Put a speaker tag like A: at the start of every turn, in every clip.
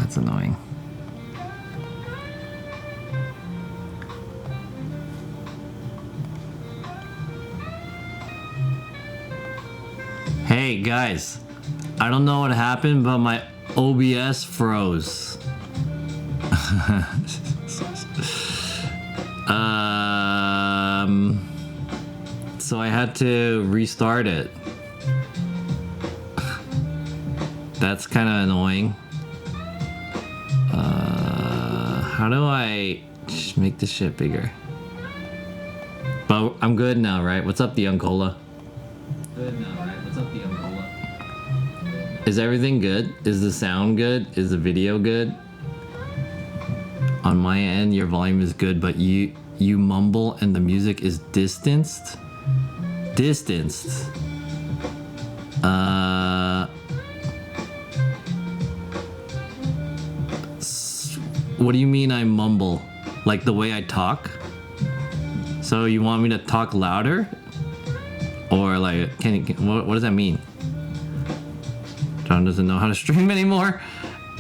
A: That's annoying. Hey guys, I don't know what happened, but my OBS froze. So I had to restart it. That's kind of annoying. How do I make this shit bigger? But I'm good now, right? What's up, the Uncola? Good now, right? What's up, the Uncola? Is everything good? Is the sound good? Is the video good? On my end, your volume is good, but you mumble and the music is distanced. What do you mean I mumble? Like the way I talk? So you want me to talk louder? Or like, what does that mean? John doesn't know how to stream anymore.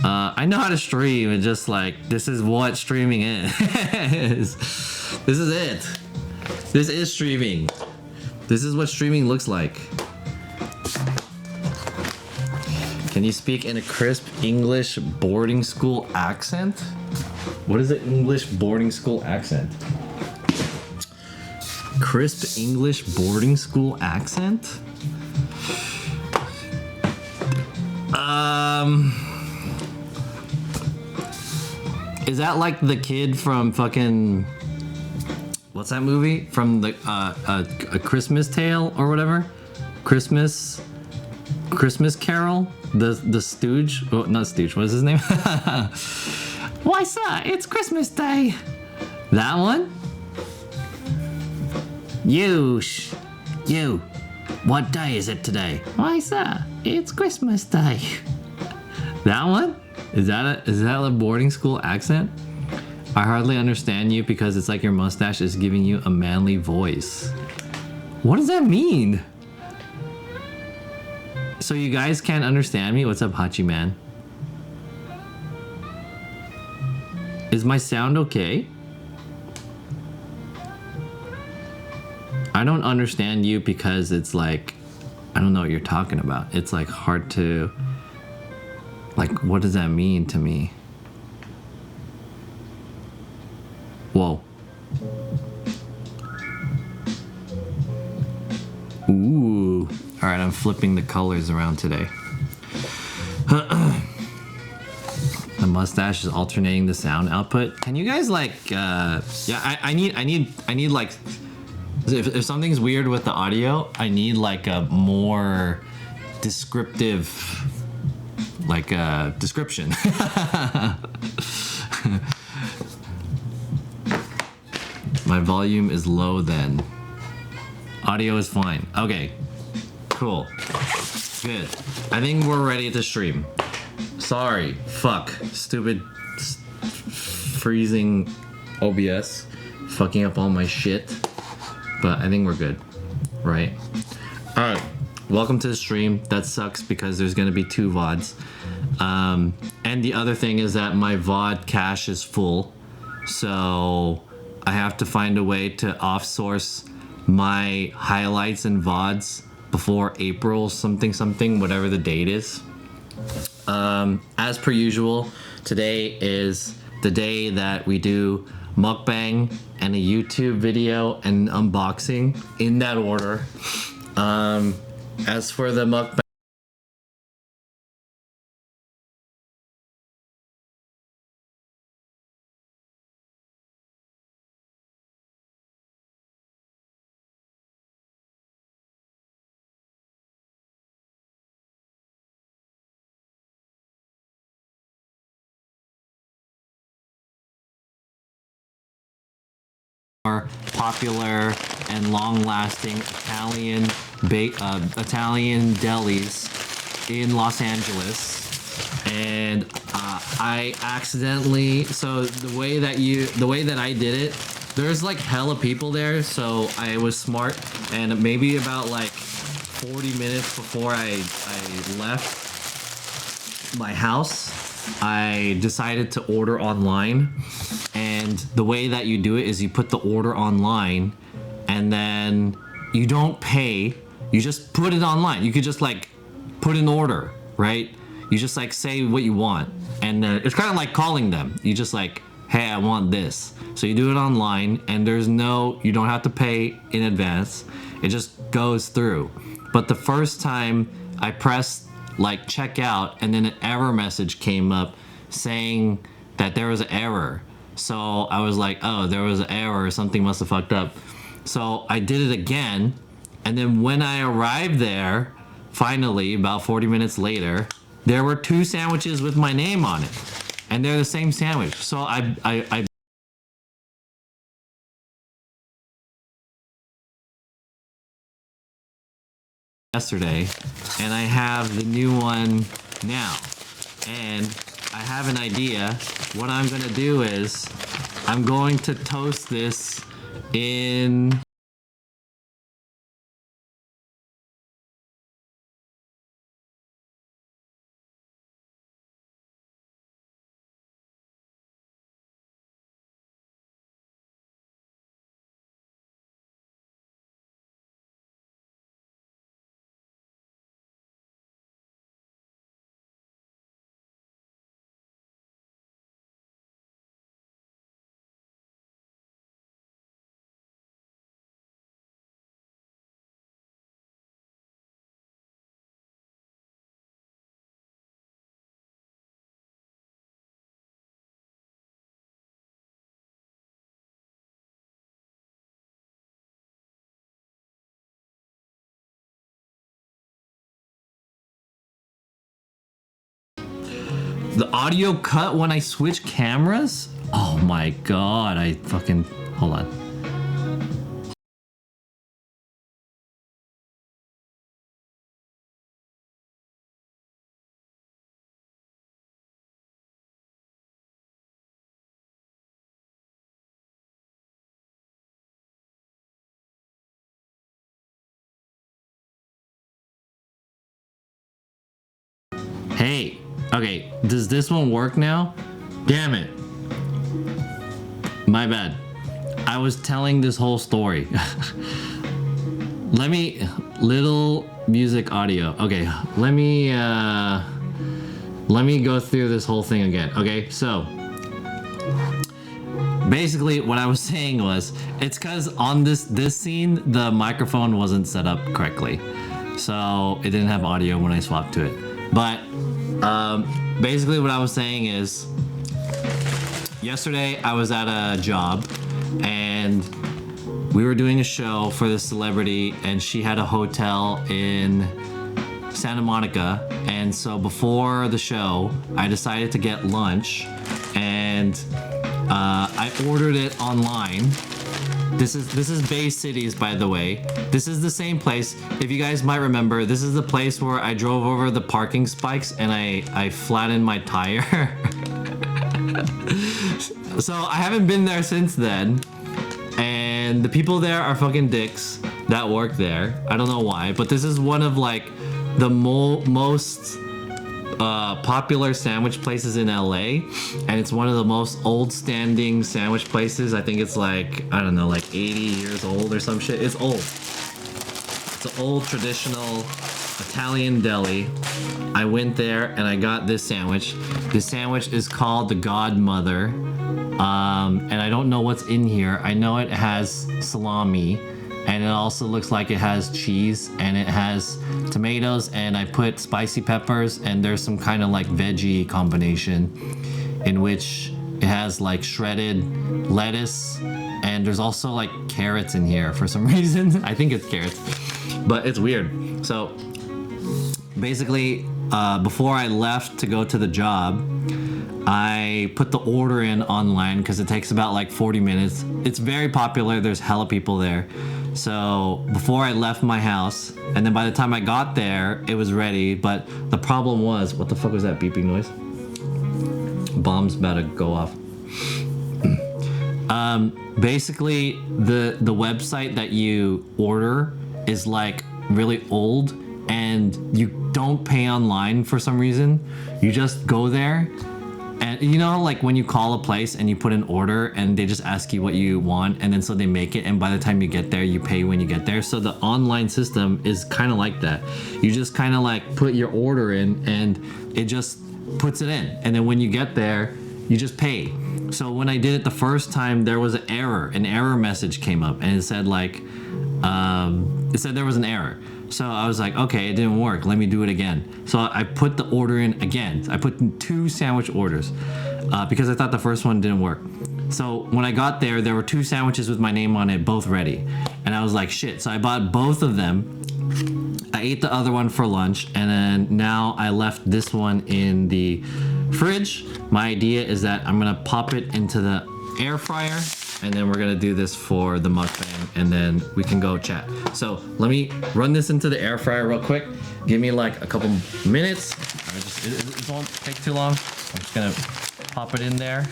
A: I know how to stream. It's just like, this is what streaming is. This is it. This is streaming. This is what streaming looks like. Can you speak in a crisp English boarding school accent? What is an English boarding school accent? Crisp English boarding school accent? Is that like the kid from fucking, what's that movie? From the A Christmas Tale or whatever? Christmas Carol? The Stooge? Oh, not Stooge, what is his name? Why, sir, it's Christmas Day. That one? You, what day is it today? Why, sir, it's Christmas Day. That one? Is that a boarding school accent? I hardly understand you because it's like your mustache is giving you a manly voice. What does that mean? So you guys can't understand me? What's up, Hachi Man? Is my sound okay? I don't understand you because it's like, I don't know what you're talking about. It's like hard to, like, what does that mean to me? Whoa. Ooh. All right, I'm flipping the colors around today. The mustache is alternating the sound output. Can you guys like, yeah, I need like, if something's weird with the audio, I need like a more descriptive, like a description. My volume is low then. Audio is fine. Okay, cool, good. I think we're ready to stream. Sorry, fuck, stupid freezing OBS, fucking up all my shit. But I think we're good, right? All right, welcome to the stream. That sucks because there's gonna be 2 VODs. And the other thing is that my VOD cache is full. So I have to find a way to off-source my highlights and VODs before April something, whatever the date is. As per usual, today is the day that we do mukbang and a YouTube video and unboxing in that order. As for the mukbang, popular and long-lasting Italian delis in Los Angeles, and I accidentally, so the way that I did it, there's like hella people there, so I was smart, and maybe about like 40 minutes before I left my house, I decided to order online, and the way that you do it is you put the order online, and then you don't pay. You just put it online. You could just like put an order, right? You just like say what you want, and it's kind of like calling them. You just like, hey, I want this. So you do it online, and you don't have to pay in advance. It just goes through. But the first time I pressed like check out, and then an error message came up saying that there was an error. So I was like, oh, there was an error, something must have fucked up. So I did it again, and then when I arrived there, finally, about 40 minutes later, there were 2 sandwiches with my name on it, and they're the same sandwich. So I yesterday, and I have the new one now, and I have an idea. What I'm gonna do is I'm going to toast this in the audio cut when I switch cameras. Oh my god, I fucking hold on. Hey, okay, does this one work now? Damn it. My bad. I was telling this whole story. Little music audio. Okay, let me go through this whole thing again. Okay, so basically what I was saying was, it's because on this scene the microphone wasn't set up correctly, so it didn't have audio when I swapped to it. But basically what I was saying is, yesterday I was at a job, and we were doing a show for this celebrity, and she had a hotel in Santa Monica. And so before the show, I decided to get lunch, and I ordered it online. This is Bay Cities, by the way. This is the same place. If you guys might remember, this is the place where I drove over the parking spikes and I flattened my tire. So I haven't been there since then, and the people there are fucking dicks that work there. I don't know why, but this is one of like the most popular sandwich places in LA, and it's one of the most old standing sandwich places. I think it's like, I don't know, like 80 years old or some shit. It's old. It's an old traditional Italian deli. I went there and I got this sandwich. This sandwich is called the Godmother, and I don't know what's in here. I know it has salami, and it also looks like it has cheese, and it has tomatoes, and I put spicy peppers, and there's some kind of like veggie combination in which it has like shredded lettuce, and there's also like carrots in here for some reason. I think it's carrots, but it's weird. So basically, before I left to go to the job, I put the order in online because it takes about like 40 minutes. It's very popular. There's hella people there. So before I left my house, and then by the time I got there, it was ready. But the problem was, what the fuck was that beeping noise? Bomb's about to go off. Basically, the website that you order is like really old, and you don't pay online for some reason. You just go there And you know, like when you call a place and you put an order and they just ask you what you want, and then so they make it, and by the time you get there, you pay when you get there. So the online system is kind of like that. You just kind of like put your order in and it just puts it in. And then when you get there, you just pay. So when I did it the first time, there was an error message came up, and it said like, it said there was an error. So I was like, okay, it didn't work. Let me do it again. So I put the order in again. I put in 2 sandwich orders because I thought the first one didn't work. So when I got there, there were 2 sandwiches with my name on it, both ready. And I was like, shit. So I bought both of them. I ate the other one for lunch, and then now I left this one in the fridge. My idea is that I'm gonna pop it into the air fryer, and then we're gonna do this for the mukbang, and then we can go chat. So let me run this into the air fryer real quick. Give me like a couple minutes. It won't take too long. I'm just gonna pop it in there.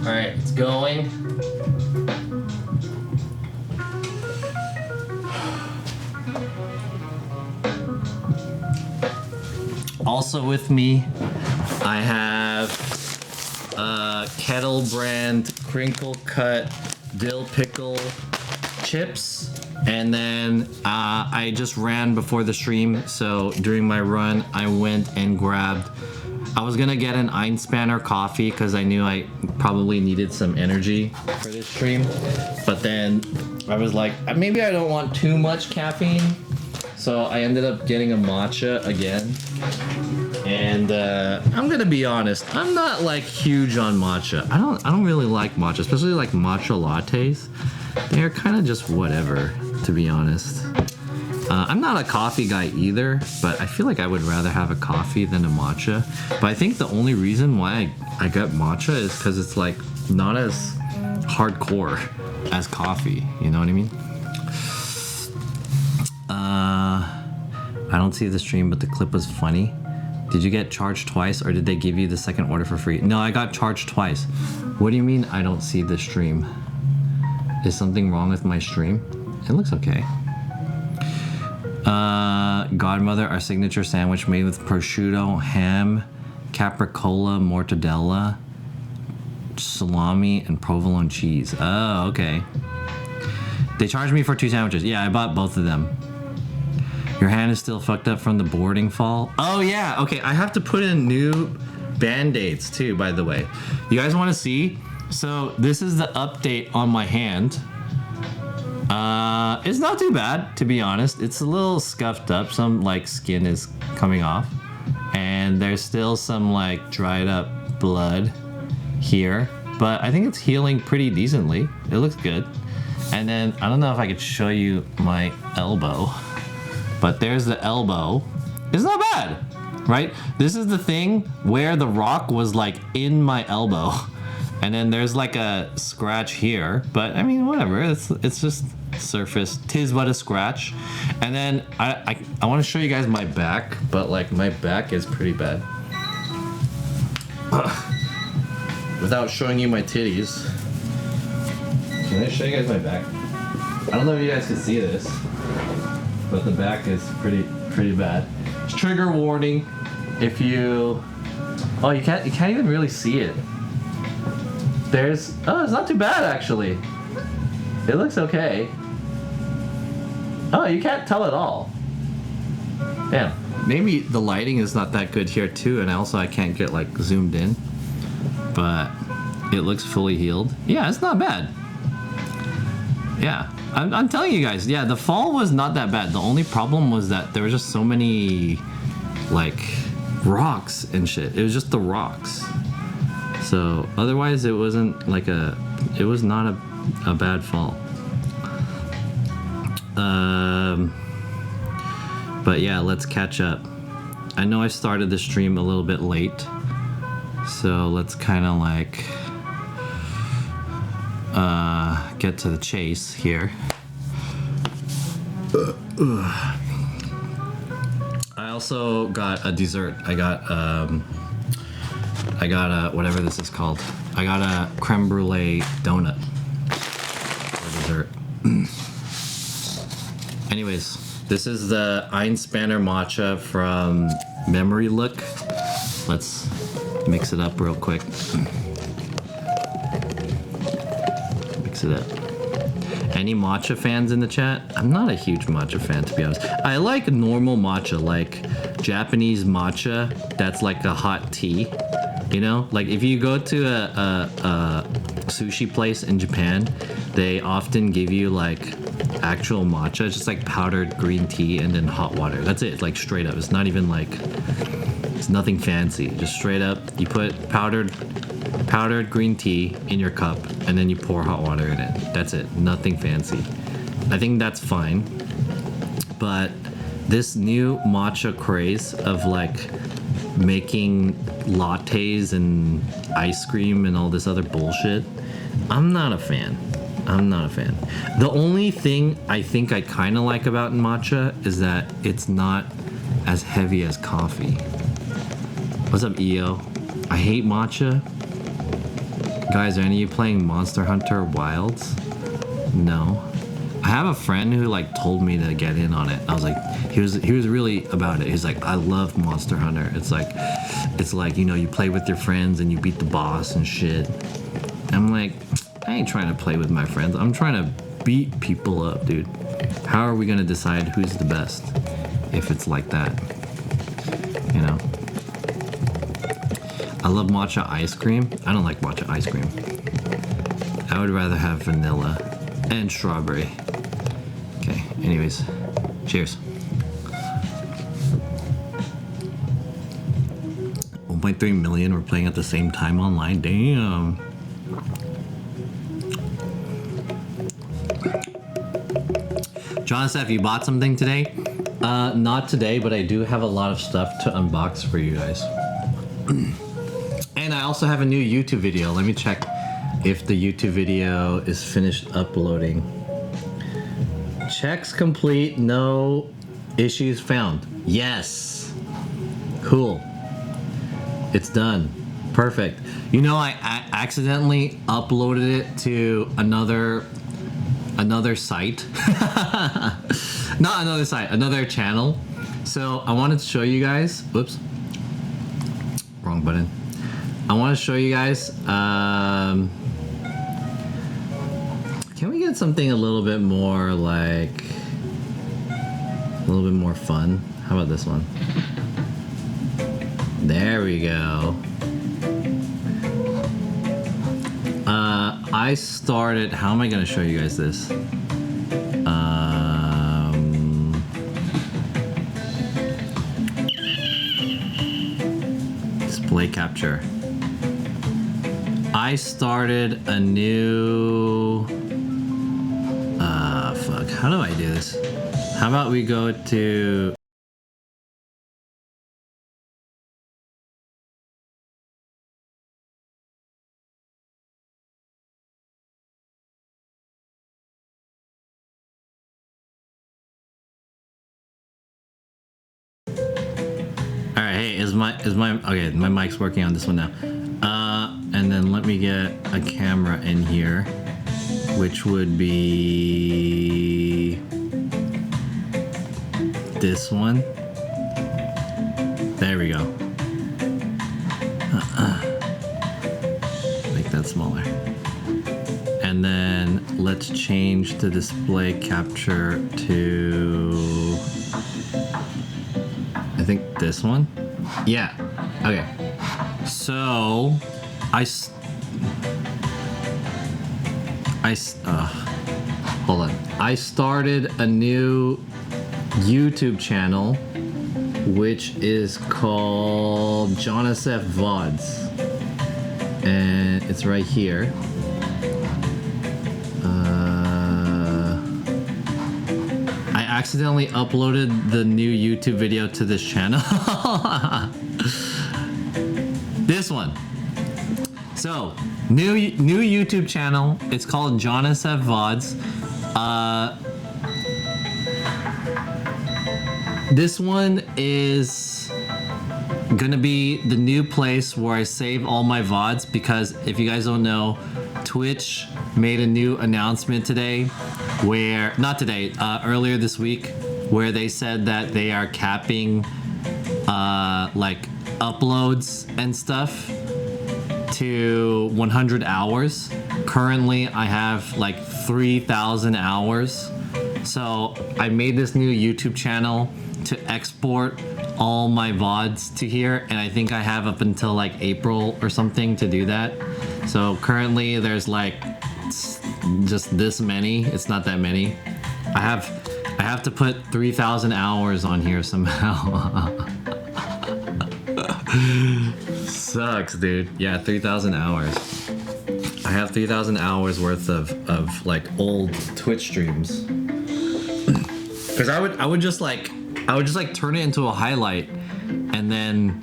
A: All right, it's going. Also with me, I have Kettle brand crinkle cut dill pickle chips. And then I just ran before the stream, so during my run, I went and grabbed. I was gonna get an Einspanner coffee because I knew I probably needed some energy for this stream, but then I was like, maybe I don't want too much caffeine, so I ended up getting a matcha again. And I'm gonna be honest, I'm not like huge on matcha. I don't really like matcha, especially like matcha lattes. They're kind of just whatever, to be honest. I'm not a coffee guy either, but I feel like I would rather have a coffee than a matcha. But I think the only reason why I got matcha is because it's like not as hardcore as coffee. You know what I mean? I don't see the stream, but the clip was funny. Did you get charged twice, or did they give you the second order for free? No, I got charged twice. What do you mean I don't see the stream? Is something wrong with my stream? It looks okay. Godmother, our signature sandwich made with prosciutto, ham, capricola, mortadella, salami, and provolone cheese. Oh, okay. They charged me for 2 sandwiches. Yeah, I bought both of them. Your hand is still fucked up from the boarding fall. Oh yeah, okay, I have to put in new band-aids too, by the way. You guys wanna see? So this is the update on my hand. It's not too bad, to be honest. It's a little scuffed up. Some like skin is coming off, and there's still some like dried up blood here, but I think it's healing pretty decently. It looks good. And then I don't know if I could show you my elbow, but there's the elbow. It's not bad, right? This is the thing where the rock was like in my elbow. And then there's like a scratch here, but I mean, whatever. It's just surface. 'Tis but a scratch. And then I want to show you guys my back, but like my back is pretty bad. Without showing you my titties, can I show you guys my back? I don't know if you guys can see this, but the back is pretty bad. Trigger warning. If you, oh, you can't even really see it. It's not too bad actually. It looks okay. Oh, you can't tell at all. Yeah, maybe the lighting is not that good here too, and also I can't get like zoomed in, but it looks fully healed. Yeah, it's not bad. Yeah, I'm telling you guys, yeah, the fall was not that bad. The only problem was that there were just so many like rocks and shit. It was just the rocks. So otherwise it wasn't like it was not a bad fall. But yeah, let's catch up. I know I started the stream a little bit late, so let's kind of like get to the chase here. I also got a dessert. I got a whatever this is called. I got a creme brulee donut for dessert. Anyways, this is the Einspanner matcha from Memory Look. Let's mix it up real quick. Mix it up. Any matcha fans in the chat? I'm not a huge matcha fan, to be honest. I like normal matcha, like Japanese matcha that's like a hot tea. You know, like if you go to a sushi place in Japan, they often give you like actual matcha, just like powdered green tea and then hot water. That's it, like straight up. It's not even like, it's nothing fancy. Just straight up, you put powdered green tea in your cup and then you pour hot water in it. That's it, nothing fancy. I think that's fine. But this new matcha craze of like making lattes and ice cream and all this other bullshit, I'm not a fan. The only thing I think I kind of like about matcha is that it's not as heavy as coffee. What's up, EO? I hate matcha. Guys, are any of you playing Monster Hunter Wilds? No. I have a friend who like told me to get in on it. I was like, he was really about it. He's like, I love Monster Hunter. It's like, you know, you play with your friends and you beat the boss and shit. I'm like, I ain't trying to play with my friends. I'm trying to beat people up, dude. How are we gonna decide who's the best if it's like that? You know? I love matcha ice cream. I don't like matcha ice cream. I would rather have vanilla and strawberry. Okay, anyways, cheers. 1.3 million were playing at the same time online. Damn. John Steph, you bought something today? Not today, but I do have a lot of stuff to unbox for you guys. And I also have a new YouTube video. Let me check if the YouTube video is finished uploading. Checks complete, no issues found. Yes. Cool. It's done. Perfect. You know, I accidentally uploaded it to another site. Not another site, another channel. So I wanted to show you guys. Whoops. Wrong button. I want to show you guys. Can we get something a little bit more like a little bit more fun? How about this one? There we go. I started. How am I going to show you guys this? Display capture. I started a new. Fuck. How do I do this? How about we go to. Alright, hey, is my okay, my mic's working on this one now. And then let me get a camera in here, which would be this one. There we go. Make that smaller. And then let's change the display capture to, I think this one. Yeah. Okay. So hold on. I started a new YouTube channel which is called Jonas F. VODs. And it's right here. I accidentally uploaded the new YouTube video to this channel. This one. So, new YouTube channel. It's called Jonas F. VODs. This one is gonna be the new place where I save all my VODs, because if you guys don't know, Twitch made a new announcement today where, not today, earlier this week, where they said that they are capping like uploads and stuff to 100 hours. Currently I have like 3,000 hours. So I made this new YouTube channel to export all my VODs to here, and I think I have up until like April or something to do that. So currently there's like just this many. It's not that many. I have to put 3,000 hours on here somehow. Sucks, dude. Yeah, 3,000 hours. I have 3,000 hours worth of like old Twitch streams. Cause I would just like turn it into a highlight, and then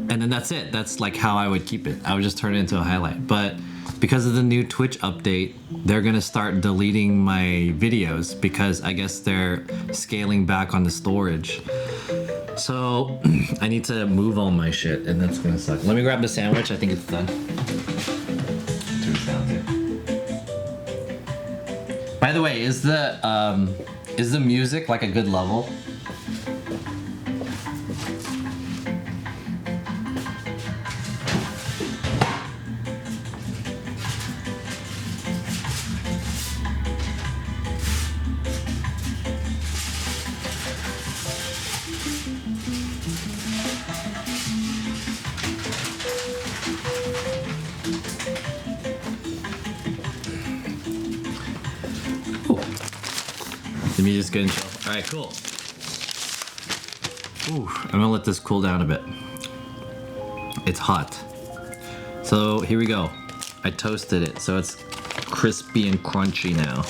A: that's it. That's like how I would keep it. I would just turn it into a highlight. But because of the new Twitch update, they're gonna start deleting my videos because I guess they're scaling back on the storage. So I need to move all my shit, and that's gonna suck. Let me grab the sandwich. I think it's done. By the way, is the music like a good level? The music's good and chill. All right, cool. Ooh, I'm gonna let this cool down a bit. It's hot. So here we go. I toasted it, so it's crispy and crunchy now.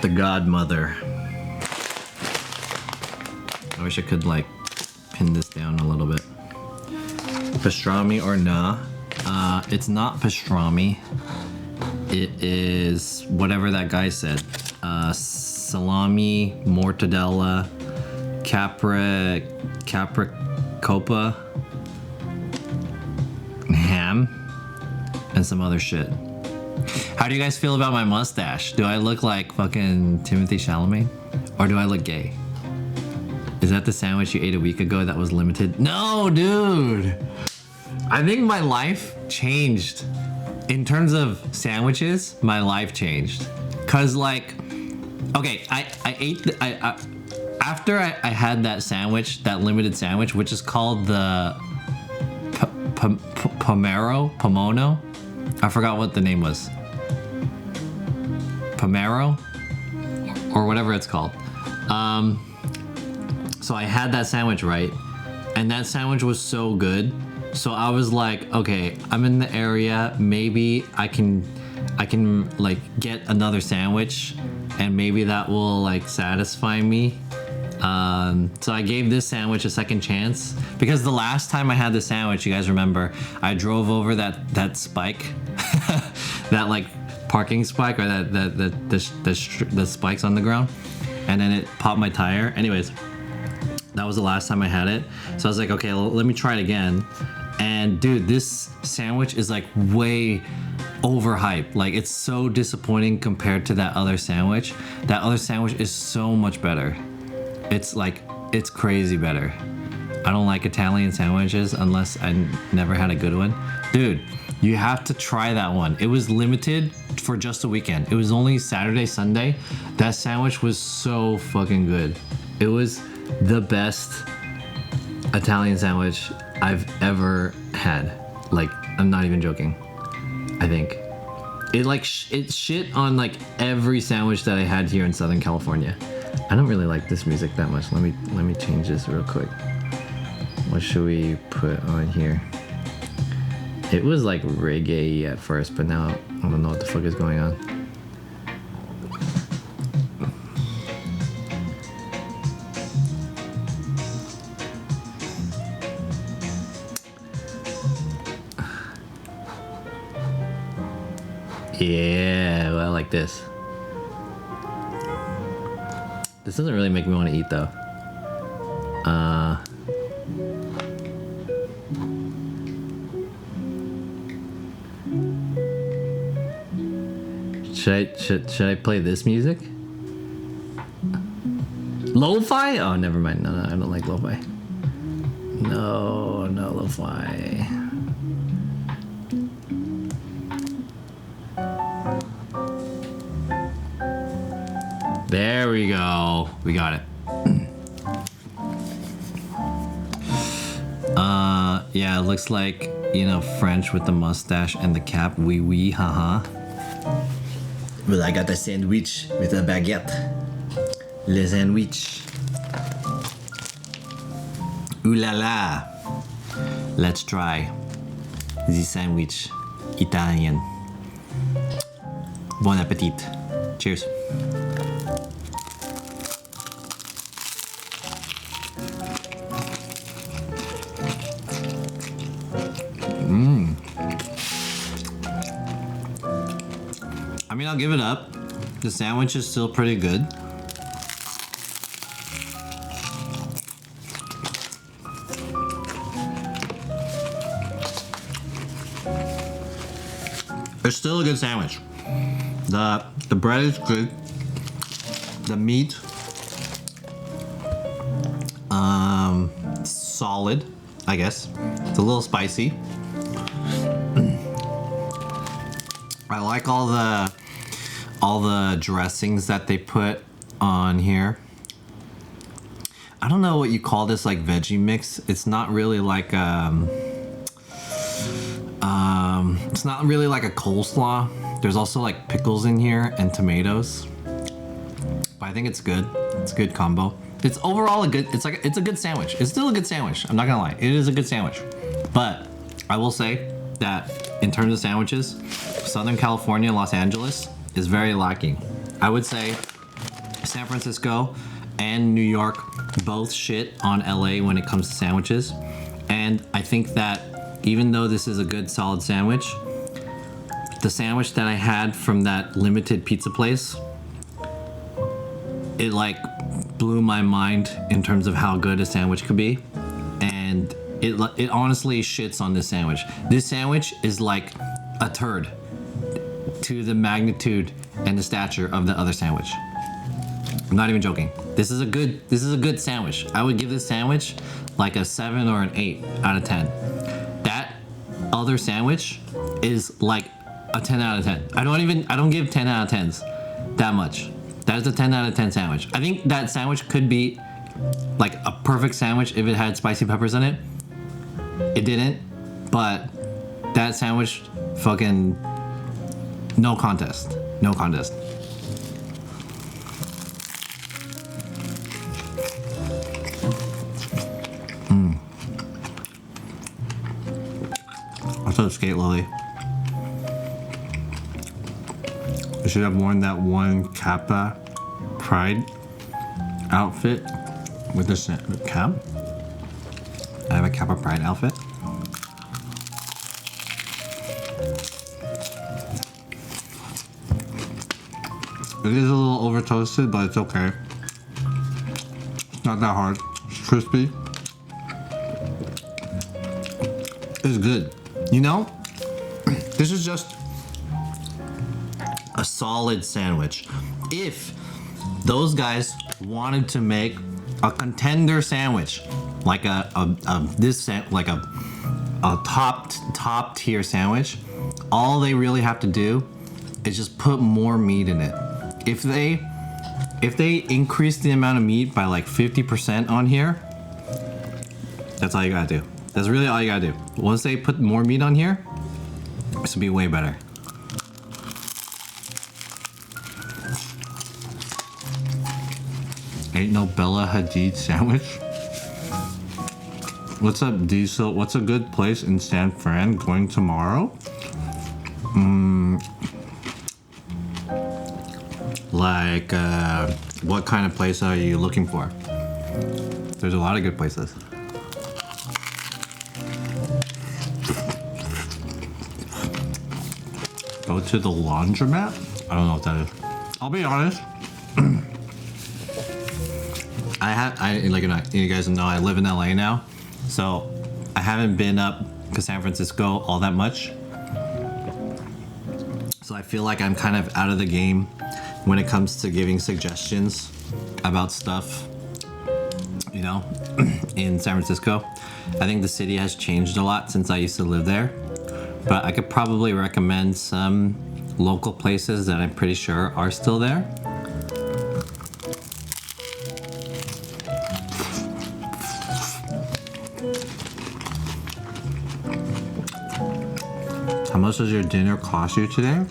A: The godmother. I wish I could like pin this down a little bit. Pastrami or nah? It's not pastrami. It is whatever that guy said. Salami, mortadella, capricopa, ham, and some other shit. How do you guys feel about my mustache? Do I look like fucking Timothy Chalamet? Or do I look gay? Is that the sandwich you ate a week ago that was limited? No, dude! I think my life changed. In terms of sandwiches, my life changed. Cause like, okay, I ate after I had that sandwich, that limited sandwich, which is called the Pomono. I forgot what the name was. Pomero, or whatever it's called. So I had that sandwich, right? And that sandwich was so good. So I was like, okay, I'm in the area. Maybe I can like get another sandwich, and maybe that will like satisfy me. So I gave this sandwich a second chance, because the last time I had the sandwich, you guys remember, I drove over that spike, that like parking spike, or the spikes on the ground, and then it popped my tire. Anyways, that was the last time I had it. So I was like, okay, let me try it again. And dude, this sandwich is like way overhyped. Like, it's so disappointing compared to that other sandwich. That other sandwich is so much better. It's like, it's crazy better. I don't like Italian sandwiches unless I never had a good one. Dude, you have to try that one. It was limited for just a weekend. It was only Saturday, Sunday. That sandwich was so fucking good. It was the best Italian sandwich I've ever had. Like, I'm not even joking. I think it like it shit on like every sandwich that I had here in Southern California. I don't really like this music that much. Let me change this real quick. What should we put on here? It was like reggae at first, but now I don't know what the fuck is going on. Yeah, well, I like this. This doesn't really make me want to eat though. Should I play this music? Lo-fi? Oh, never mind. No, I don't like lo-fi. No lo-fi. There we go. We got it. Yeah, it looks like, you know, French with the mustache and the cap. Oui, oui, haha. Well, I got a sandwich with a baguette. Le sandwich. Ooh la la. Let's try the sandwich Italian. Bon appetit. Cheers. I mean, I'll give it up. The sandwich is still pretty good. It's still a good sandwich. The bread is good. The meat, solid, I guess. It's a little spicy. I like all the dressings that they put on here. I don't know what you call this, like veggie mix. It's not really like it's not really like a coleslaw. There's also like pickles in here and tomatoes. But I think it's good. It's a good combo. It's overall it's a good sandwich. It's still a good sandwich. I'm not gonna lie. It is a good sandwich. But I will say that in terms of sandwiches, Southern California, Los Angeles is very lacking. I would say San Francisco and New York both shit on LA when it comes to sandwiches. And I think that even though this is a good solid sandwich, the sandwich that I had from that limited pizza place, it like blew my mind in terms of how good a sandwich could be. And it honestly shits on this sandwich. This sandwich is like a turd to the magnitude and the stature of the other sandwich. I'm not even joking. This is a good sandwich. I would give this sandwich like a 7 or an 8 out of 10. That other sandwich is like a 10 out of 10. I don't give 10 out of 10s that much. That is a 10 out of 10 sandwich. I think that sandwich could be like a perfect sandwich if it had spicy peppers in it. It didn't, but that sandwich, fucking no contest. No contest. Also, Skate Lily. I should have worn that one Kappa Pride outfit with this cap. I have a Kappa Pride outfit. It is a little over toasted, but it's okay. It's not that hard. It's crispy. It's good. You know, this is just a solid sandwich. If those guys wanted to make a contender sandwich, like a top tier sandwich, all they really have to do is just put more meat in it. If they increase the amount of meat by like 50% on here, that's all you gotta do. That's really all you gotta do. Once they put more meat on here, this will be way better. Ain't no Bella Hadid sandwich. What's up, Diesel? What's a good place in San Fran? Going tomorrow? Like, what kind of place are you looking for? There's a lot of good places. Go to the laundromat? I don't know what that is. I'll be honest. You guys know I live in LA now, so I haven't been up to San Francisco all that much. So I feel like I'm kind of out of the game when it comes to giving suggestions about stuff, you know, in San Francisco. I think the city has changed a lot since I used to live there, but I could probably recommend some local places that I'm pretty sure are still there. How much does your dinner cost you today?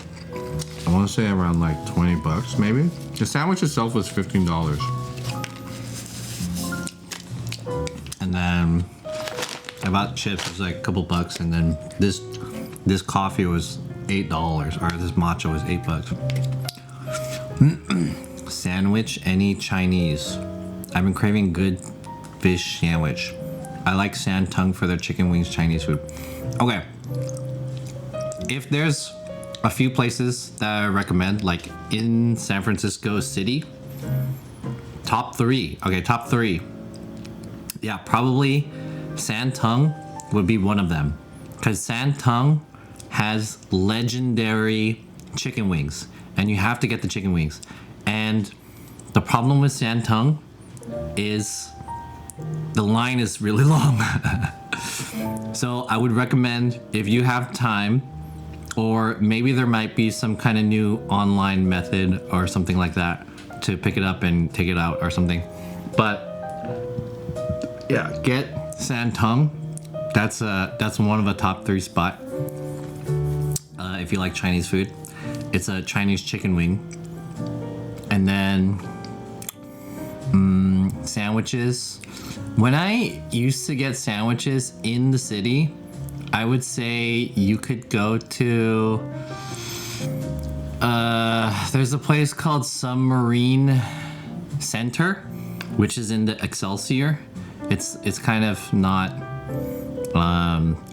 A: I want to say around like 20 bucks maybe. The sandwich itself was $15. And then I bought chips, it was like a couple bucks, and then this coffee was $8, or this matcha was $8. Sandwich, any Chinese? I've been craving good fish sandwich. I like Santung for their chicken wings Chinese food. Okay. If there's a few places that I recommend, like in San Francisco City, top three. Okay, top three. Yeah, probably Santung would be one of them. Because Santung has legendary chicken wings. And you have to get the chicken wings. And the problem with Santung is the line is really long. So I would recommend, if you have time, or maybe there might be some kind of new online method or something like that to pick it up and take it out or something. But yeah, get Santung. That's one of the top 3 spot. If you like Chinese food, it's a Chinese chicken wing. And then sandwiches. When I used to get sandwiches in the city, I would say you could go to there's a place called Submarine Center, which is in the Excelsior. It's kind of not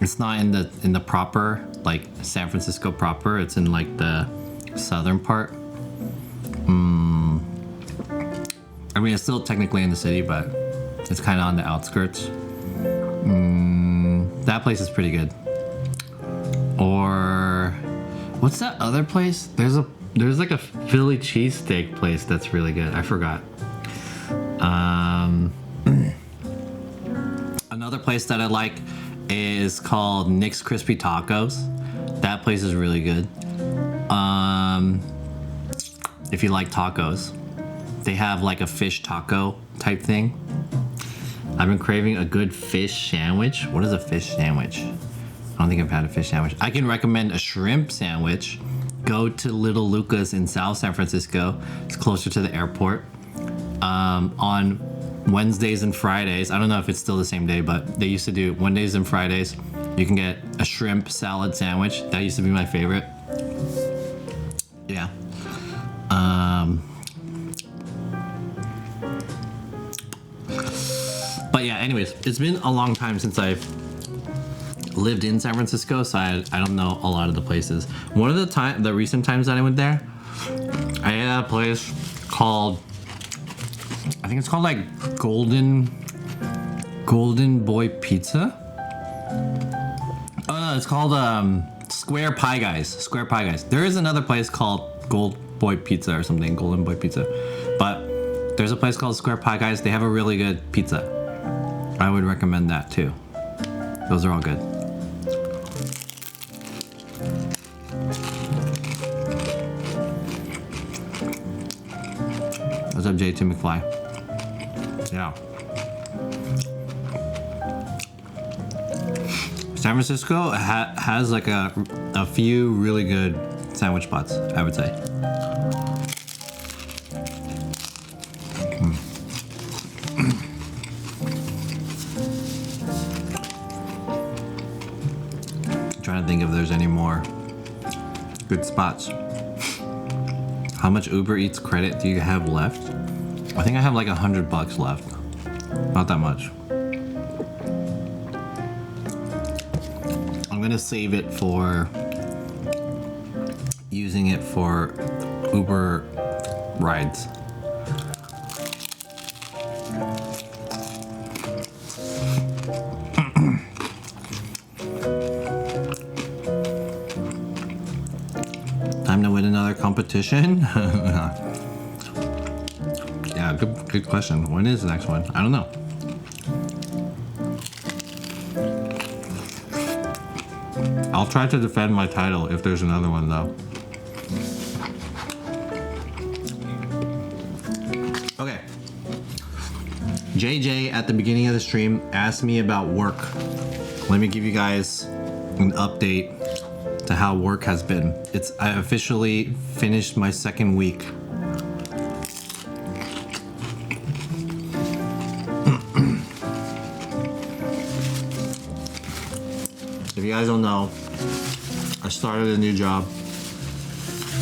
A: it's not in the proper, like San Francisco proper. It's in like the southern part. I mean, it's still technically in the city, but it's kind of on the outskirts. That place is pretty good. Or what's that other place? There's like a Philly cheesesteak place that's really good. I forgot. Another place that I like is called Nick's Crispy Tacos. That place is really good. If you like tacos, they have like a fish taco type thing. I've been craving a good fish sandwich. What is a fish sandwich? I don't think I've had a fish sandwich. I can recommend a shrimp sandwich. Go to Little Luca's in South San Francisco. It's closer to the airport. On Wednesdays and Fridays, I don't know if it's still the same day, but they used to do Wednesdays and Fridays. You can get a shrimp salad sandwich. That used to be my favorite. Yeah. But yeah, anyways, it's been a long time since I've lived in San Francisco, so I don't know a lot of the places. One of the recent times that I went there, I had a place called, I think it's called like Golden Boy Pizza. Oh no, it's called Square Pie Guys. There is another place called Golden Boy Pizza, but there's a place called Square Pie Guys. They have a really good pizza. I would recommend that too. Those are all good. What's up, J2 McFly? Yeah. San Francisco has like a few really good sandwich spots, I would say. to think if there's any more good spots. How much Uber Eats credit do you have left? I think I have like $100 left. Not that much. I'm gonna save it for using it for Uber rides. Time to win another competition? Yeah, good question. When is the next one? I don't know. I'll try to defend my title if there's another one though. Okay. JJ at the beginning of the stream asked me about work. Let me give you guys an update to how work has been. I officially finished my second week. If you guys don't know, I started a new job.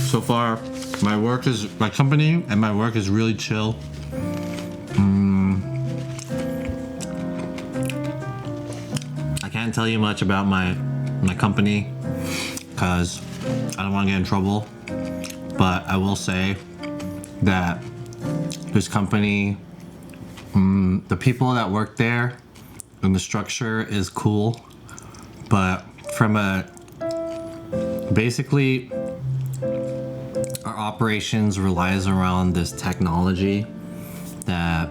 A: So far, my company and my work is really chill. I can't tell you much about my company because I don't want to get in trouble, but I will say that this company, the people that work there and the structure is cool, but basically our operations relies around this technology that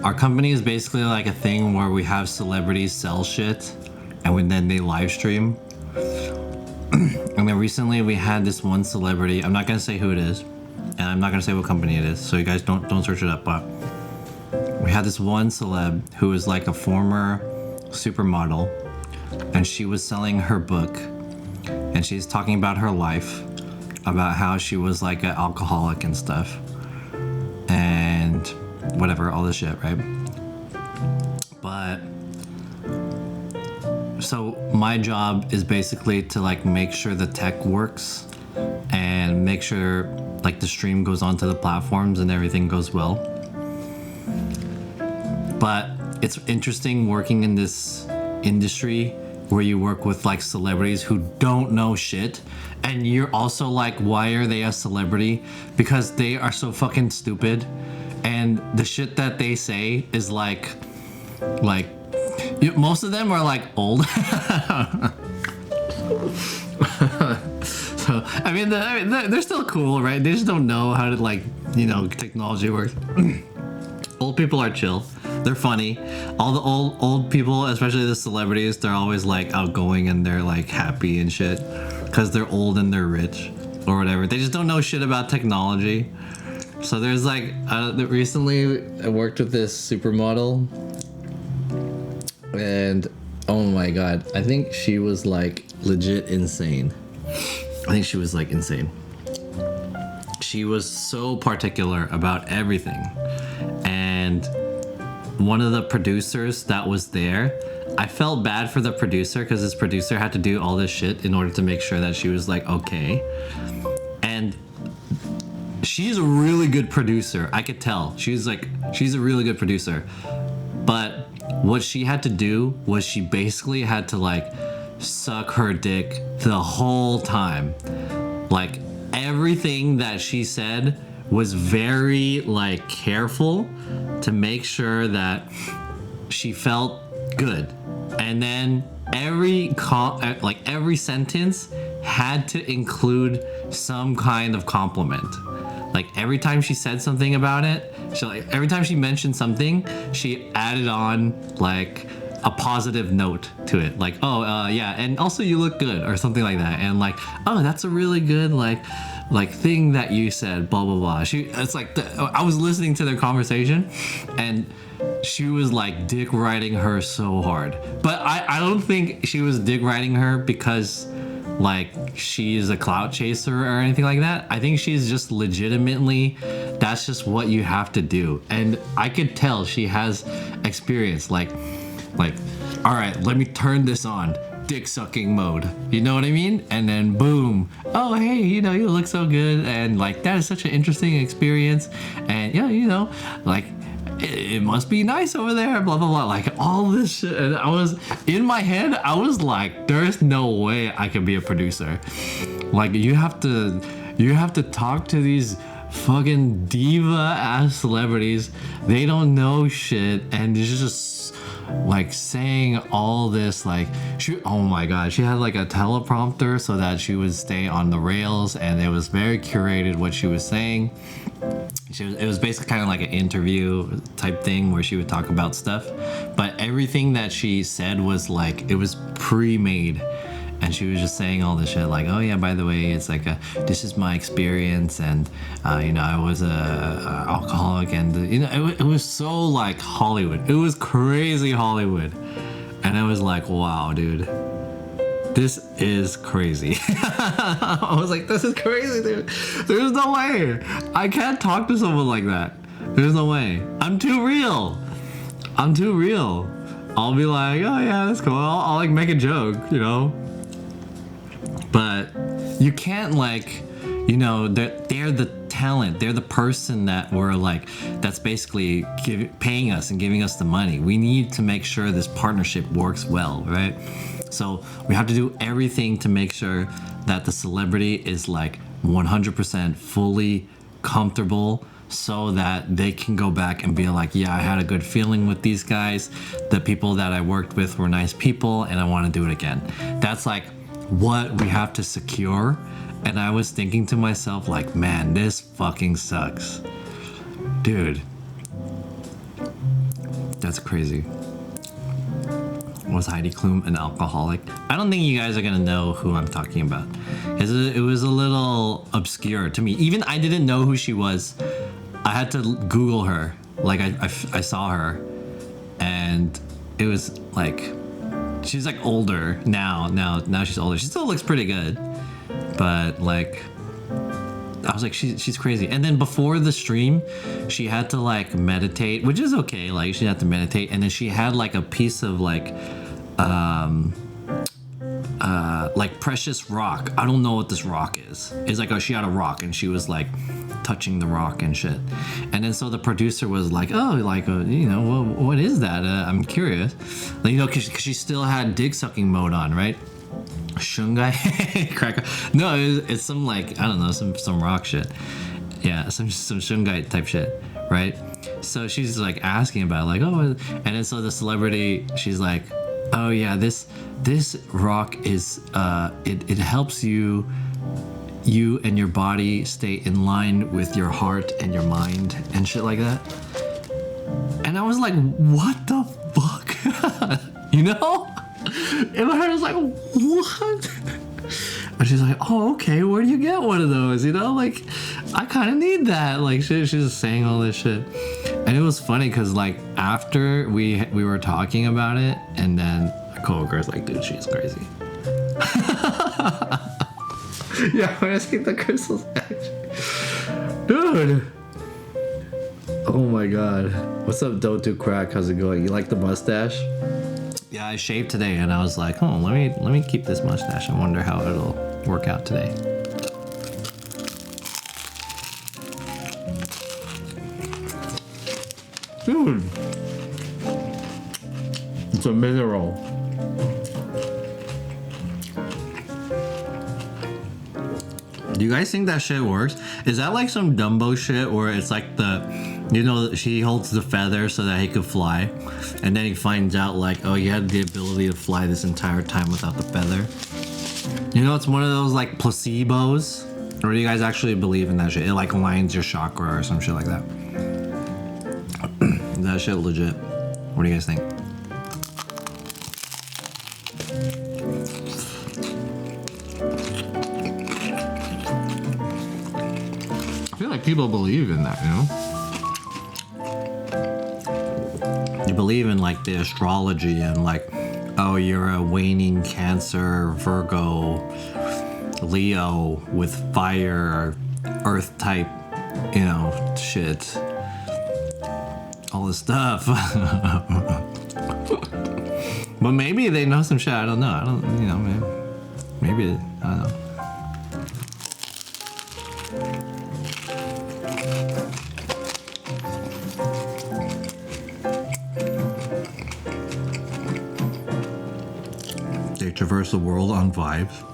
A: our company is basically like a thing where we have celebrities sell shit and then they live stream. And then recently we had this one celebrity, I'm not gonna say who it is, and I'm not gonna say what company it is, so you guys don't search it up, but we had this one celeb who was like a former supermodel, and she was selling her book, and she's talking about her life, about how she was like an alcoholic and stuff, and whatever, all this shit, right? But so my job is basically to like make sure the tech works and make sure like the stream goes onto the platforms and everything goes well. But it's interesting working in this industry where you work with like celebrities who don't know shit, and you're also like, why are they a celebrity? Because they are so fucking stupid, and the shit that they say is like most of them are like old. So I mean, they're still cool, right? They just don't know how to like, technology works. Old people are chill. They're funny. All the old people, especially the celebrities, they're always like outgoing and they're like happy and shit because they're old and they're rich or whatever. They just don't know shit about technology. So there's like recently I worked with this supermodel, and oh my god, I think she was like legit insane. I think she was like insane. She was so particular about everything, and one of the producers that was there, I felt bad for the producer because this producer had to do all this shit in order to make sure that she was like okay. And she's a really good producer. I could tell. She's a really good producer. But what she had to do was she basically had to like suck her dick the whole time. Like everything that she said was very like careful to make sure that she felt good, and then every sentence had to include some kind of compliment. Like every time she said something about it, every time she mentioned something, she added on like a positive note to it, like yeah, and also you look good or something like that, and like, oh, that's a really good like thing that you said, blah blah blah. It's like I was listening to their conversation, and she was like dick riding her so hard. But I don't think she was dick riding her because like she's a clout chaser or anything like that. I think she's just legitimately, that's just what you have to do. And I could tell she has experience, like all right, let me turn this on. dick sucking mode. You know what I mean? And then boom, oh hey, you know, you look so good, and like that is such an interesting experience, and yeah, you know, like it must be nice over there, blah blah blah, like all this shit. And I was in my head, I was like, there's no way I can be a producer. Like you have to talk to these fucking diva ass celebrities. They don't know shit, and it's just like saying all this, like oh my god, she had like a teleprompter so that she would stay on the rails, and it was very curated what she was saying. It was basically kind of like an interview type thing where she would talk about stuff, but everything that she said was like, it was pre-made. And she was just saying all this shit like, oh yeah, by the way, it's like this is my experience, and you know, I was a alcoholic, and you know, it was so like Hollywood. It was crazy Hollywood, and I was like, wow, dude, this is crazy. I was like, this is crazy, dude. There's no way I can't talk to someone like that. There's no way. I'm too real. I'll be like, oh yeah, that's cool. I'll like make a joke, you know. But you can't, like, you know, they're the talent. They're the person that we're like, that's basically paying us and giving us the money. We need to make sure this partnership works well, right? So we have to do everything to make sure that the celebrity is like 100% fully comfortable, so that they can go back and be like, yeah, I had a good feeling with these guys. The people that I worked with were nice people, and I want to do it again. That's like what we have to secure. And I was thinking to myself like, man, this fucking sucks, dude. That's crazy. Was Heidi Klum an alcoholic? I don't think you guys are gonna know who I'm talking about. It was a little obscure to me. Even I didn't know who she was. I had to Google her. Like I saw her, and it was like, she's like older now. Now she's older. She still looks pretty good, but like, I was like, she's crazy. And then before the stream, she had to like meditate, which is okay. Like she had to meditate, and then she had like a piece of like precious rock. I don't know what this rock is. It's like, oh, she had a rock, and she was like touching the rock and shit. And then so the producer was like, oh, like, you know, well, what is that? I'm curious. Like, you know, cause she still had dick sucking mode on, right? Shungai cracker. No, it's some like, I don't know, some rock shit. Yeah, some shungai type shit, right? So she's like asking about like, oh, and then so the celebrity, she's like, oh yeah, this rock is it helps you and your body stay in line with your heart and your mind and shit like that. And I was like, what the fuck? You know? In my head I was like, what? And she's like, oh, okay, where do you get one of those? You know, like, I kind of need that. Like, she's just saying all this shit. And it was funny because, like, after we were talking about it, and then a coworker's like, dude, she's crazy. Yeah, I'm asking the crystals. Dude. Oh my god. What's up, Don't Do Crack? How's it going? You like the mustache? Yeah, I shaved today, and I was like, oh, let me keep this mustache. I wonder how it'll work out today. Dude, it's a mineral. Do you guys think that shit works? Is that like some Dumbo shit where it's like you know, she holds the feather so that he could fly, and then he finds out like, oh, you had the ability to fly this entire time without the feather? You know, it's one of those like placebos. Or do you guys actually believe in that shit? It like aligns your chakra or some shit like that. Is that shit legit? What do you guys think? I feel like people believe in that, you know? You believe in like the astrology and like, oh, you're a waning Cancer, Virgo, Leo with fire, earth type, you know, shit. All this stuff. But maybe they know some shit. I don't know. I don't, you know, maybe I don't know. They traverse the world on vibes.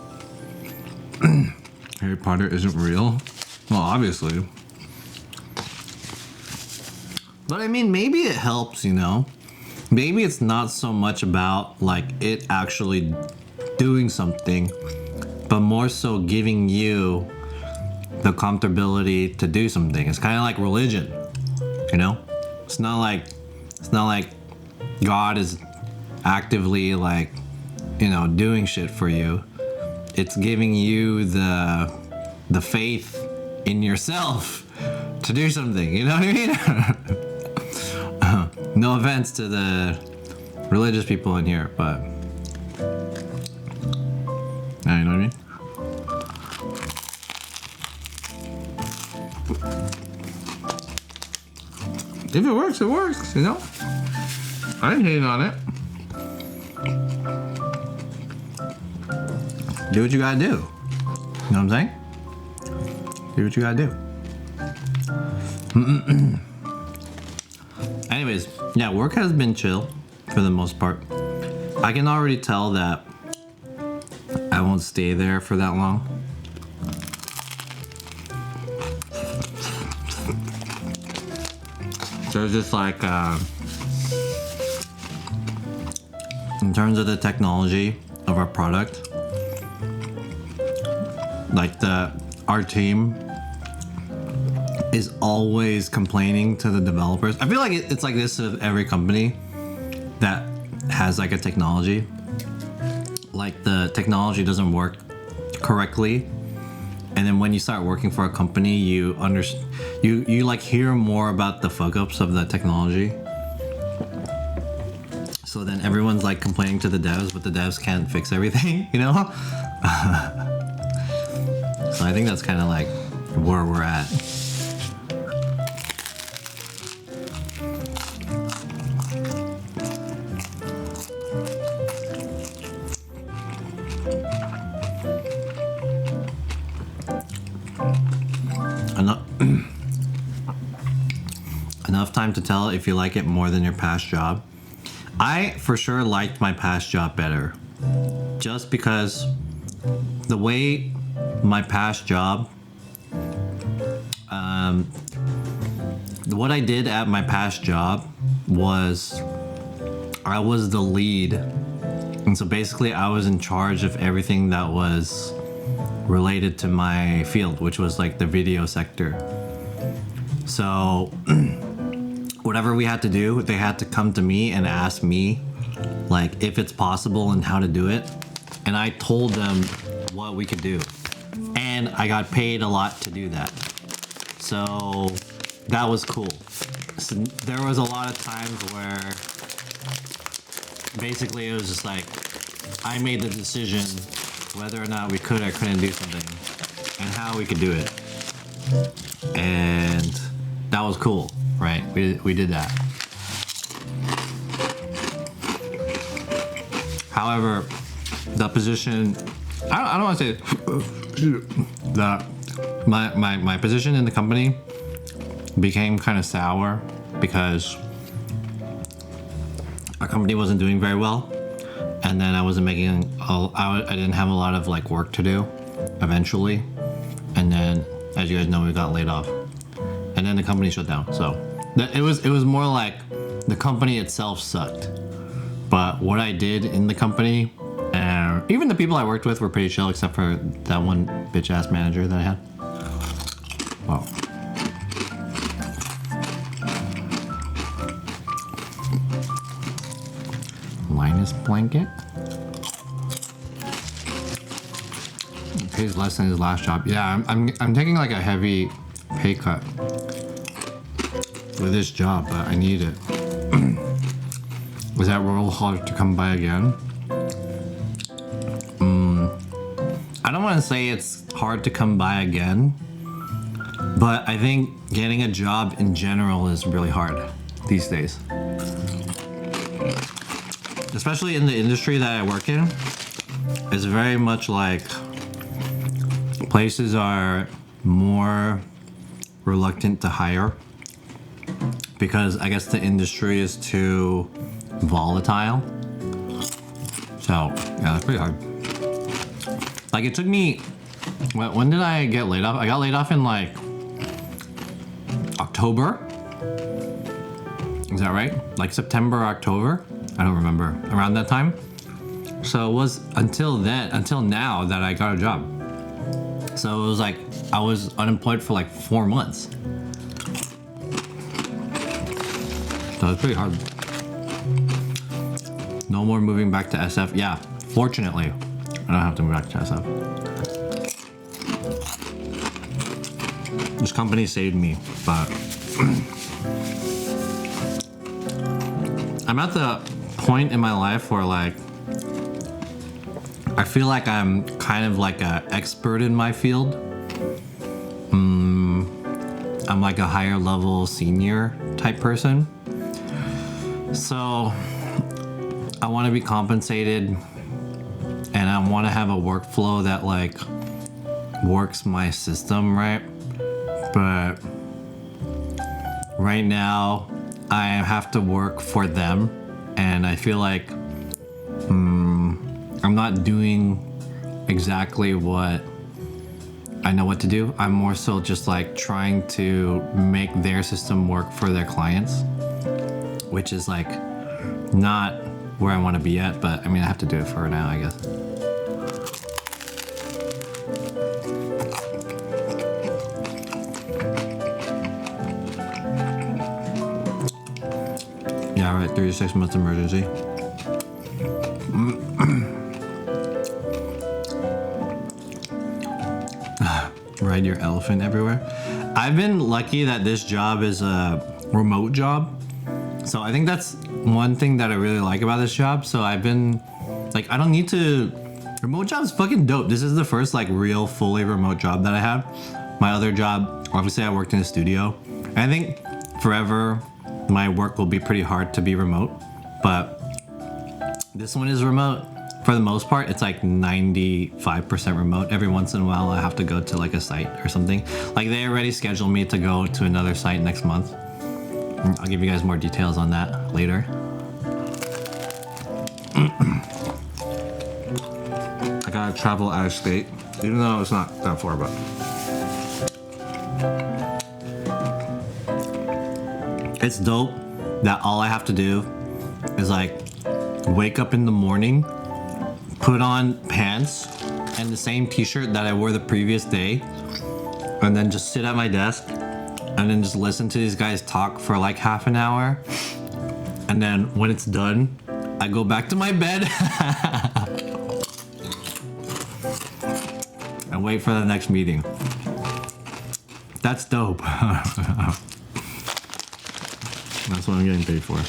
A: Harry Potter isn't real. Well, obviously. But I mean, maybe it helps, you know? Maybe it's not so much about like it actually doing something, but more so giving you the comfortability to do something. It's kind of like religion, you know? It's not like God is actively like, you know, doing shit for you. It's giving you the faith in yourself to do something, you know what I mean? No offense to the religious people in here, but you know what I mean? If it works, it works, you know? I ain't hating on it. Do what you gotta do. You know what I'm saying? Do what you gotta do. Anyways, yeah, work has been chill for the most part. I can already tell that I won't stay there for that long. So it's just like, in terms of the technology of our product, like our team is always complaining to the developers. I feel like it's like this with every company that has like a technology. Like the technology doesn't work correctly, and then when you start working for a company, you like hear more about the fuck ups of the technology. So then everyone's like complaining to the devs, but the devs can't fix everything, you know? So I think that's kind of like where we're at. Enough time to tell if you like it more than your past job. I for sure liked my past job better, just because the way my past job, what I did at my past job was I was the lead, and so basically I was in charge of everything that was related to my field, which was like the video sector. So whatever we had to do, they had to come to me and ask me like if it's possible and how to do it, and I told them what we could do, and I got paid a lot to do that. So that was cool. So there was a lot of times where basically it was just like I made the decision whether or not we could or couldn't do something and how we could do it, and that was cool, right? We did that. However, the position, I don't want to say that my position in the company became kind of sour because our company wasn't doing very well, and then I wasn't making I didn't have a lot of like work to do eventually, and then as you guys know, we got laid off, and then the company shut down. So it was more like the company itself sucked, but what I did in the company, and even the people I worked with were pretty chill, except for that one bitch ass manager that I had. Wow. Linus blanket. He pays less than his last job. Yeah, I'm taking like a heavy pay cut with this job, but I need it. Was that real hard to come by again? I don't want to say it's hard to come by again, but I think getting a job in general is really hard these days. especially in the industry that I work in, it's very much like places are more reluctant to hire because I guess the industry is too volatile. So yeah, it's pretty hard. Like it took me, when did I get laid off? I got laid off in like October. Is that right? Like September, October? I don't remember. Around that time. So it was until now that I got a job. So it was like I was unemployed for like 4 months. So it's pretty hard. No more moving back to SF. Yeah, fortunately, I don't have to move back to SF. This company saved me, but I'm at the point in my life where like I feel like I'm kind of like an expert in my field. I'm like a higher level senior type person. So I want to be compensated and I want to have a workflow that like works my system, right? But right now I have to work for them and I feel like I'm not doing exactly what I know what to do. I'm more so just like trying to make their system work for their clients, which is like not where I want to be at, but I mean I have to do it for now, I guess. Yeah, right, 3 to 6 months emergency. Ride your elephant everywhere. I've been lucky that this job is a remote job. So I think that's one thing that I really like about this job. So I've been like, I don't need to, remote job is fucking dope. This is the first like real fully remote job that I have. My other job, obviously I worked in a studio. And I think forever my work will be pretty hard to be remote, but this one is remote. For the most part, it's like 95% remote. Every once in a while, I have to go to like a site or something. Like they already scheduled me to go to another site next month. I'll give you guys more details on that later. I gotta travel out of state, even though it's not that far, but. It's dope that all I have to do is like wake up in the morning, put on pants and the same t-shirt that I wore the previous day, and then just sit at my desk and then just listen to these guys talk for like half an hour. And then when it's done, I go back to my bed and wait for the next meeting. That's dope. That's what I'm getting paid for.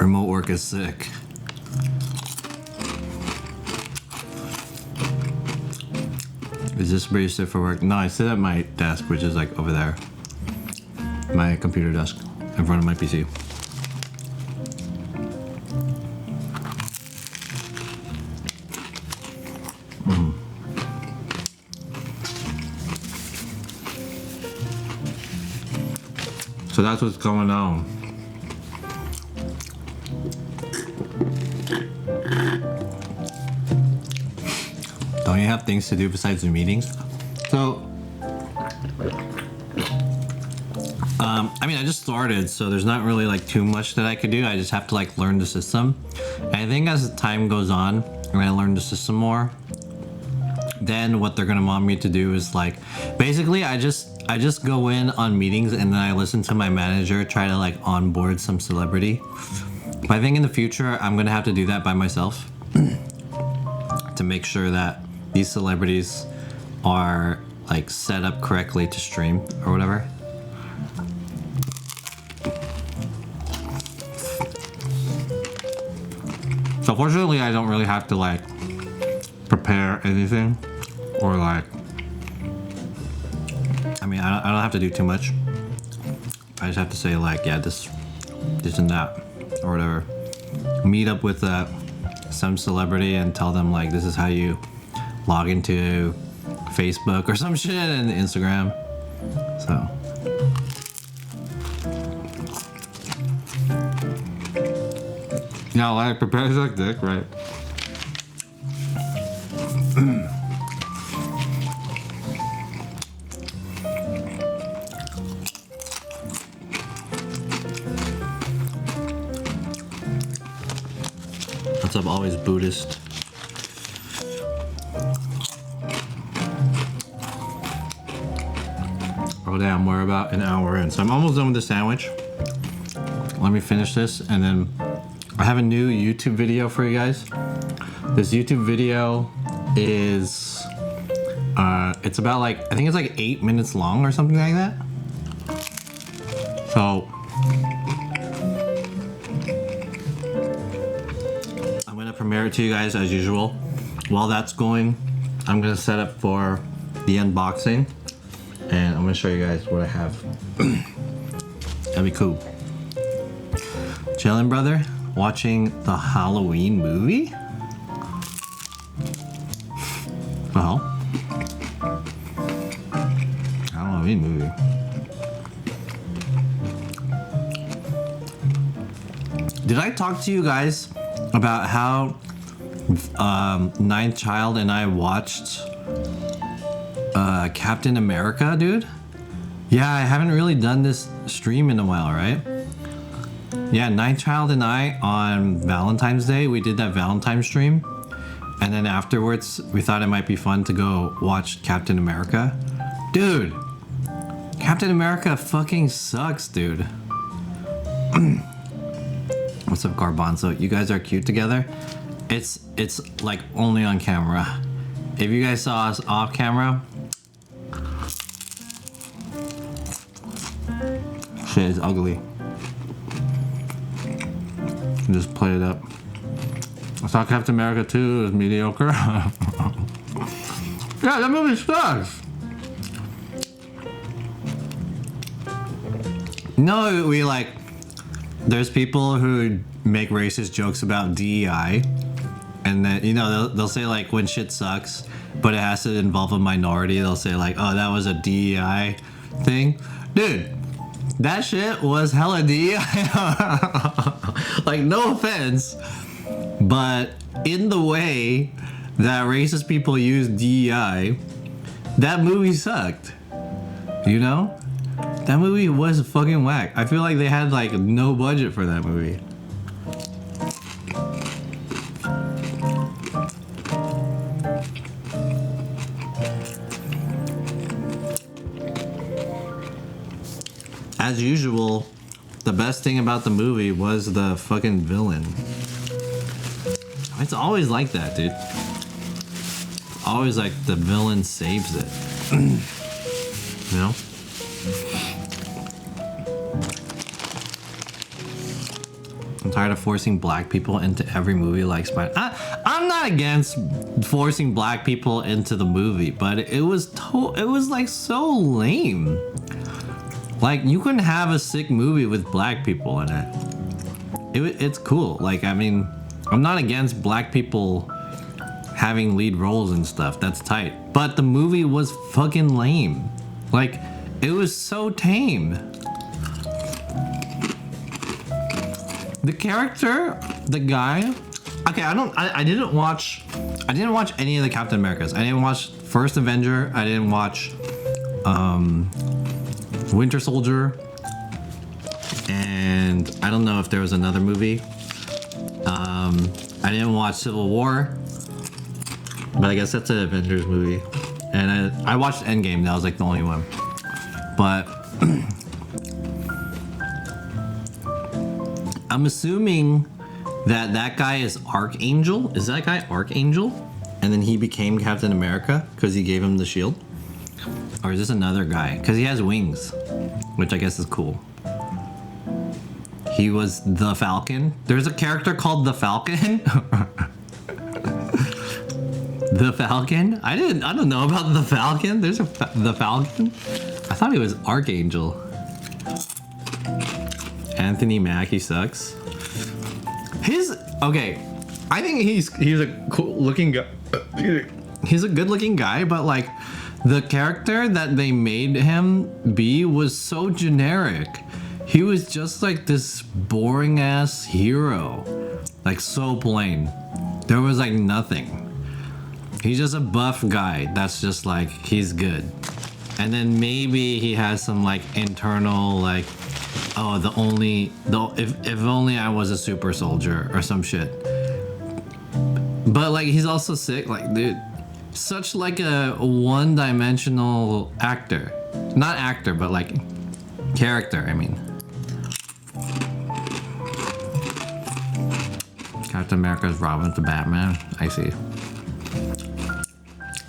A: Remote work is sick. Is this where you sit for work? No, I sit at my desk, which is like over there. My computer desk in front of my PC. So that's what's going on. Don't you have things to do besides the meetings? So, I mean, I just started, so there's not really like too much that I could do. I just have to like learn the system. And I think as time goes on, when I learn the system more, then what they're gonna want me to do is like, basically I just go in on meetings and then I listen to my manager try to like onboard some celebrity. But I think in the future, I'm gonna have to do that by myself to make sure that these celebrities are like set up correctly to stream or whatever. So fortunately, I don't really have to like prepare anything or like, I mean, I don't have to do too much. I just have to say like, yeah, this and that. or whatever. Meet up with some celebrity and tell them like this is how you log into Facebook or some shit and Instagram. So yeah, like prepares like dick, right? What's up, always Buddhist? Oh damn, we're about an hour in, so I'm almost done with the sandwich. Let me finish this, and then I have a new YouTube video for you guys. This YouTube video is, it's about like, I think it's like 8 minutes long or something like that. So, I'm gonna premiere it to you guys as usual. While that's going, I'm gonna set up for the unboxing, and I'm gonna show you guys what I have. That'd be cool. Chillin', brother? Watching the Halloween movie? Well, Halloween movie. Did I talk to you guys about how Ninth Child and I watched Captain America, dude? Yeah, I haven't really done this stream in a while, right? Yeah, Ninth Child and I on Valentine's Day, we did that Valentine's stream. And then afterwards, we thought it might be fun to go watch Captain America. Dude, Captain America fucking sucks, dude. What's up, Garbanzo? You guys are cute together. It's like only on camera. If you guys saw us off camera, shit is ugly. Just play it up. I saw Captain America 2, it was mediocre. Yeah, that movie sucks. No, we like, there's people who make racist jokes about DEI, and then, you know, they'll say like when shit sucks, but it has to involve a minority, they'll say like, oh, that was a DEI thing. Dude, that shit was hella DEI. Like, no offense, but in the way that racist people use DEI, that movie sucked. You know? That movie was fucking whack. I feel like they had like no budget for that movie. As usual, the best thing about the movie was the fucking villain. It's always like that, dude. Always like the villain saves it. You know? I'm tired of forcing black people into every movie like Spider. I'm not against forcing black people into the movie, but it was like so lame. Like, you couldn't have a sick movie with black people in it. It's cool. Like, I mean, I'm not against black people having lead roles and stuff. That's tight. But the movie was fucking lame. Like, it was so tame. The character, the guy. Okay, I didn't watch any of the Captain Americas. I didn't watch First Avenger. I didn't watch Winter Soldier, and I don't know if there was another movie. I didn't watch Civil War, but I guess that's an Avengers movie. And I watched Endgame. That was like the only one. But I'm assuming that guy is Archangel. Is that guy Archangel? And then he became Captain America because he gave him the shield? Or is this another guy? Because he has wings, which I guess is cool. He was the Falcon. There's a character called the Falcon. The Falcon? I don't know about the Falcon. There's the Falcon. I thought he was Archangel. Anthony Mackie sucks. Okay, I think he's a cool looking guy. He's a good looking guy, but like the character that they made him be was so generic. He was just like this boring ass hero, like so plain. There was like nothing. He's just a buff guy that's just like, he's good. And then maybe he has some like internal like, oh, if only I was a super soldier or some shit. But like he's also sick, like dude, such like a one-dimensional actor. Not actor, but like character, I mean. Captain America's Robin to Batman, I see.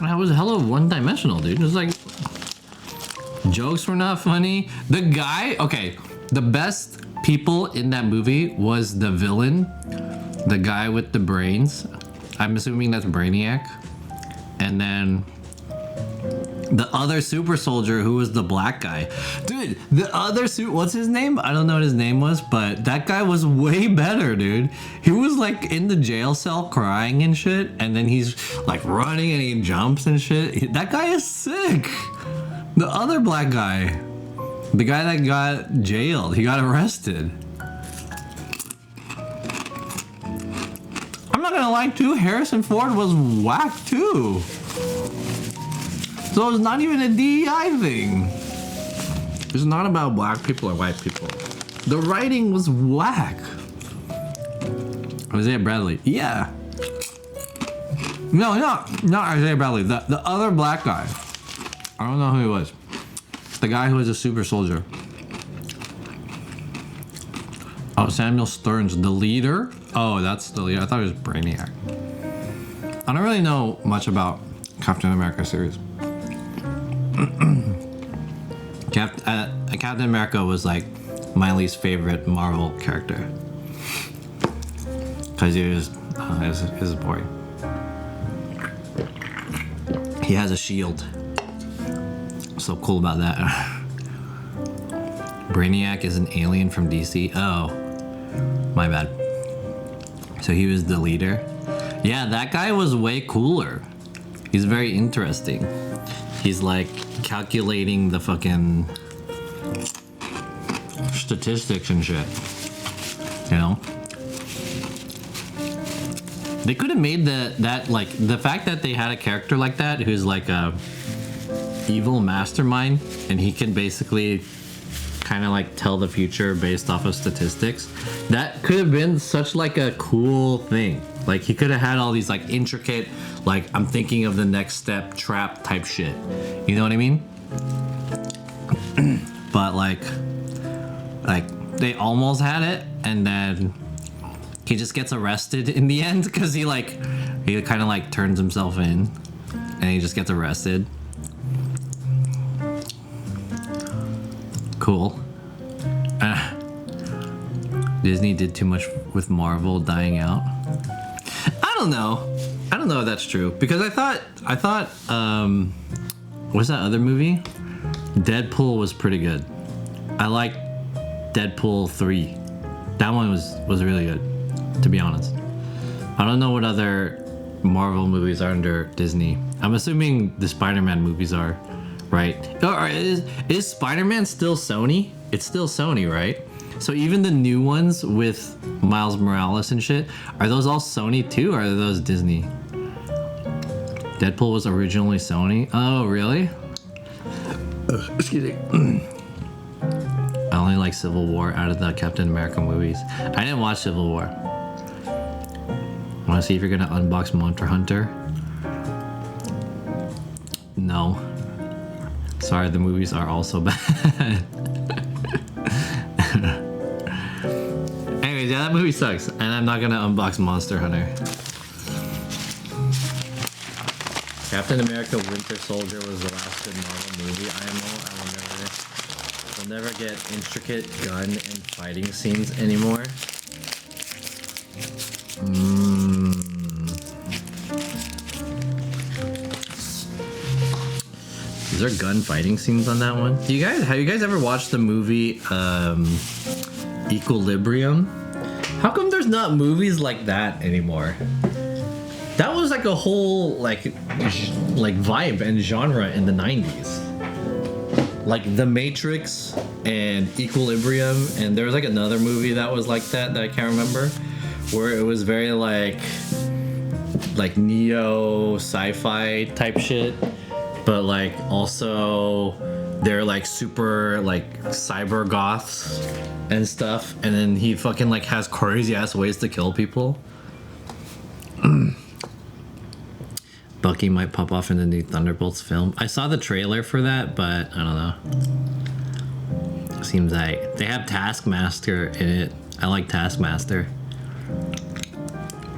A: That was hella one-dimensional, dude. It was like, jokes were not funny. The guy, okay, the best people in that movie was the villain, the guy with the brains. I'm assuming that's Brainiac. And then the other super soldier who was the black guy. Dude, the other what's his name? I don't know what his name was, but that guy was way better, dude. He was like in the jail cell crying and shit, and then he's like running and he jumps and shit. That guy is sick. The other black guy, the guy that got jailed, he got arrested. I'm not gonna lie too, Harrison Ford was whack too. So it's not even a DEI thing. It's not about black people or white people. The writing was whack. Isaiah Bradley, yeah. No, not Isaiah Bradley. The other black guy. I don't know who he was. The guy who was a super soldier. Oh, Samuel Stearns, the leader? Oh, that's the leader. I thought it was Brainiac. I don't really know much about Captain America series. Captain America was like my least favorite Marvel character. Because he was boring. He has a shield. So cool about that. Brainiac is an alien from DC. Oh, my bad. So he was the leader. Yeah, that guy was way cooler. He's very interesting. He's like calculating the fucking statistics and shit. You know? They could have made that like the fact that they had a character like that who's like a evil mastermind and he can basically kind of like tell the future based off of statistics. That could have been such like a cool thing. Like he could have had all these like intricate, like I'm thinking of the next step trap type shit. You know what I mean? But like they almost had it, and then he just gets arrested in the end because he kind of like turns himself in, and he just gets arrested. Cool. Disney did too much with Marvel dying out. I don't know if that's true, because I thought what's that other movie? Deadpool was pretty good. I liked Deadpool 3. That one was really good, to be honest. I don't know what other Marvel movies are under Disney. I'm assuming the Spider-Man movies are, right? Or is Spider-Man still Sony? It's still Sony, right? So even the new ones with Miles Morales and shit, are those all Sony too, or are those Disney? Deadpool was originally Sony? Oh, really? Excuse me. I only like Civil War out of the Captain America movies. I didn't watch Civil War. Want to see if you're gonna unbox Monster Hunter? No. Sorry, the movies are also bad. Anyways, yeah, that movie sucks, and I'm not gonna unbox Monster Hunter. Captain America Winter Soldier was the last good Marvel movie. We'll never get intricate gun and fighting scenes anymore. Is there gun fighting scenes on that one? Have you guys ever watched the movie Equilibrium? How come there's there's not movies like that anymore. That was like a whole like vibe and genre in the 90s. Like The Matrix and Equilibrium, and there was like another movie that was like that I can't remember, where it was very like neo sci-fi type shit, but like also they're like super like cyber goths and stuff, and then he fucking like has crazy ass ways to kill people. Bucky might pop off in the new Thunderbolts film. I saw the trailer for that, but I don't know. Seems like they have Taskmaster in it. I like Taskmaster.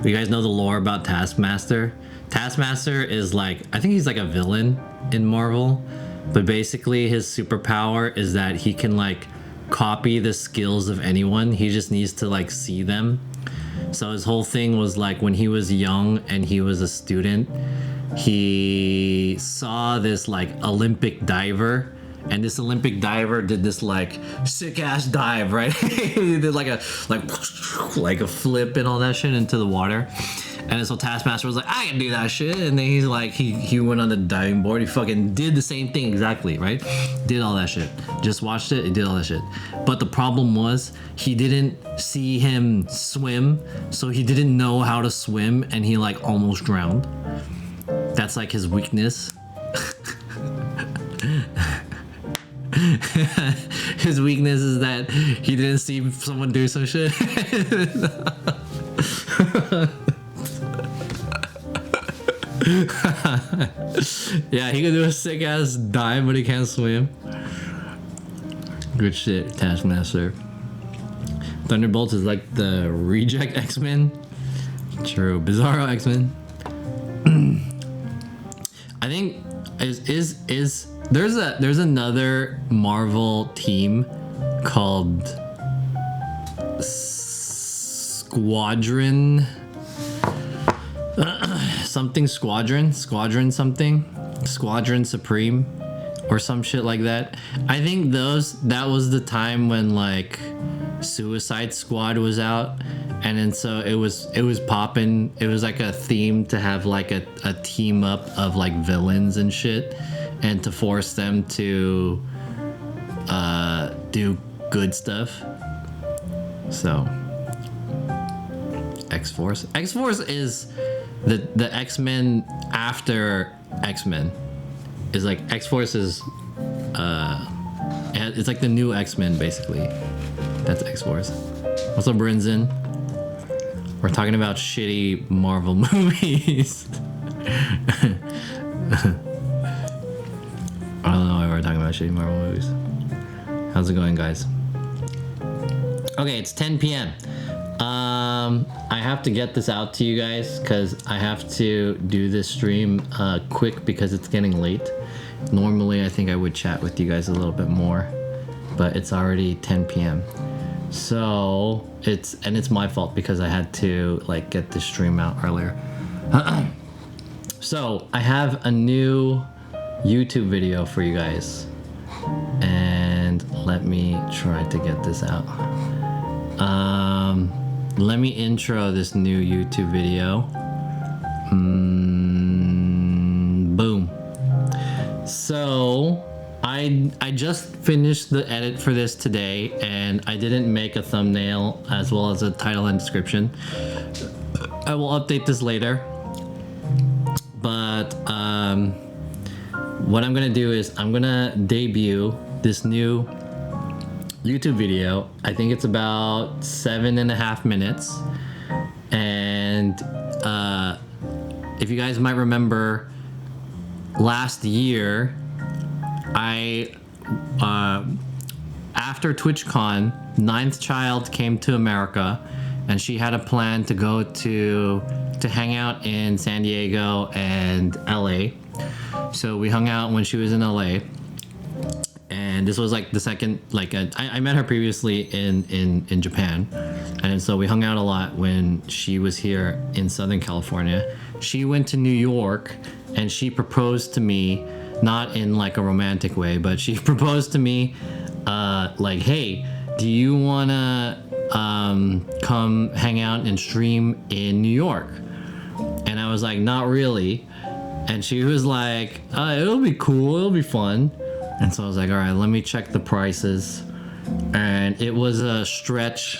A: You guys know the lore about Taskmaster? Taskmaster is like, I think he's like a villain in Marvel, but basically his superpower is that he can like copy the skills of anyone. He just needs to like see them. So his whole thing was like when he was young and he was a student, he saw this like Olympic diver, and this Olympic diver did this like sick ass dive, right? He did like a flip and all that shit into the water. And so Taskmaster was like, I can do that shit. And then he's like, he went on the diving board. He fucking did the same thing exactly, right? Did all that shit. Just watched it. He did all that shit. But the problem was he didn't see him swim. So he didn't know how to swim. And he like almost drowned. That's like his weakness. His weakness is that he didn't see someone do some shit. Yeah, he can do a sick ass dive, but he can't swim. Good shit, Taskmaster. Thunderbolts is like the reject X-Men. True, Bizarro X-Men. I think there's another Marvel team called Squadron Supreme or some shit like that. I think that was the time when like Suicide Squad was out, and then so it was popping. It was like a theme to have like a team up of like villains and shit, and to force them to do good stuff. So X-Force is the X-Men after X-Men. Is like X-Force is it's like the new X-Men basically. That's X-Force. What's up, Brinzen? We're talking about shitty Marvel movies. I don't know why we're talking about shitty Marvel movies. How's it going, guys? Okay, it's 10 p.m. I have to get this out to you guys because I have to do this stream quick because it's getting late. Normally, I think I would chat with you guys a little bit more, but it's already 10 p.m. So it's my fault because I had to like get this stream out earlier. So I have a new YouTube video for you guys, and let me try to get this out. Let me intro this new YouTube video. Boom. So I just finished the edit for this today, and I didn't make a thumbnail as well as a title and description. I will update this later. But what I'm gonna do is I'm gonna debut this new YouTube video. I think it's about 7.5 minutes, and if you guys might remember, last year I after TwitchCon, Ninth Child came to America, and she had a plan to go to hang out in San Diego and LA. So we hung out when she was in LA. And this was like the second, like I met her previously in Japan, and so we hung out a lot when she was here in Southern California. She went to New York, and she proposed to me, not in like a romantic way, but she proposed to me like, hey, do you wanna come hang out and stream in New York? And I was like, not really. And she was like, it'll be cool, it'll be fun. And so I was like, all right, let me check the prices. And it was a stretch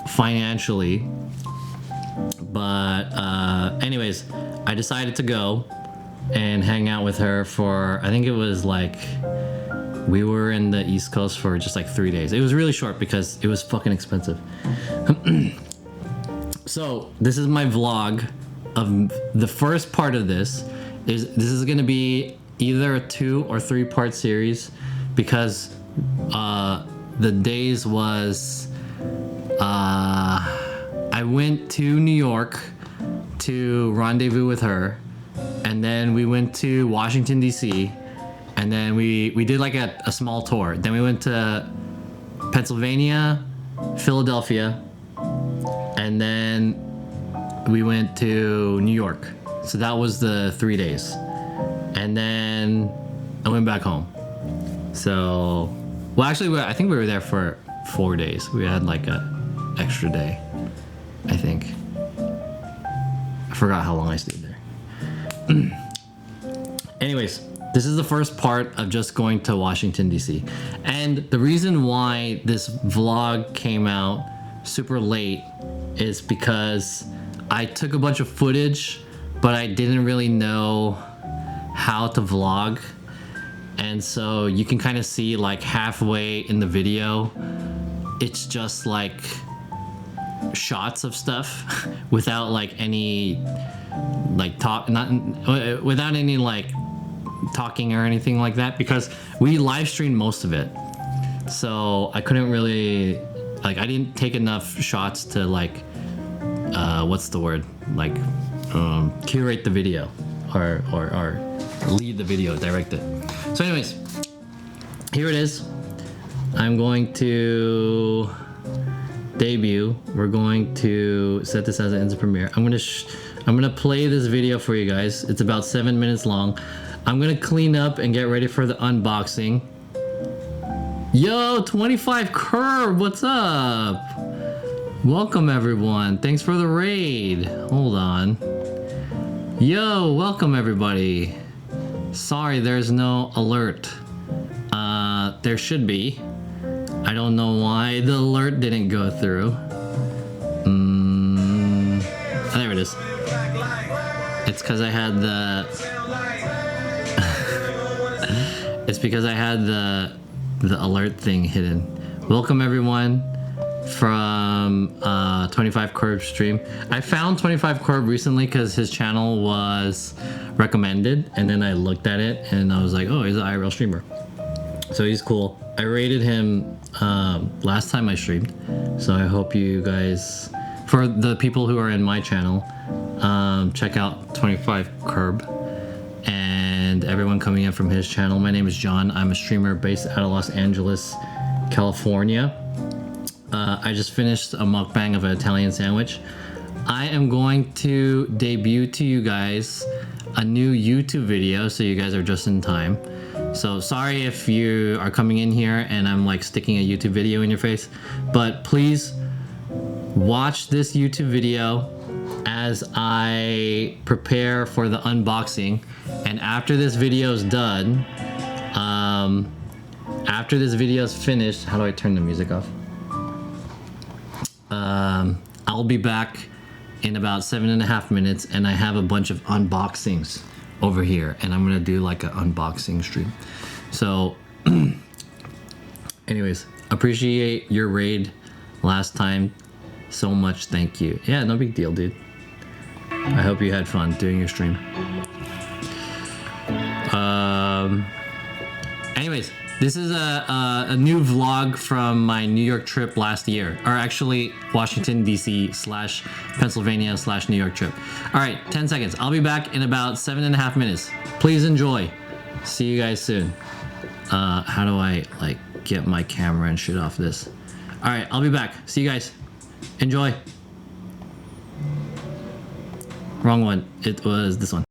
A: financially. But anyways, I decided to go and hang out with her for, I think it was like, we were in the East Coast for just like 3 days. It was really short because it was fucking expensive. So this is my vlog of the first part of this. This is gonna be either a 2 or 3 part series because the days was I went to New York to rendezvous with her, and then we went to Washington DC, and then we did like a small tour. Then we went to Pennsylvania, Philadelphia, and then we went to New York. So that was the 3 days. And then I went back home. So, well, actually, I think we were there for 4 days. We had like an extra day, I think. I forgot how long I stayed there. Anyways, this is the first part of just going to Washington, D.C. And the reason why this vlog came out super late is because I took a bunch of footage, but I didn't really know how to vlog. And so you can kind of see like halfway in the video, it's just like shots of stuff without like any like without any like talking or anything like that, because we live streamed most of it. So I couldn't really, like, I didn't take enough shots to like, what's the word? Like, curate the video or lead the video, direct it. So anyways, here it is. I'm going to debut. We're going to set this as an instant premiere. I'm gonna play this video for you guys. It's about 7 minutes long. I'm gonna clean up and get ready for the unboxing. Yo, 25 Curb, what's up? Welcome everyone. Thanks for the raid. Hold on. Yo, welcome everybody. Sorry, there's no alert. There should be. I don't know why the alert didn't go through. There it is. It's because I had the. It's because I had the alert thing hidden. Welcome everyone from 25 Curb stream. I found 25 Curb recently because his channel was recommended, and then I looked at it and I was like, oh, he's an IRL streamer, so he's cool. I rated him last time I streamed, so I hope you guys, for the people who are in my channel, check out 25 Curb and everyone coming in from his channel. My name is John. I'm a streamer based out of Los Angeles, California. I just finished a mukbang of an Italian sandwich. I am going to debut to you guys a new YouTube video, so you guys are just in time. So sorry if you are coming in here and I'm like sticking a YouTube video in your face, but please watch this YouTube video as I prepare for the unboxing. And after this video is done, after this video is finished, how do I turn the music off? I'll be back in about 7.5 minutes, and I have a bunch of unboxings over here, and I'm gonna do like an unboxing stream. So anyways, appreciate your raid last time so much. Thank you. Yeah, no big deal, dude. I hope you had fun doing your stream. Anyways, this is a new vlog from my New York trip last year, or actually Washington DC / Pennsylvania / New York trip. All right, 10 seconds. I'll be back in about 7.5 minutes. Please enjoy. See you guys soon. How do I like get my camera and shit off this? All right, I'll be back. See you guys. Enjoy. Wrong one. It was this one.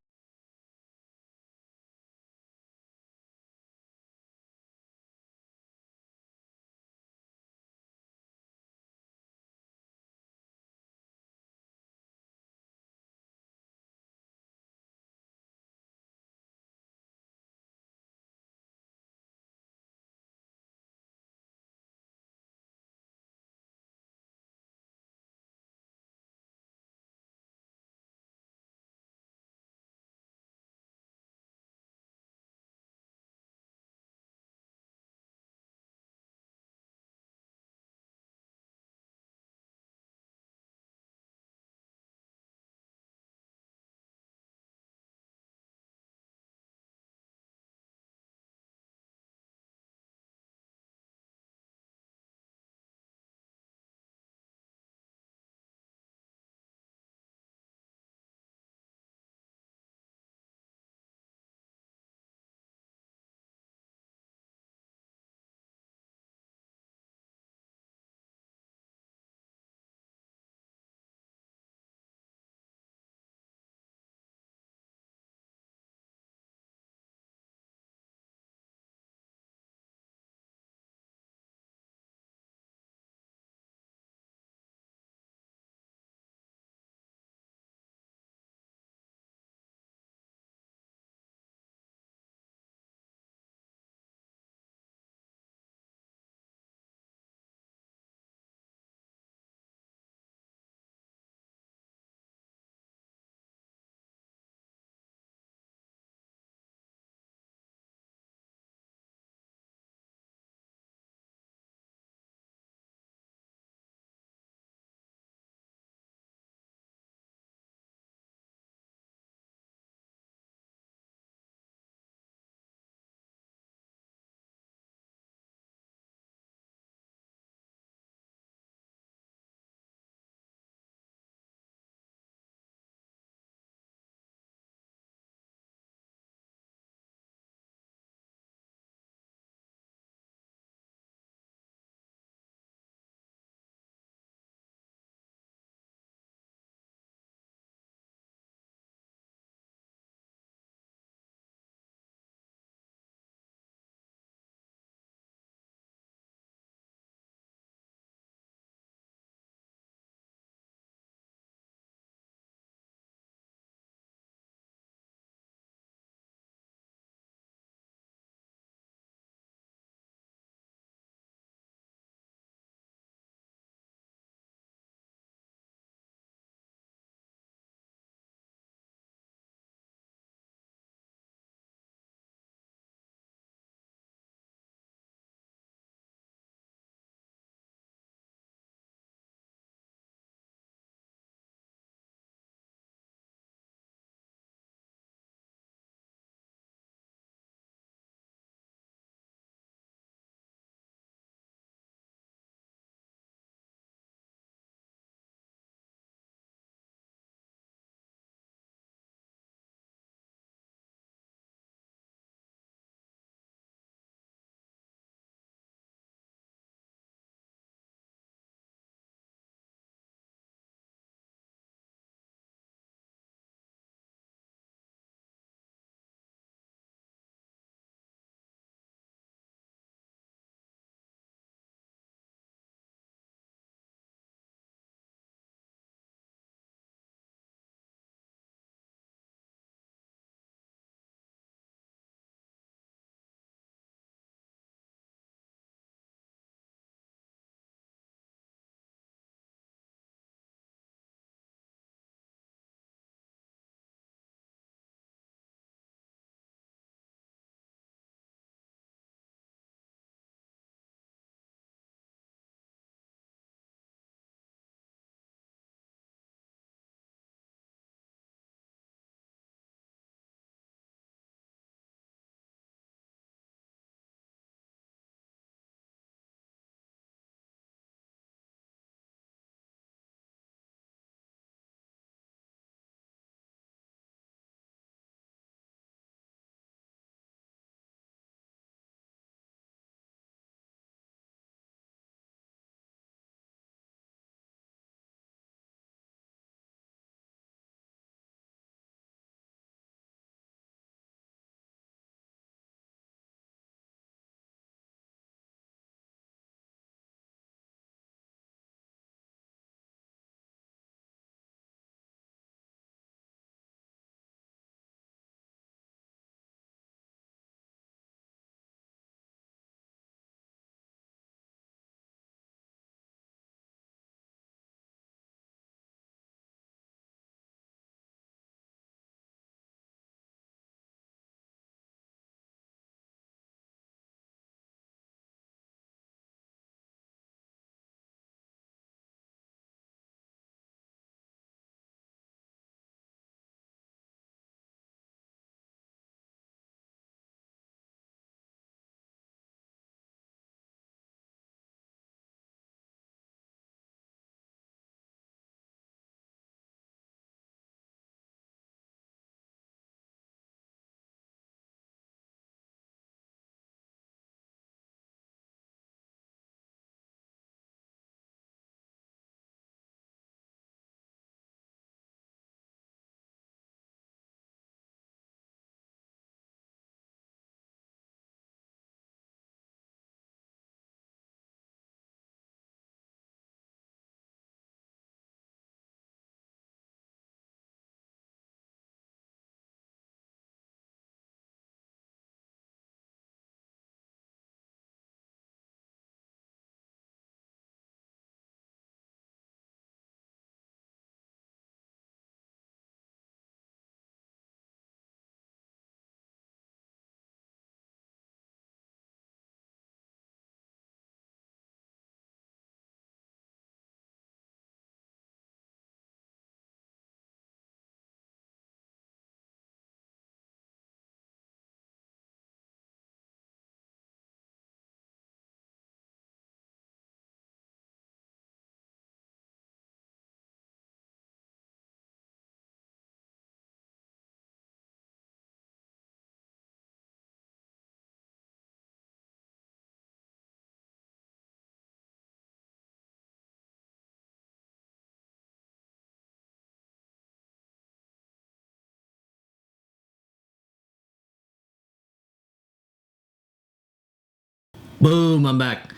A: Boom, I'm back.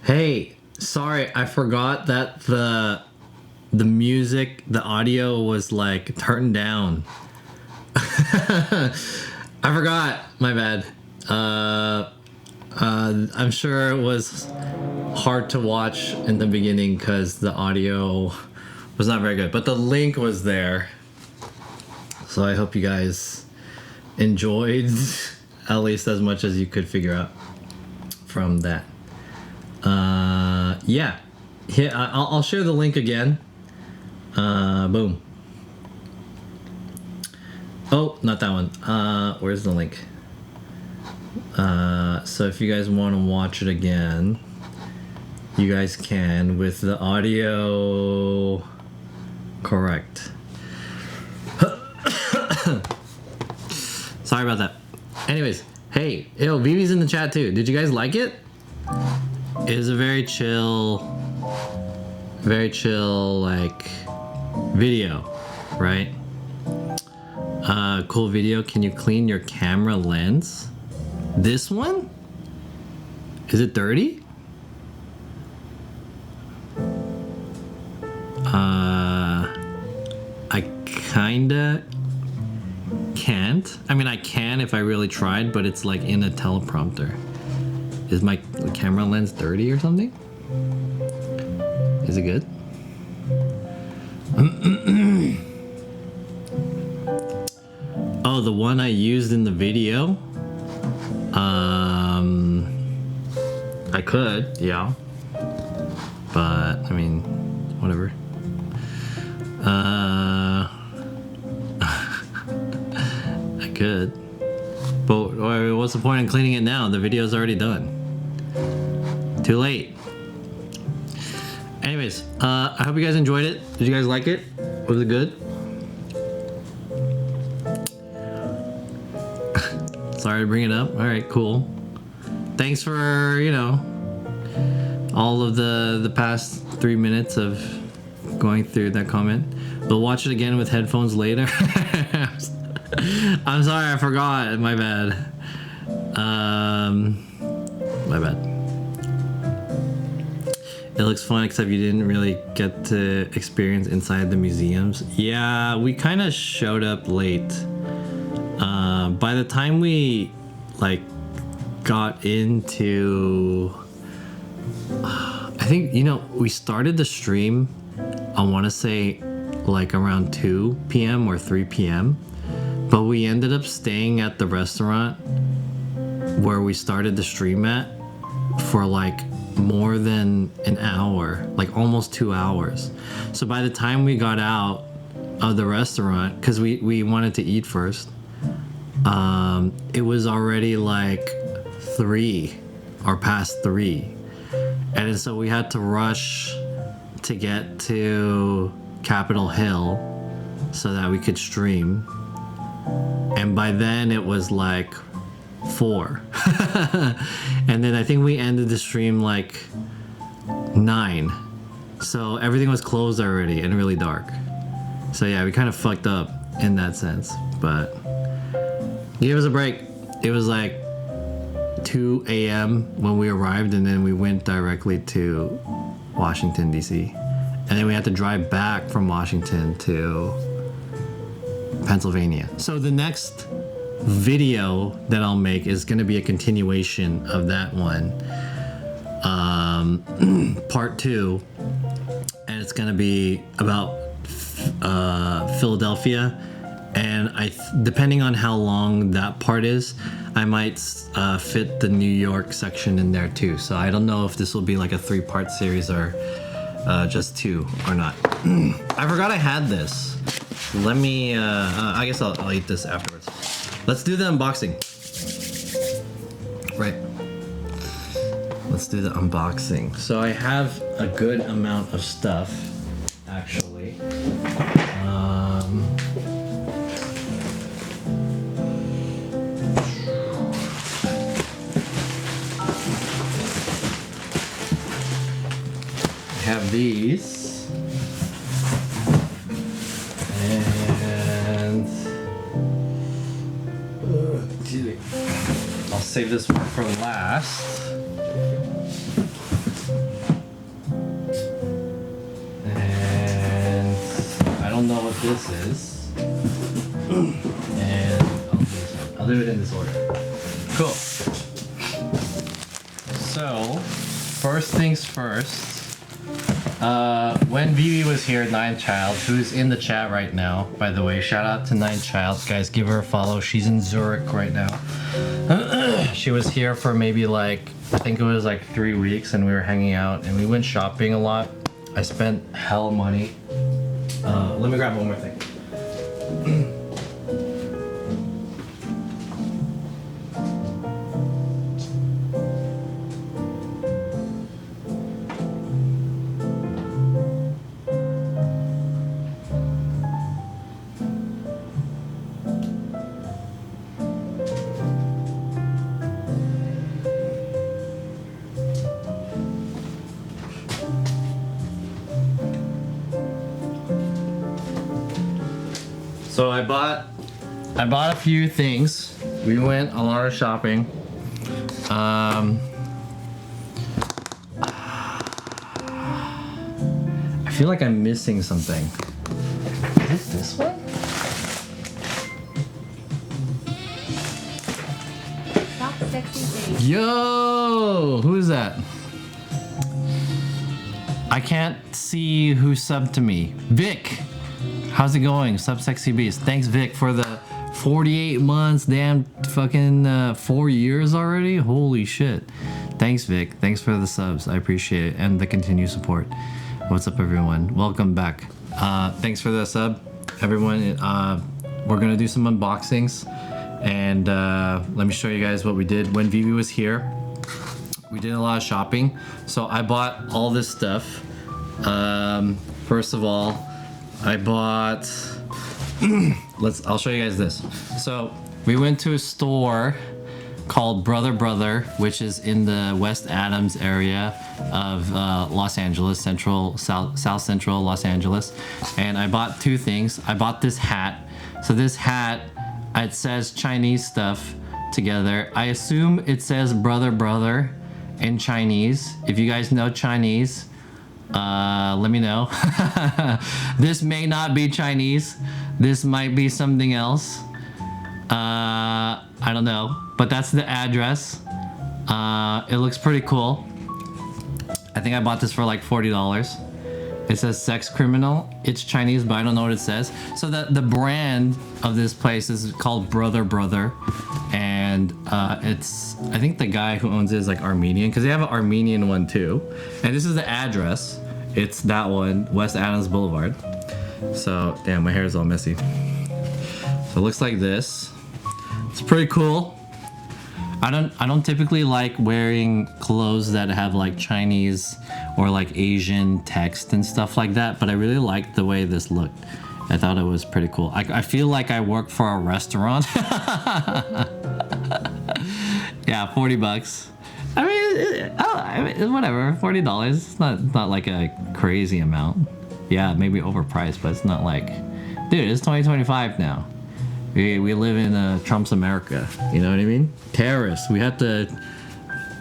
A: Hey, sorry, I forgot that the music, the audio was like turned down. I forgot. My bad. I'm sure it was hard to watch in the beginning because the audio was not very good, but the link was there. So I hope you guys enjoyed at least as much as you could figure out from that. Yeah. Here, I'll share the link again. Boom. Oh, not that one. Where's the link? So if you guys want to watch it again, you guys can with the audio correct. Sorry about that. Anyways, hey, yo, Vivi's in the chat too. Did you guys like it? It was a very chill like video, right? Cool video. Can you clean your camera lens? This one? Is it dirty? I kinda can't. I mean, I can if I really tried, but it's like in a teleprompter. Is my camera lens dirty or something? Is it good? Oh, the one I used in the video? I could, yeah. But, I mean, whatever. I could. But what's the point in cleaning it now? The video's already done. Too late. Anyways, I hope you guys enjoyed it. Did you guys like it? Was it good? Sorry to bring it up. All right, cool. Thanks for, you know, all of the past 3 minutes of going through that comment. We'll watch it again with headphones later. I'm sorry, I forgot. My bad. My bad. It looks fun, except you didn't really get to experience inside the museums. Yeah, we kind of showed up late. By the time we like got into, I think, you know, we started the stream, I want to say like around 2 p.m. or 3 p.m. But we ended up staying at the restaurant where we started the stream at for like more than an hour, like almost 2 hours. So by the time we got out of the restaurant, because we wanted to eat first, it was already like 3 or past 3. And so we had to rush to get to Capitol Hill so that we could stream. And by then it was like 4. And then I think we ended the stream like 9. So everything was closed already and really dark. So yeah, we kind of fucked up in that sense, but give us a break. It was like 2 a.m. when we arrived, and then we went directly to Washington, D.C. And then we had to drive back from Washington to Pennsylvania. So the next video that I'll make is going to be a continuation of that one, part 2, and it's going to be about Philadelphia. And depending on how long that part is, I might fit the New York section in there too. So I don't know if this will be like a 3-part series or just 2 or not. I forgot I had this. Let me, I guess I'll eat this afterwards. Let's do the unboxing. Right. Let's do the unboxing. So I have a good amount of stuff, actually. Have these, and I'll save this one for last. don't know what this is. And I'll do it in this order. Cool. So, first things first. When Vivi was here, Nine Child, who's in the chat right now, by the way, shout out to Nine Child. Guys, give her a follow. She's in Zurich right now. She was here for maybe like, I think it was like 3 weeks, and we were hanging out and we went shopping a lot. I spent hell money. Let me grab one more thing. So I bought a few things. We went a lot of shopping. I feel like I'm missing something. Is it this one?
B: Stop sexy face.
A: Yo, who is that? I can't see who subbed to me. Vic. How's it going? Sub Sexy Beast. Thanks, Vic, for the 48 months. Damn, fucking 4 years already? Holy shit. Thanks, Vic. Thanks for the subs. I appreciate it. And the continued support. What's up, everyone? Welcome back. Thanks for the sub, everyone. We're going to do some unboxings. And let me show you guys what we did when Vivi was here. We did a lot of shopping. So I bought all this stuff. First of all, I bought, I'll show you guys this. So we went to a store called Brother, which is in the West Adams area of Los Angeles, South Central Los Angeles. And I bought two things. I bought this hat. So this hat, it says Chinese stuff together. I assume it says brother in Chinese. If you guys know Chinese, let me know. This may not be Chinese. This might be something else. I don't know, but that's the address. It looks pretty cool. I think I bought this for like $40. It says sex criminal. It's Chinese, but I don't know what it says. So the brand of this place is called Brother, and it's, I think the guy who owns it is like Armenian, because they have an Armenian one too. And this is the address. It's that one, West Adams Boulevard. So damn, my hair is all messy. So it looks like this. It's pretty cool. I don't typically like wearing clothes that have like Chinese or like Asian text and stuff like that, but I really liked the way this looked. I thought it was pretty cool. I feel like I work for a restaurant. Yeah, $40. I mean, whatever, $40. It's not like a crazy amount. Yeah, maybe overpriced, but it's not like, dude, it's 2025 now. We live in Trump's America. You know what I mean? Terrorists. We have to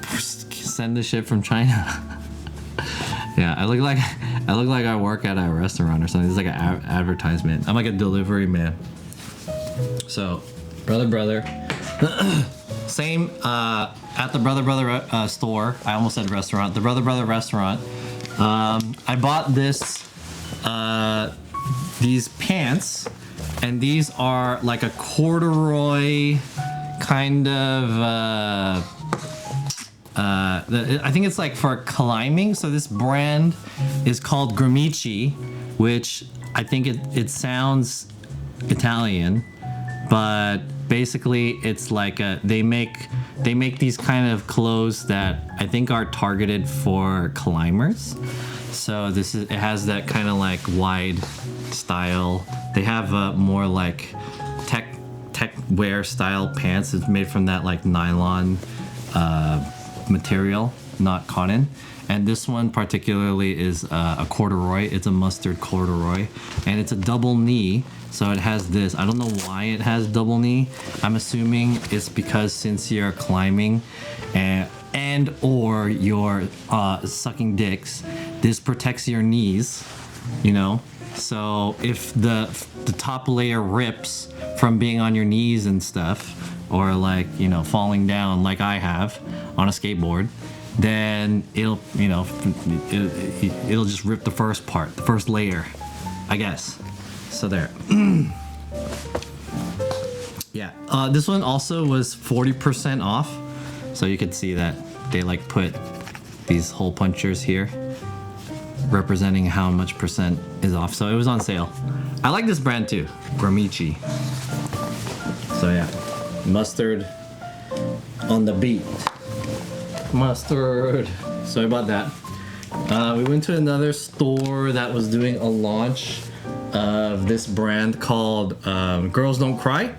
A: send the shit from China. Yeah, I look like I work at a restaurant or something. It's like an advertisement. I'm like a delivery man. So, brother. Same at the Brother store. I almost said restaurant. The Brother restaurant. I bought these pants, and these are like a corduroy kind of. I think it's like for climbing. So this brand is called Gramici, which I think it sounds Italian, but basically it's like they make these kind of clothes that I think are targeted for climbers. So it has that kind of like wide style. They have more like tech wear style pants. It's made from that like nylon material, not cotton. And this one particularly is a corduroy. It's a mustard corduroy, and it's a double knee. So it has this. I don't know why it has double knee. I'm assuming it's because since you're climbing and or you're sucking dicks, this protects your knees, you know. So if the top layer rips from being on your knees and stuff, or like, you know, falling down like I have on a skateboard, then it'll, you know, it'll just rip the first part, the first layer, I guess. So there. Yeah, this one also was 40% off. So you could see that they like put these hole punchers here representing how much percent is off. So it was on sale. I like this brand too, Gramici. So yeah, mustard on the beat. Mustard. So I bought that. We went to another store that was doing a launch of this brand called Girls Don't Cry.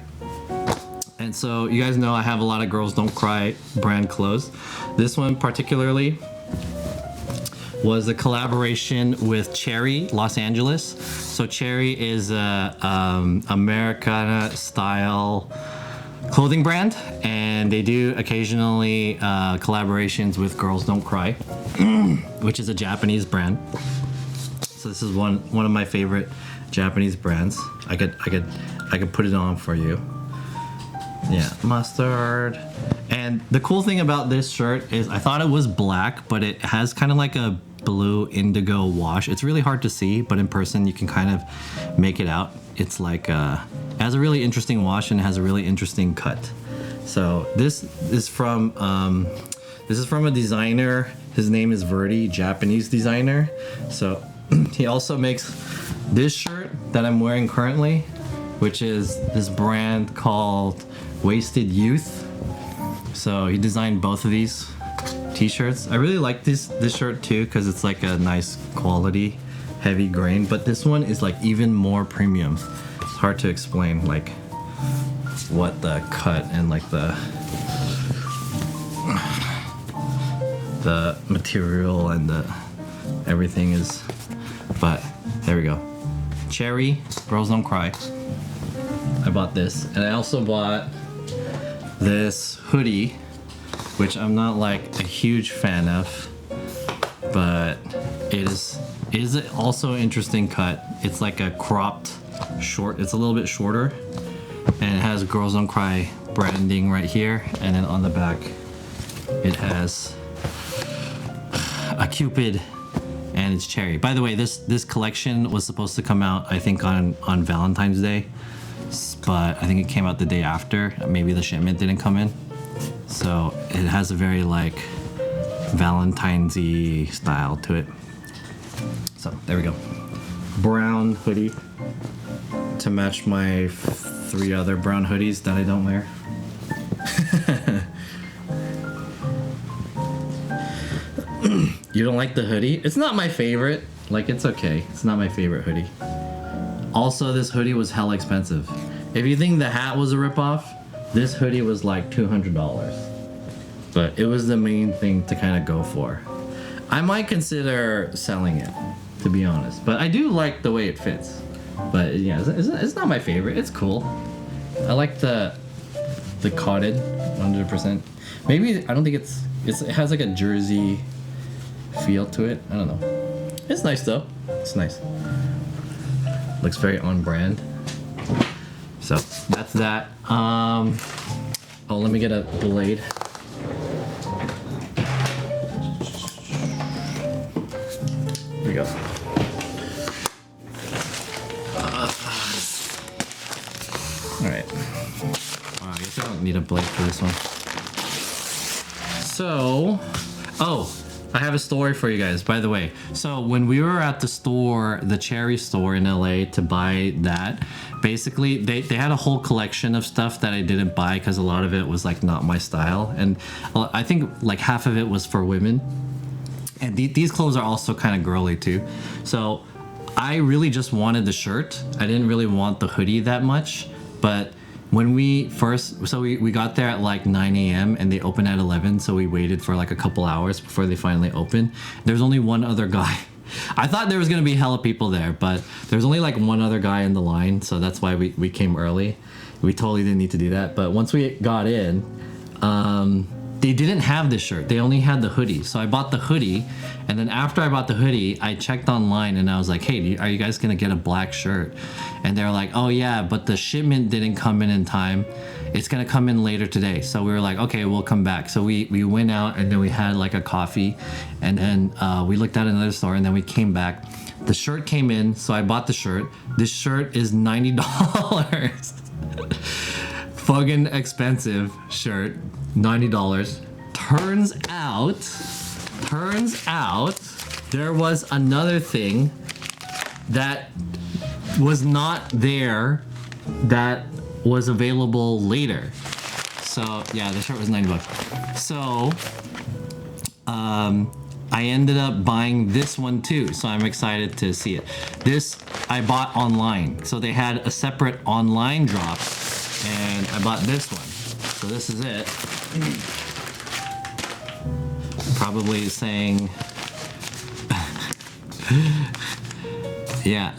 A: And so you guys know I have a lot of Girls Don't Cry brand clothes. This one particularly was a collaboration with Cherry Los Angeles. So Cherry is a Americana style clothing brand, and they do occasionally collaborations with Girls Don't Cry, which is a Japanese brand. So this is one of my favorite Japanese brands. I could put it on for you. Yeah, mustard. And the cool thing about this shirt is I thought it was black, but it has kind of like a blue indigo wash. It's really hard to see, but in person you can kind of make it out. It's like it has a really interesting wash and it has a really interesting cut. So this is from a designer. His name is Verdi, Japanese designer. So he also makes this shirt that I'm wearing currently, which is this brand called Wasted Youth. So he designed both of these t-shirts. I really like this shirt too because it's like a nice quality, heavy grain, but this one is like even more premium. It's hard to explain like what the cut and like the material and the everything is, but there we go. Cherry, Girls Don't Cry. I bought this, and I also bought this hoodie, which I'm not like a huge fan of, but it is also an interesting cut. It's like a cropped short. It's a little bit shorter, and it has Girls Don't Cry branding right here, and then on the back it has a Cupid, and it's cherry. By the way, this collection was supposed to come out, I think, on Valentine's Day, but I think it came out the day after. Maybe the shipment didn't come in. So it has a very like Valentine's-y style to it. So there we go. Brown hoodie to match my 3 other brown hoodies that I don't wear. You don't like the hoodie? It's not my favorite. Like, it's okay. It's not my favorite hoodie. Also, this hoodie was hella expensive. If you think the hat was a ripoff, this hoodie was like $200. But it was the main thing to kind of go for. I might consider selling it, to be honest. But I do like the way it fits. But yeah, it's not my favorite. It's cool. I like the cotton, 100%. Maybe, I don't think it has like a jersey feel to it. I don't know. It's nice though. It's nice. Looks very on brand. So that's that. Oh, let me get a blade. Here we go. All right. Wow, I guess I don't need a blade for this one. So, I have a story for you guys, by the way. So when we were at the store, the Cherry store in LA, to buy that, basically they had a whole collection of stuff that I didn't buy because a lot of it was like not my style, and I think like half of it was for women, and these clothes are also kind of girly too. So I really just wanted the shirt. I didn't really want the hoodie that much, but when we got there at like 9 a.m. and they opened at 11, so we waited for like a couple hours before they finally opened. There's only one other guy. I thought there was gonna be hella people there, but there's only like one other guy in the line, so that's why we came early. We totally didn't need to do that, but once we got in, they didn't have this shirt. They only had the hoodie. So I bought the hoodie, and then after I bought the hoodie, I checked online and I was like, hey, are you guys gonna get a black shirt? And they're like, oh yeah, but the shipment didn't come in time. It's gonna come in later today. So we were like, okay, we'll come back. So we went out and then we had like a coffee, and then we looked at another store, and then we came back. The shirt came in, so I bought the shirt. This shirt is $90. Fucking expensive shirt, $90. Turns out there was another thing that was not there that was available later. So yeah, the shirt was $90. So I ended up buying this one too, so I'm excited to see it. This I bought online, so they had a separate online drop, and I bought this one. So this is it. Probably saying, yeah,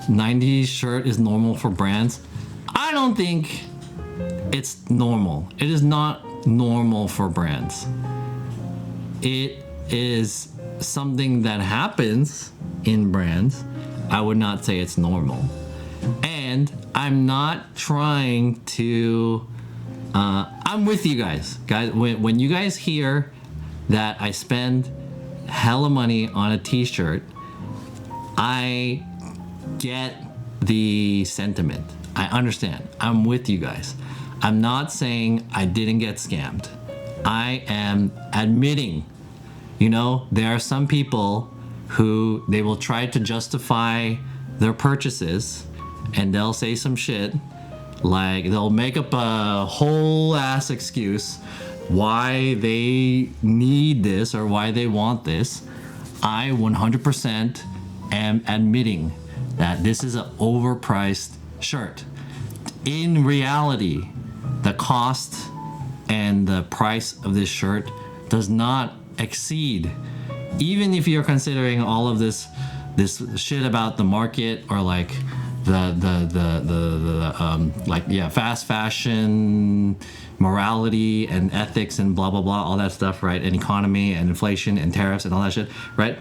A: 90 shirt is normal for brands. I don't think it's normal. It is not normal for brands. It is something that happens in brands. I would not say it's normal. And I'm not trying to I'm with you guys. When you guys hear that I spend hella money on a t-shirt, I get the sentiment. I understand. I'm with you guys. I'm not saying I didn't get scammed. I am admitting, there are some people who they will try to justify their purchases, and they'll say some shit, like they'll make up a whole ass excuse why they need this or why they want this. I 100% am admitting that this is an overpriced shirt. In reality, the cost and the price of this shirt does not exceed, even if you're considering all of this shit about the market, or like fast fashion, morality and ethics and blah blah blah, all that stuff, right? And economy and inflation and tariffs and all that shit, right?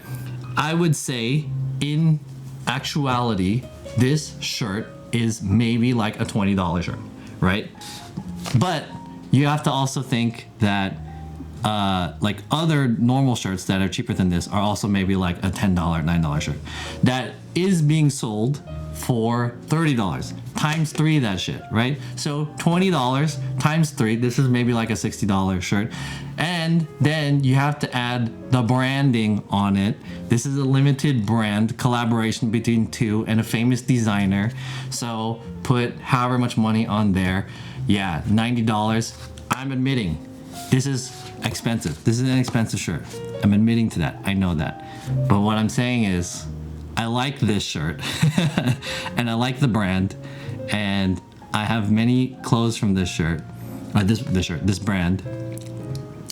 A: I would say in actuality, this shirt is maybe like a $20 shirt, right? But you have to also think that like other normal shirts that are cheaper than this are also maybe like a $10, $9 shirt that is being sold for $30 times 3 that shit, right? So $20 times 3, this is maybe like a $60 shirt. And then you have to add the branding on it. This is a limited brand collaboration between two and a famous designer. So put however much money on there. Yeah, $90. I'm admitting this is expensive. This is an expensive shirt. I'm admitting to that. I know that. But what I'm saying is, I like this shirt and I like the brand, and I have many clothes from this shirt, this brand.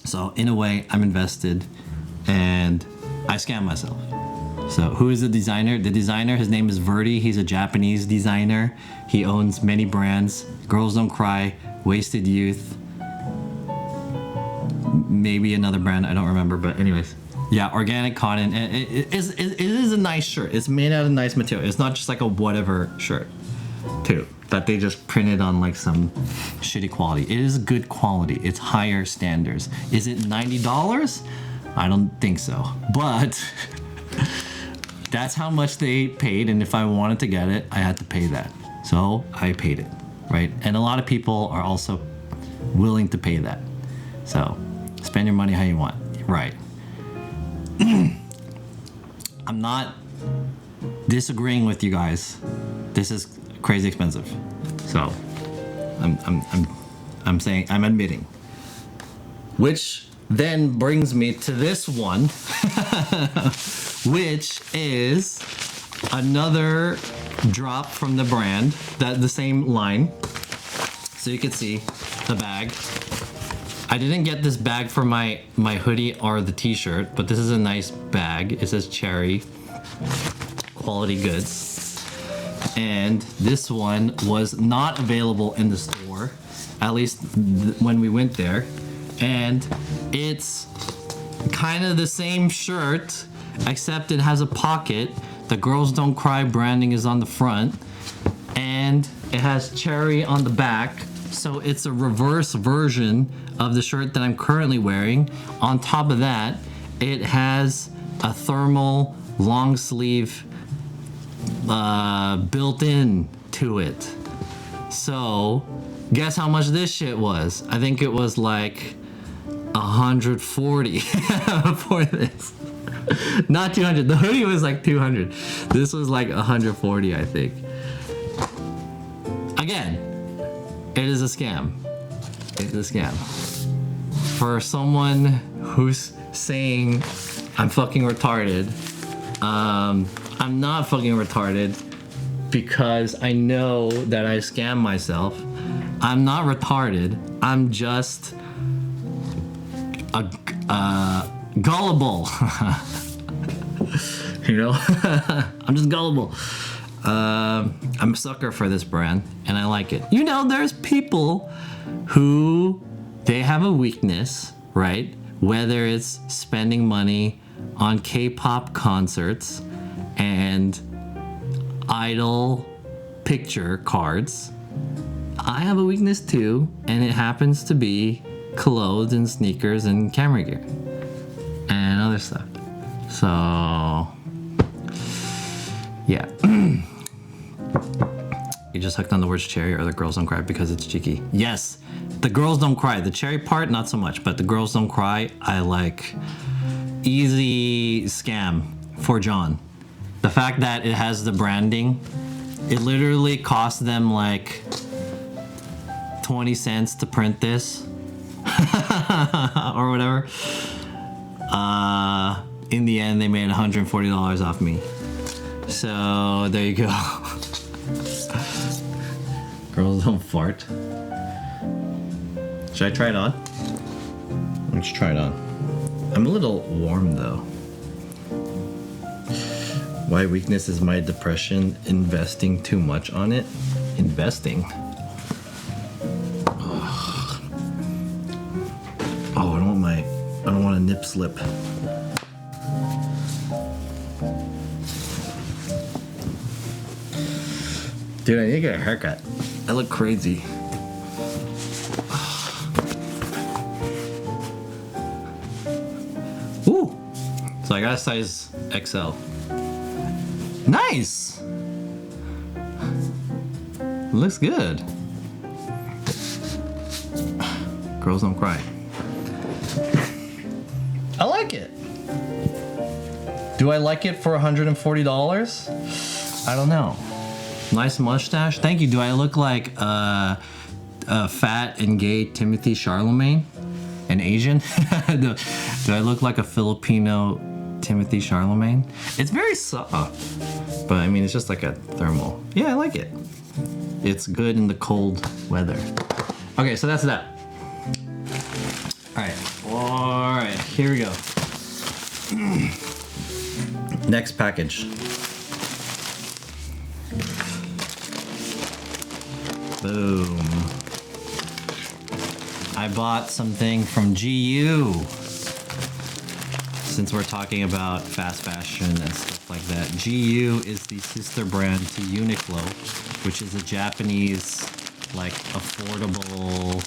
A: So in a way, I'm invested, and I scam myself. So who is the designer? The designer, his name is Verdi. He's a Japanese designer. He owns many brands: Girls Don't Cry, Wasted Youth, maybe another brand, I don't remember, but anyways. Yeah, organic cotton. And it is a nice shirt. It's made out of nice material. It's not just like a whatever shirt, too, that they just printed on like some shitty quality. It is good quality. It's higher standards. Is it $90? I don't think so. But that's how much they paid, and if I wanted to get it, I had to pay that. So I paid it, right? And a lot of people are also willing to pay that. So spend your money how you want, right? I'm not disagreeing with you guys. This is crazy expensive. So I'm saying, I'm admitting. Which then brings me to this one, which is another drop from the brand, that the same line. So you can see the bag. I didn't get this bag for my hoodie or the t-shirt, but this is a nice bag. It says Cherry, quality goods. And this one was not available in the store, at least when we went there. and it's kind of the same shirt, except it has a pocket. The Girls Don't Cry branding is on the front, and it has cherry on the back. So it's a reverse version of the shirt that I'm currently wearing. On top of that, it has a thermal long sleeve built in to it. So guess how much this shit was? I think it was like 140 for this. Not 200. The hoodie was like 200. This was like 140, I think. Again, it is a scam. It is a scam. For someone who's saying I'm fucking retarded, I'm not fucking retarded because I know that I scam myself. I'm not retarded. I'm just gullible. You know? I'm just gullible. I'm a sucker for this brand and I like it. You know, there's people who they have a weakness, right? Whether it's spending money on K-pop concerts and idol picture cards. I have a weakness too, and it happens to be clothes and sneakers and camera gear and other stuff. So yeah. You just hooked on the words cherry or the Girls Don't Cry because it's cheeky. Yes, the Girls Don't Cry. The cherry part, not so much, but the Girls Don't Cry, I like. Easy scam for John. The fact that it has the branding, it literally cost them like 20 cents to print this or whatever. In the end, they made $140 off me. So there you go. Girls don't fart. Should I try it on? Let's try it on. I'm a little warm though. My weakness is my depression, investing too much on it. Investing? Oh, I don't want a nip slip. Dude, I need to get a haircut. I look crazy. Ooh! So I got a size XL. Nice! Looks good. Girls Don't Cry. I like it. Do I like it for $140? I don't know. Nice mustache. Thank you. Do I look like a fat and gay Timothy Charlemagne? An Asian? do I look like a Filipino Timothy Charlemagne? It's very soft, but I mean, it's just like a thermal. Yeah, I like it. It's good in the cold weather. Okay, so that's that. All right, here we go. Next package. Boom. I bought something from GU. Since we're talking about fast fashion and stuff like that, GU is the sister brand to Uniqlo, which is a Japanese, like, affordable.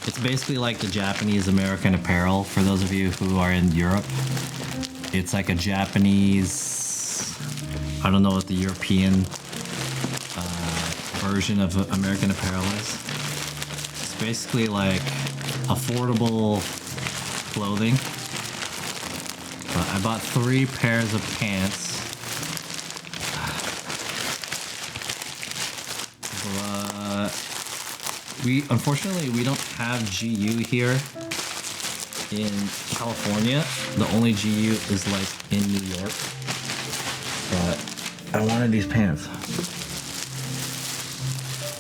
A: It's basically like the Japanese American Apparel for those of you who are in Europe. It's like a Japanese, I don't know what the European version of American Apparel is. It's basically like affordable clothing. But I bought 3 pairs of pants. Unfortunately, we don't have GU here in California. The only GU is like in New York. But I wanted these pants.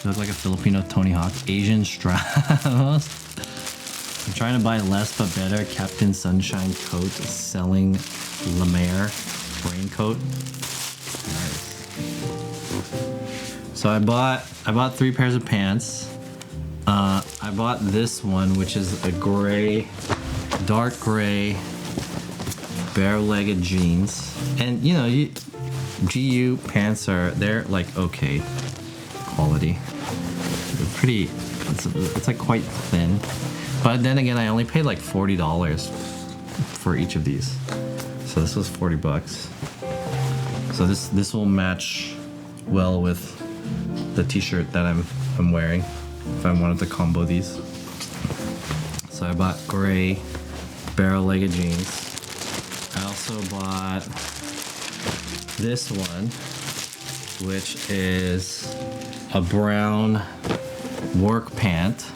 A: Look like a Filipino Tony Hawk. Asian straps. I'm trying to buy less but better. Captain Sunshine coat selling La Mer raincoat. Nice. So I bought 3 pairs of pants. I bought this one, which is a gray, dark gray, bare-legged jeans. And you know, GU pants they're like okay quality. They're pretty, it's like quite thin. But then again, I only paid like $40 for each of these. So this was 40 bucks. So this will match well with the t-shirt that I'm wearing if I wanted to combo these. So I bought gray barrel-legged jeans. I also bought this one, which is a brown work pant.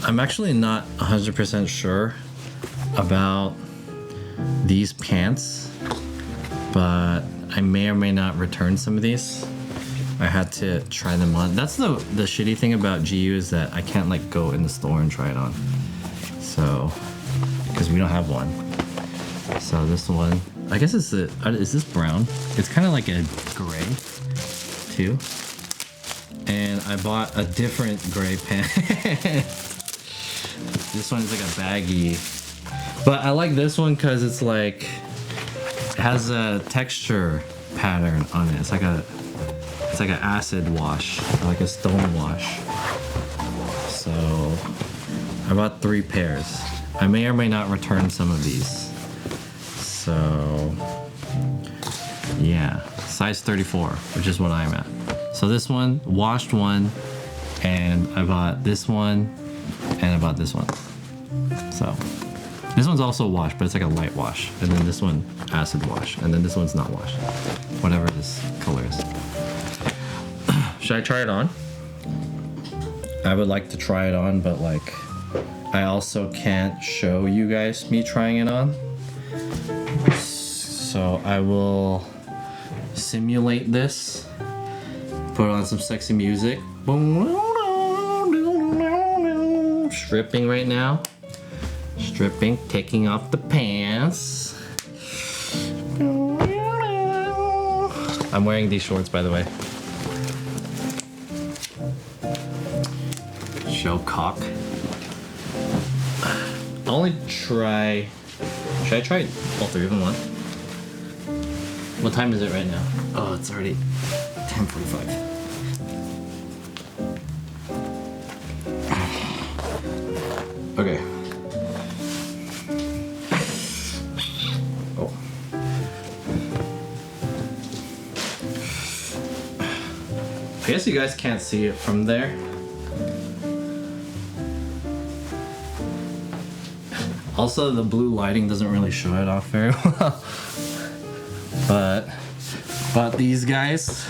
A: I'm actually not 100% sure about these pants, but I may or may not return some of these. I had to try them on. That's the shitty thing about GU is that I can't like go in the store and try it on. So, because we don't have one. So this one, I guess is this brown? It's kind of like a gray too. And I bought a different gray pant. This one is like a baggy, but I like this one because it's like it has a texture pattern on it. It's like an acid wash, like a stone wash. So I bought 3 pairs. I may or may not return some of these. So yeah, size 34, which is what I'm at. So this one, washed one, and I bought this one, and I bought this one. So this one's also washed, but it's like a light wash. And then this one, acid wash. And then this one's not washed. Whatever this color is. Should I try it on? I would like to try it on, but like, I also can't show you guys me trying it on. So I will simulate this. Put on some sexy music. Stripping right now. Stripping, taking off the pants. I'm wearing these shorts, by the way. Show cock. I'll only try. Should I try all 3 of them on? What time is it right now? Oh, it's already 10:45. Okay. Oh. I guess you guys can't see it from there. Also, the blue lighting doesn't really show it off very well. But these guys,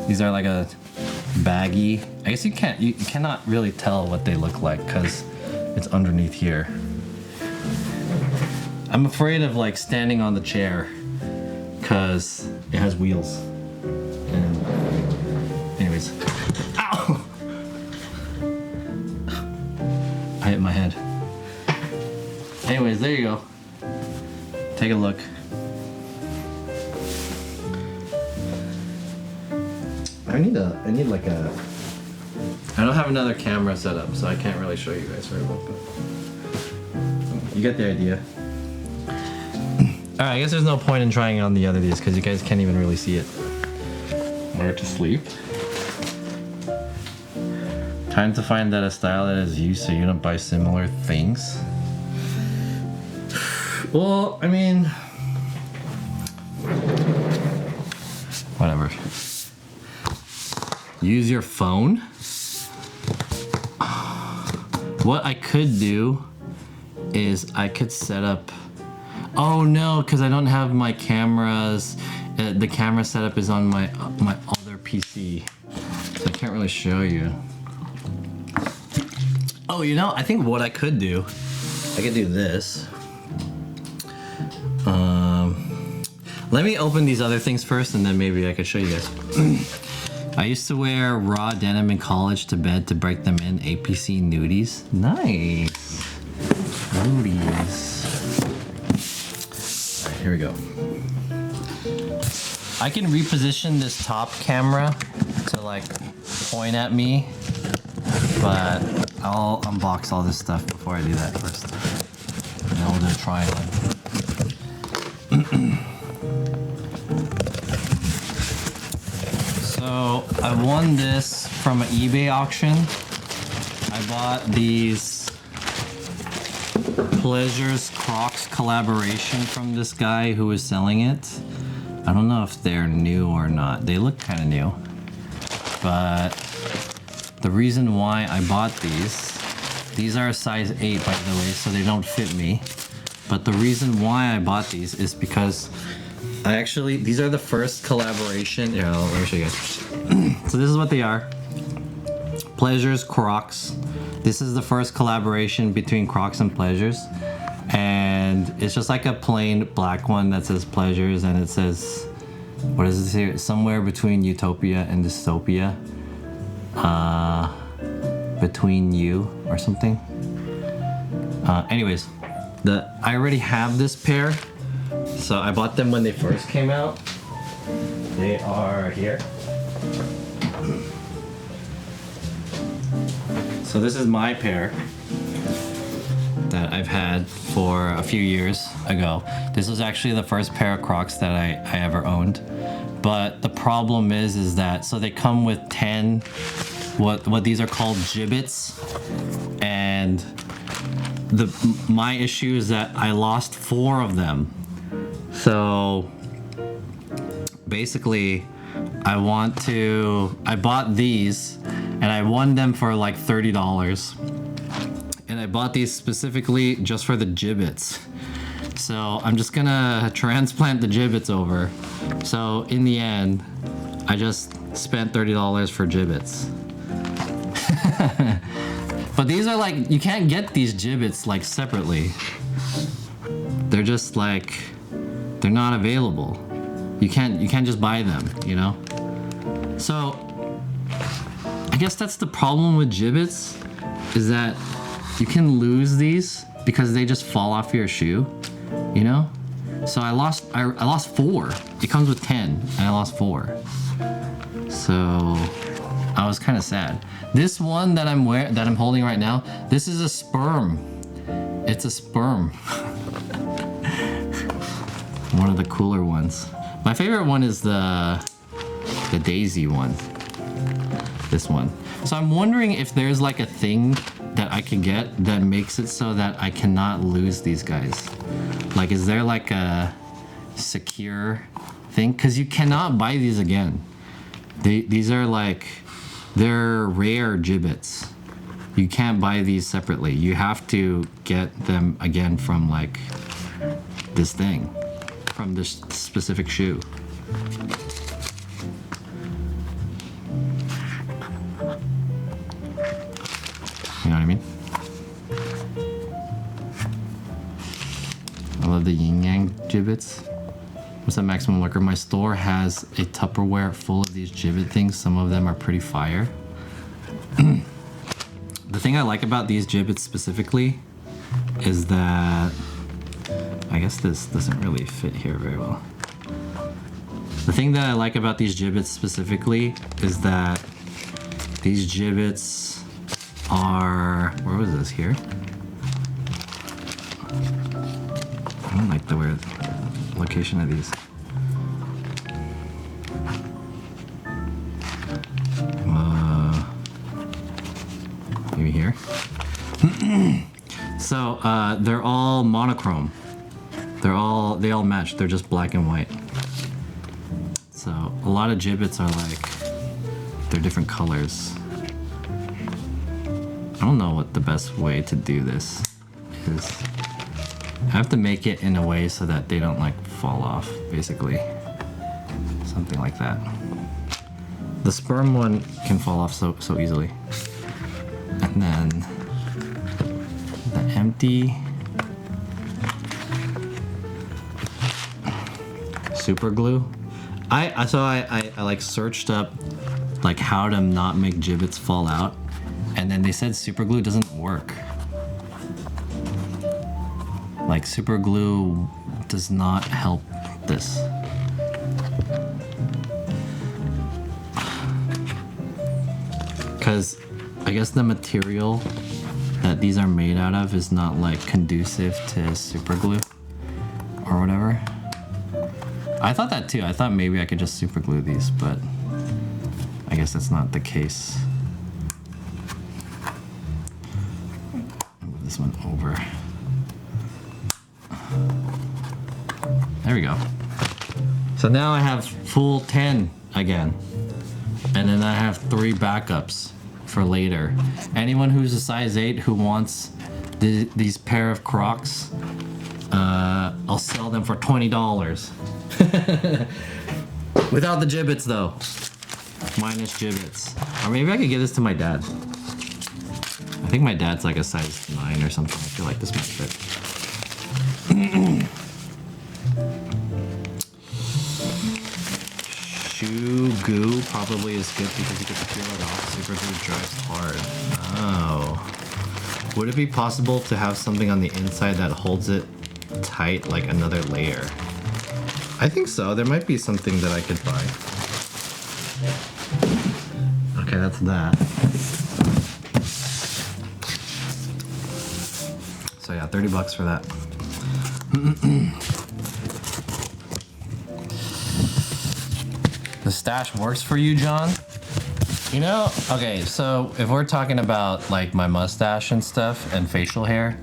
A: these are like a baggy. I guess you cannot really tell what they look like because it's underneath here. I'm afraid of like standing on the chair because it has wheels. And anyways, ow! I hit my head. Anyways, there you go. Take a look. I need like a. I don't have another camera set up, so I can't really show you guys very well, but you get the idea. Alright, I guess there's no point in trying on the other these because you guys can't even really see it. Where to sleep. Time to find out a style that is you so you don't buy similar things. Well, I mean, whatever. Use your phone. What I could do is I could set up. Oh no, because I don't have my cameras. The camera setup is on my other PC, so I can't really show you. Oh, you know, I think what I could do, I could do this. Let me open these other things first, and then maybe I could show you guys. I used to wear raw denim in college to bed to break them in. APC nudies. Nice. Nudies. here we go. I can reposition this top camera to like point at me, but I'll unbox all this stuff before I do that first. And then we'll do a try one. So I won this from an eBay auction. I bought these Pleasures Crocs collaboration from this guy who was selling it. I don't know if they're new or not. They look kind of new. But the reason why I bought these are a size 8 by the way, so they don't fit me. But the reason why I bought these is because these are the first collaboration. Yeah, let me show you guys. So this is what they are. Pleasures Crocs. This is the first collaboration between Crocs and Pleasures. And it's just like a plain black one that says Pleasures, and it says, what is this here? Somewhere between utopia and dystopia. Between you or something. Anyways, I already have this pair. So I bought them when they first came out. They are here. So this is my pair that I've had for a few years ago. This was actually the first pair of Crocs that I ever owned. But the problem is that, so they come with 10, what these are called gibbets. And my issue is that I lost 4 of them. So basically I bought these and I won them for like $30. And I bought these specifically just for the gibbets. So I'm just gonna transplant the gibbets over. So in the end, I just spent $30 for gibbets. But these are like, you can't get these gibbets like separately. They're just like, they're not available. You can't just buy them, you know? So I guess that's the problem with gibbets, is that you can lose these because they just fall off your shoe, you know? So I lost 4. It comes with 10 and I lost 4. So I was kind of sad. This one that I'm holding right now, this is a sperm. It's a sperm. One of the cooler ones. My favorite one is the daisy one. This one. So I'm wondering if there's like a thing that I can get that makes it so that I cannot lose these guys. Like, is there like a secure thing? Because you cannot buy these again. These are like, they're rare gibbets. You can't buy these separately. You have to get them again from like this thing, from this specific shoe. You know what I mean? I love the yin yang gibbets. What's that, Maximum Lurker? My store has a Tupperware full of these gibbet things. Some of them are pretty fire. The thing I like about these gibbets specifically is that, I guess this doesn't really fit here very well. The thing that I like about these gibbets specifically is that these gibbets are, where was this, here? I don't like the weird location of these. Maybe here. So they're all monochrome. They all match. They're just black and white. So a lot of gibbets are like, they're different colors. I don't know what the best way to do this is. I have to make it in a way so that they don't like fall off, basically. Something like that. The sperm one can fall off so easily. And then the empty super glue. I like searched up like how to not make gibbets fall out, and then they said super glue doesn't work. Like super glue does not help this. Because I guess the material that these are made out of is not like conducive to super glue or whatever. I thought that too. I thought maybe I could just super glue these, but I guess that's not the case. Move this one over. There we go. So now I have full 10 again. And then I have 3 backups for later. Anyone who's a size 8 who wants these pair of Crocs, I'll sell them for $20. Without the gibbets though. Minus gibbets. Or maybe I could give this to my dad. I think my dad's like a size 9 or something. I feel like this might fit. Shoe goo probably is good because you get to peel it off. Super glue dries hard. Oh. Would it be possible to have something on the inside that holds it tight, like another layer? I think so. There might be something that I could buy. Okay, that's that. So yeah, $30 for that. The stash works for you, John? You know, okay, so if we're talking about like my mustache and stuff and facial hair,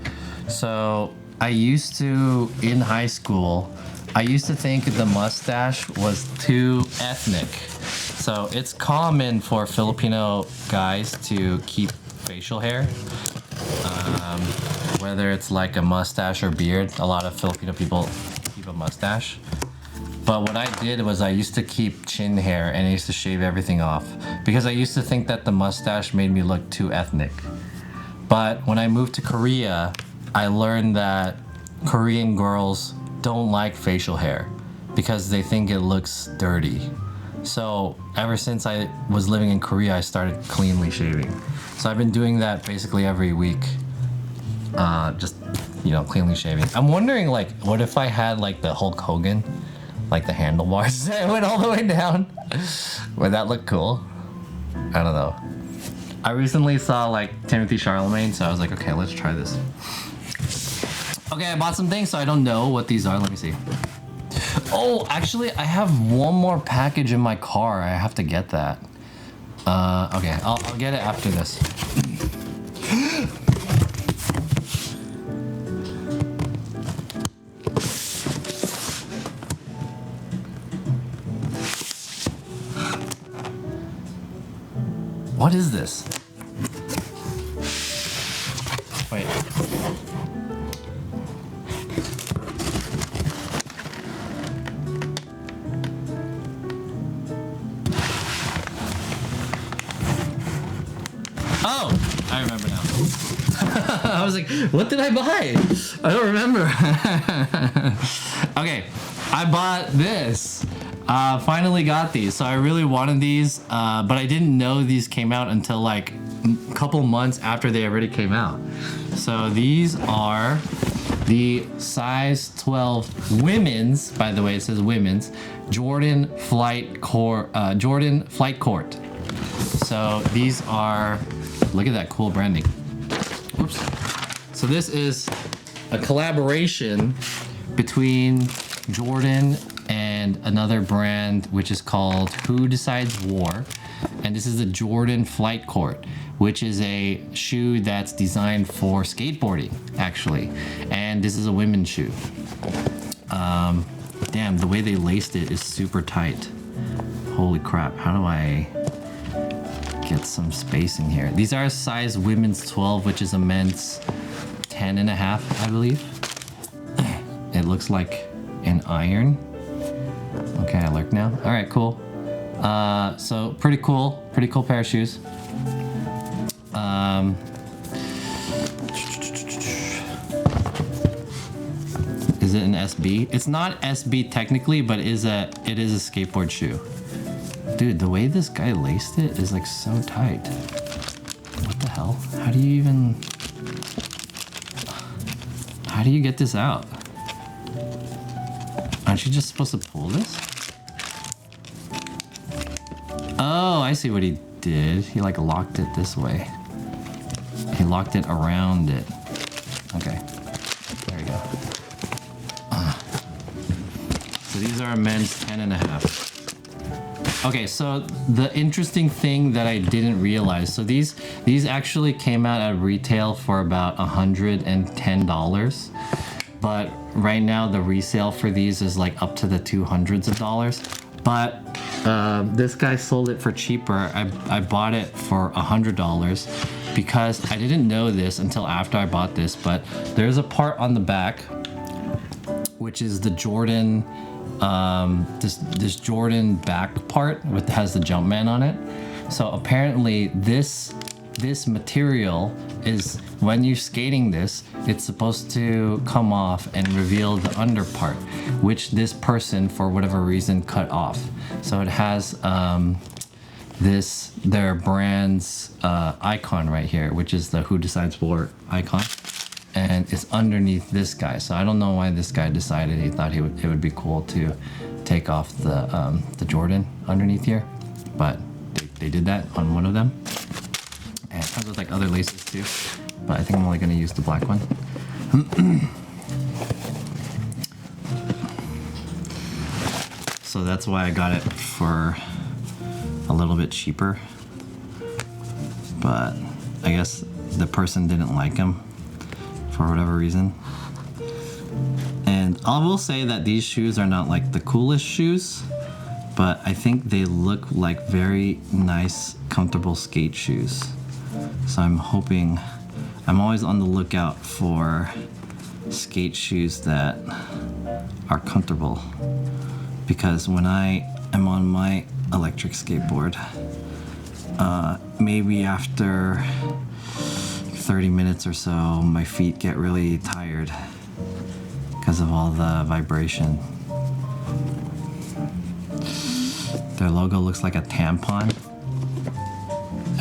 A: so I used to, in high school, I used to think the mustache was too ethnic. So it's common for Filipino guys to keep facial hair. Whether it's like a mustache or beard, a lot of Filipino people keep a mustache. But what I did was I used to keep chin hair and I used to shave everything off because I used to think that the mustache made me look too ethnic. But when I moved to Korea, I learned that Korean girls don't like facial hair because they think it looks dirty. So ever since I was living in Korea, I started cleanly shaving. So I've been doing that basically every week. Just, you know, cleanly shaving. I'm wondering, like, what if I had like the Hulk Hogan, like the handlebars that went all the way down? Would that look cool? I don't know. I recently saw like Timothy Charlemagne, so I was like, okay, let's try this. Okay, I bought some things, so I don't know what these are. Let me see. Oh, actually, I have one more package in my car. I have to get that. Okay, I'll get it after this. What is this? Wait. Oh, I remember now. I was like, what did I buy? I don't remember. Okay, I bought this. Finally got these. So I really wanted these, but I didn't know these came out until like a couple months after they already came out. So these are the size 12 women's, by the way, it says women's, Jordan Flight Court. So these are, look at that cool branding. Oops. So this is a collaboration between Jordan and another brand which is called Who Decides War, and this is the Jordan Flight Court, which is a shoe that's designed for skateboarding actually, and this is a women's shoe. Damn, the way they laced it is super tight. Holy crap, how do I get some spacing here? These are size women's 12, which is a men's 10 and a half, I believe. It looks like an iron. Okay, I lurk now. All right, cool. So pretty cool pair of shoes. Is it an SB? It's not SB technically, but it is a skateboard shoe. Dude, the way this guy laced it is like so tight. What the hell? How do you get this out? Aren't you just supposed to pull this? Oh, I see what he did. He like locked it this way. He locked it around it. Okay. There you go. So these are a men's 10.5. Okay, so the interesting thing that I didn't realize, so these actually came out at retail for about $110, but right now the resale for these is like up to the $200s of dollars. But this guy sold it for cheaper. I bought it for $100 because I didn't know this until after I bought this, but there's a part on the back which is the Jordan, this Jordan back part with has the Jumpman on it. So apparently this material is, when you're skating this, it's supposed to come off and reveal the under part, which this person for whatever reason cut off. So it has their brand's icon right here, which is the Who Decides War icon, and it's underneath this guy. So I don't know why this guy decided he thought it would be cool to take off the Jordan underneath here, but they did that on one of them. And it comes with like other laces too, but I think I'm only going to use the black one. So that's why I got it for a little bit cheaper, but I guess the person didn't like them for whatever reason. And I will say that these shoes are not like the coolest shoes, but I think they look like very nice, comfortable skate shoes. So I'm always on the lookout for skate shoes that are comfortable, because when I am on my electric skateboard, maybe after 30 minutes or so, my feet get really tired because of all the vibration. Their logo looks like a tampon.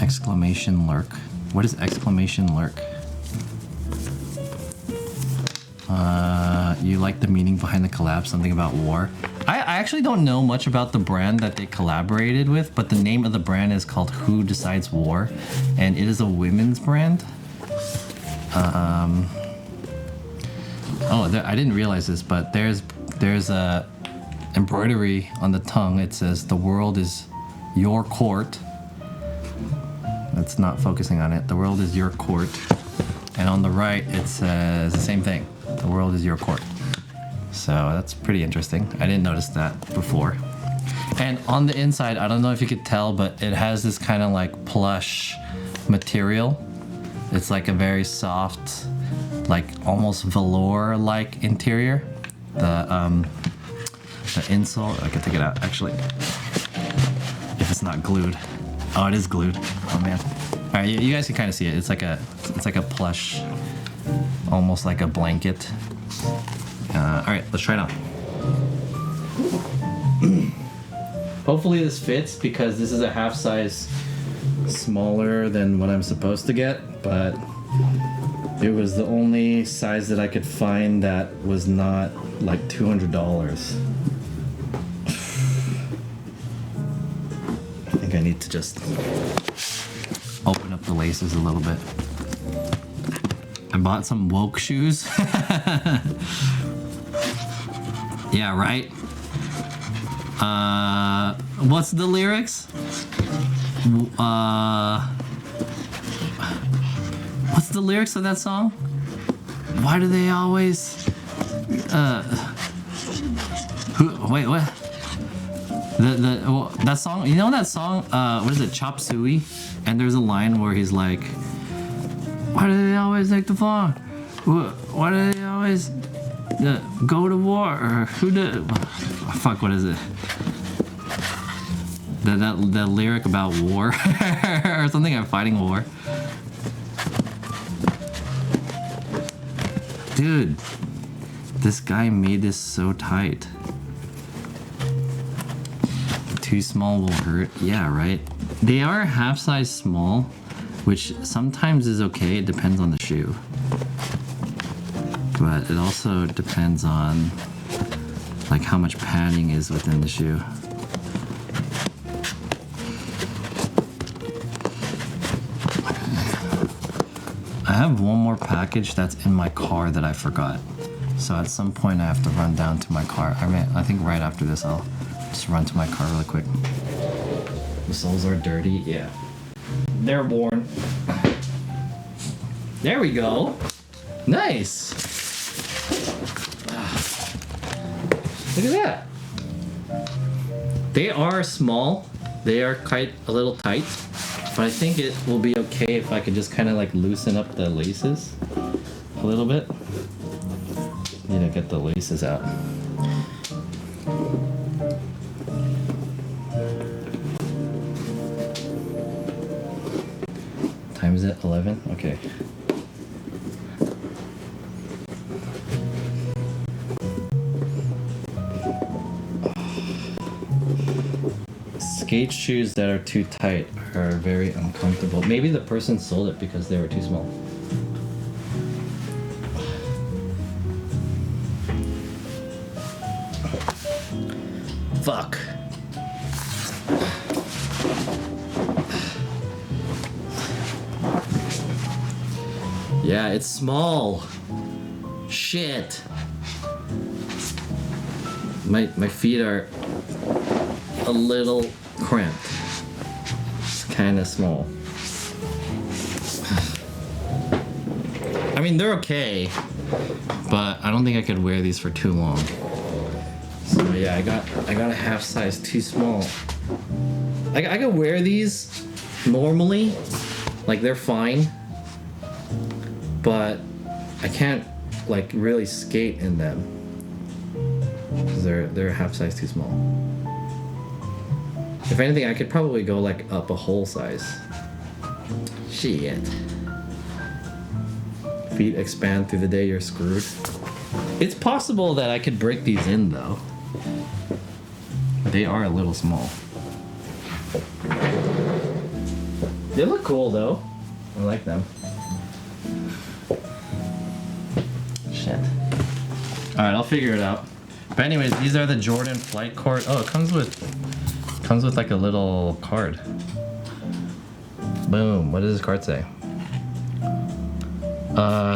A: Exclamation lurk. What is exclamation lurk? You like the meaning behind the collab, something about war. I actually don't know much about the brand that they collaborated with, but the name of the brand is called Who Decides War, and it is a women's brand. I didn't realize this, but there's a embroidery on the tongue. It says, "The world is your court." It's not focusing on it. The world is your court. And on the right, it says the same thing. The world is your court. So that's pretty interesting. I didn't notice that before. And on the inside, I don't know if you could tell, but it has this kind of like plush material. It's like a very soft, like almost velour-like interior. The insole, I can take it out actually, if it's not glued. Oh, it is glued. Oh man. All right, you guys can kind of see it. It's like a plush, almost like a blanket. All right, let's try it on. Hopefully this fits, because this is a half size smaller than what I'm supposed to get, but it was the only size that I could find that was not like $200. I think I need to just open up the laces a little bit. I bought some woke shoes. Yeah, right? What's the lyrics? What's the lyrics of that song? Why do they always... wait, what? That song, you know that song, what is it, Chop Suey? And there's a line where he's like, why do they always take the fall? Why do they always go to war? Or who did? Fuck, what is it? That lyric about war or something. I'm fighting war. Dude, this guy made this so tight. Too small will hurt. Yeah, right. They are half size small, which sometimes is okay. It depends on the shoe. But it also depends on like how much padding is within the shoe. I have one more package that's in my car that I forgot. So at some point I have to run down to my car. I think right after this I'll just run to my car really quick. The soles are dirty, yeah. They're worn. There we go. Nice. Look at that. They are small. They are quite a little tight. But I think it will be okay if I could just kind of like loosen up the laces a little bit. Need to get the laces out. Time is at 11? Okay. Skate shoes that are too tight are very uncomfortable. Maybe the person sold it because they were too small. Fuck. Yeah, it's small. Shit. My feet are a little cramped. It's kind of small. I mean, they're okay, but I don't think I could wear these for too long. So yeah, I got a half size too small. I could wear these normally, like they're fine, but I can't like really skate in them because they're a half size too small. If anything, I could probably go like up a whole size. Shit. Feet expand through the day, you're screwed. It's possible that I could break these in though. They are a little small. They look cool though. I like them. Shit. Alright, I'll figure it out. But anyways, these are the Jordan Flight Court. Oh, it comes with like a little card. Boom. What does this card say?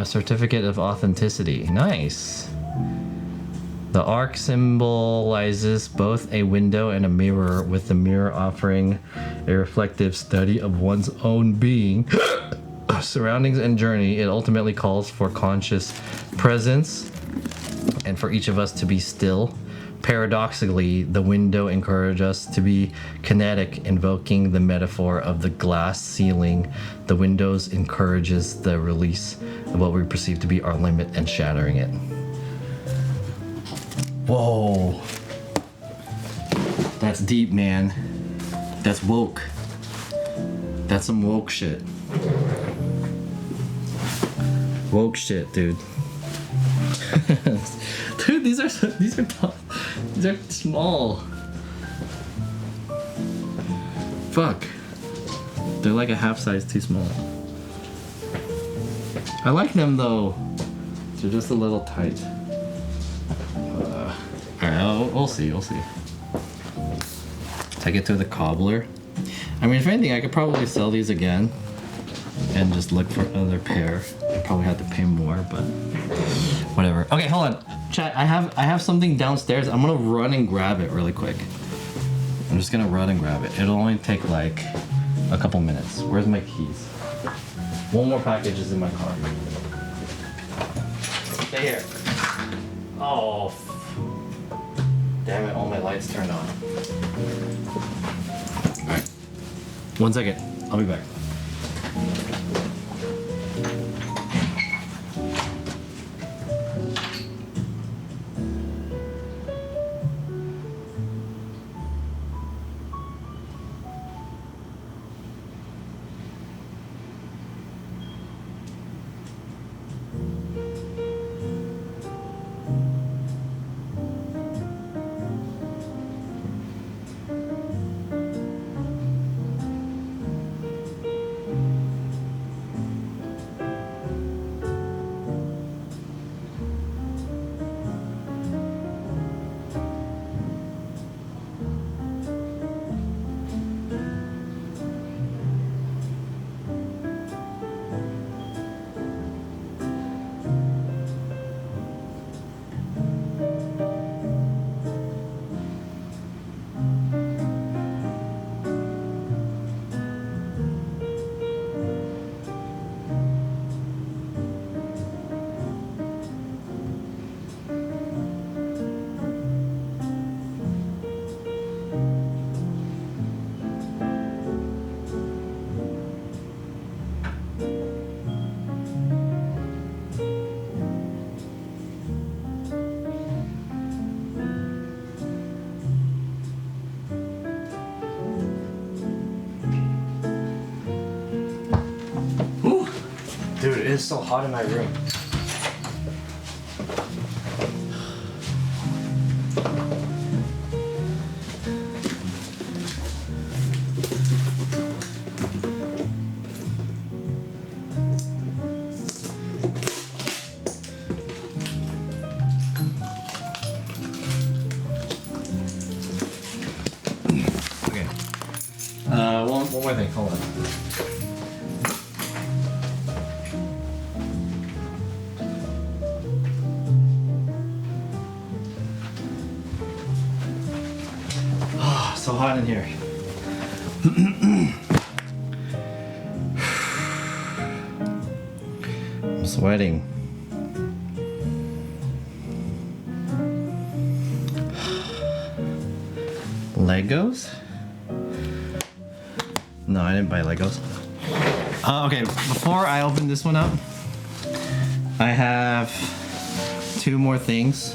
A: Certificate of authenticity. Nice. The arc symbolizes both a window and a mirror, with the mirror offering a reflective study of one's own being, surroundings, and journey. It ultimately calls for conscious presence and for each of us to be still. Paradoxically, the window encourages us to be kinetic, invoking the metaphor of the glass ceiling. The windows encourages the release of what we perceive to be our limit and shattering it. Whoa. That's deep, man. That's woke. That's some woke shit. Woke shit, dude. Dude, these are tough. These are small. Fuck. They're like a half size too small. I like them though. They're just a little tight. Alright, we'll see. Take it to the cobbler. I mean, if anything, I could probably sell these again and just look for another pair. I probably have to pay more, but whatever. Okay, hold on. Chat, I have something downstairs. I'm gonna run and grab it really quick. I'm just gonna run and grab it. It'll only take like a couple minutes. Where's my keys? One more package is in my car. Stay here. Oh, damn it, all my lights turned on. Alright. 1 second. I'll be back. is so hot in my room? Okay. One more thing. Hold on. So hot in here. I'm sweating. Legos? No, I didn't buy Legos. Okay, before I open this one up, I have two more things.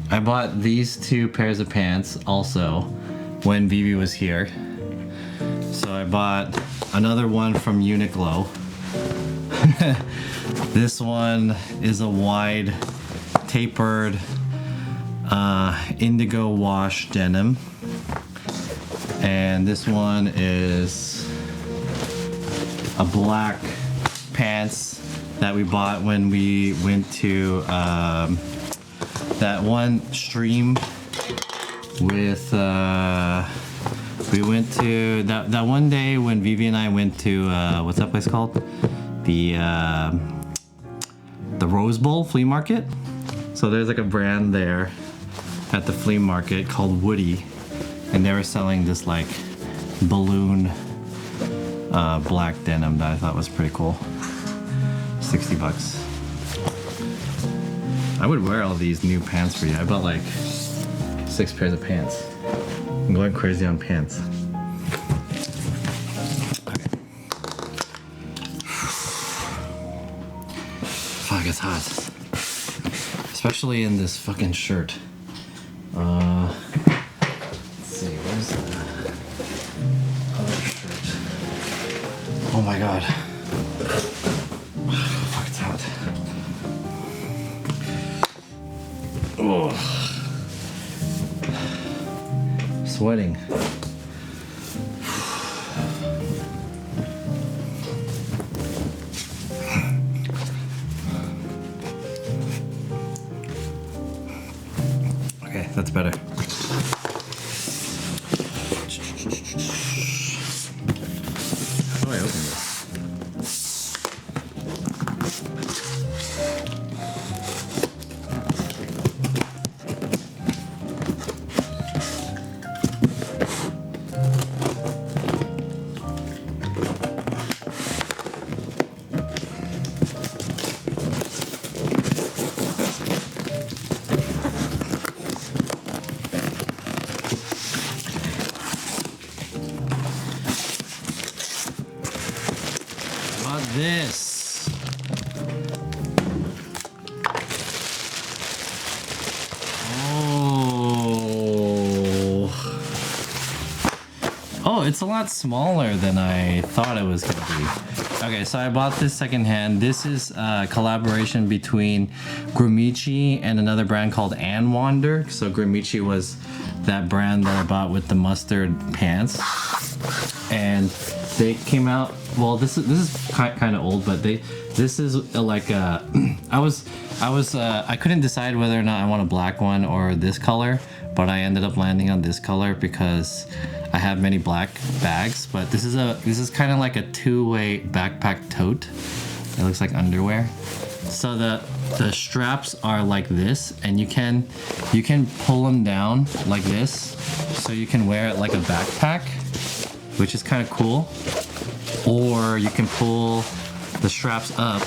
A: I bought these two pairs of pants also when Vivi was here. So I bought another one from Uniqlo. This one is a wide tapered indigo wash denim. And this one is a black pants that we bought when we went to that one stream with we went to that one day when Vivi and I went to what's that place called? The Rose Bowl flea market. So there's like a brand there at the flea market called Woody, and they were selling this like balloon black denim that I thought was pretty cool. $60. I would wear all these new pants for you. I bought like 6 pairs of pants. I'm going crazy on pants. Okay. Fuck, it's hot. Especially in this fucking shirt. Let's see, where's the other shirt? Oh my god. Fuck, it's hot. Oh. Sweating. Okay, that's better. How do I open this? This. Oh, it's a lot smaller than I thought it was gonna be. Okay, so I bought this secondhand. This is a collaboration between Grimici and another brand called Ann Wander. So Grimici was that brand that I bought with the mustard pants, and they came out. Well, this is kind of old, but this is like a. I couldn't decide whether or not I want a black one or this color, but I ended up landing on this color because I have many black bags. But this is kind of like a two-way backpack tote. It looks like underwear. So the straps are like this, and you can pull them down like this, so you can wear it like a backpack, which is kind of cool. Or you can pull the straps up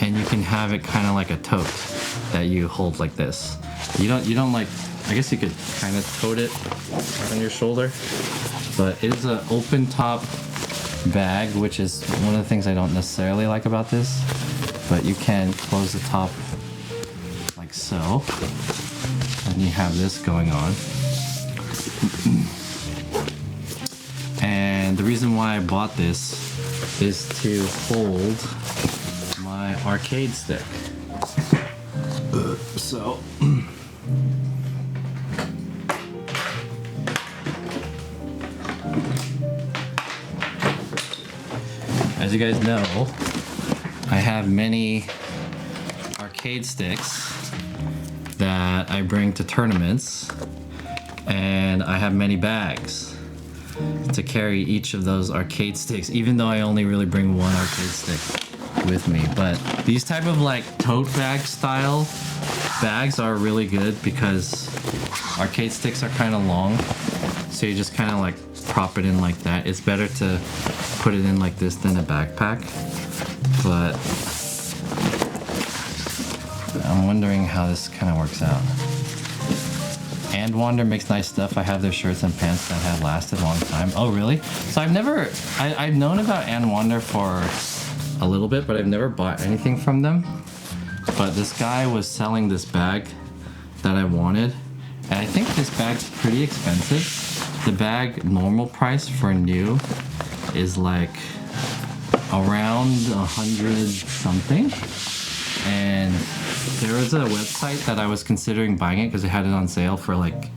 A: and you can have it kind of like a tote that you hold like this. You don't like, I guess you could kind of tote it on your shoulder, but it is an open top bag, which is one of the things I don't necessarily like about this, but you can close the top like so, and you have this going on. And the reason why I bought this is to hold my arcade stick. So as you guys know, I have many arcade sticks that I bring to tournaments, and I have many bags to carry each of those arcade sticks, even though I only really bring one arcade stick with me. But these type of like tote bag style bags are really good because arcade sticks are kind of long, so you just kind of like prop it in like that. It's better to put it in like this than a backpack, but I'm wondering how this kind of works out. And Wander makes nice stuff. I have their shirts and pants that have lasted a long time. Oh, really? So I've known about And Wander for a little bit, but I've never bought anything from them. But this guy was selling this bag that I wanted, and I think this bag's pretty expensive. The bag normal price for new is like around 100 something, and there was a website that I was considering buying it because they had it on sale for like,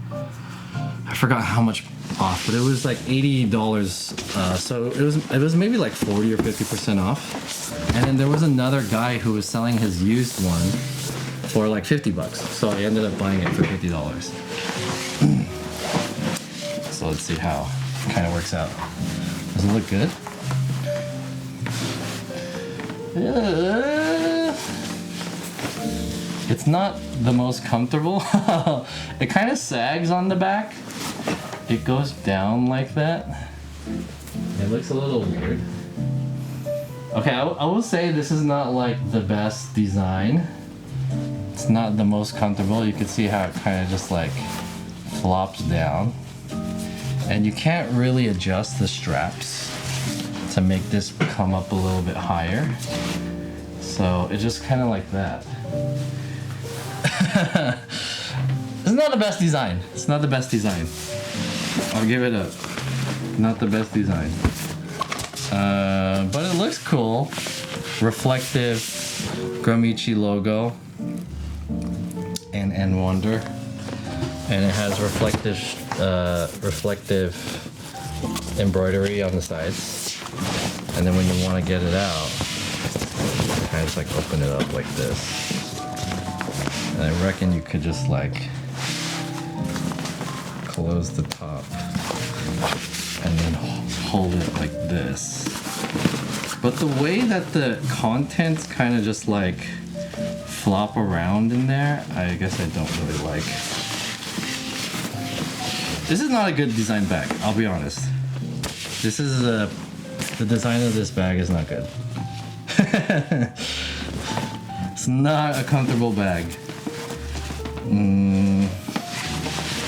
A: I forgot how much off, but it was like $80. So it was maybe like 40 or 50% off. And then there was another guy who was selling his used one for like $50. So I ended up buying it for $50. So let's see how it kind of works out. Does it look good? It's not the most comfortable. It kind of sags on the back. It goes down like that. It looks a little weird. Okay, I will say this is not like the best design. It's not the most comfortable. You can see how it kind of just like flops down. And you can't really adjust the straps to make this come up a little bit higher. So it's just kind of like that. It's not the best design. It's not the best design. I'll give it up. Not the best design. But it looks cool. Reflective Gramichi logo and Wonder. And it has reflective embroidery on the sides. And then when you want to get it out, you kind of just like open it up like this. And I reckon you could just like close the top and then hold it like this. But the way that the contents kind of just like flop around in there, I guess I don't really like. This is not a good design bag, I'll be honest. This is the design of this bag is not good. It's not a comfortable bag.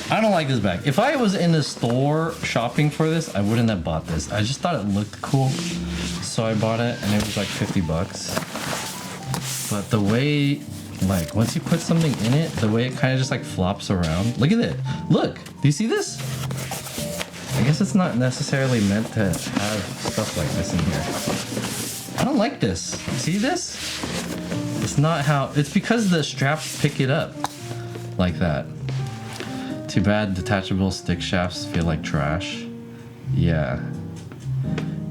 A: I don't like this bag. If I was in a store shopping for this, I wouldn't have bought this. I just thought it looked cool, so I bought it, and it was like $50. But the way, like, once you put something in it, the way it kind of just like flops around. Look at it. Look, do you see this? I guess it's not necessarily meant to have stuff like this in here. I don't like this. See this? It's not how, it's because the straps pick it up like that. Too bad detachable stick shafts feel like trash. Yeah.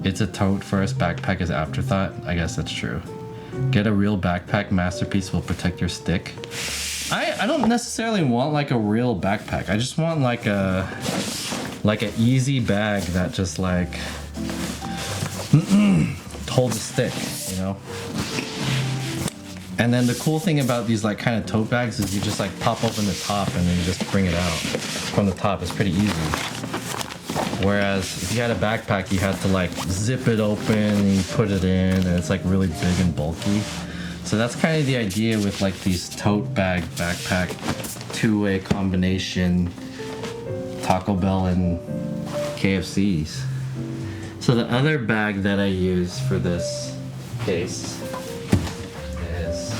A: It's a tote first, backpack is afterthought. I guess that's true. Get a real backpack, masterpiece will protect your stick. I don't necessarily want like a real backpack. I just want like an easy bag that just like holds a stick, you know? And then the cool thing about these like kind of tote bags is you just like pop open the top and then you just bring it out from the top. It's pretty easy. Whereas if you had a backpack, you had to like zip it open, put it in, and it's like really big and bulky. So that's kind of the idea with like these tote bag, backpack, two-way combination, Taco Bell and KFCs. So the other bag that I use for this case is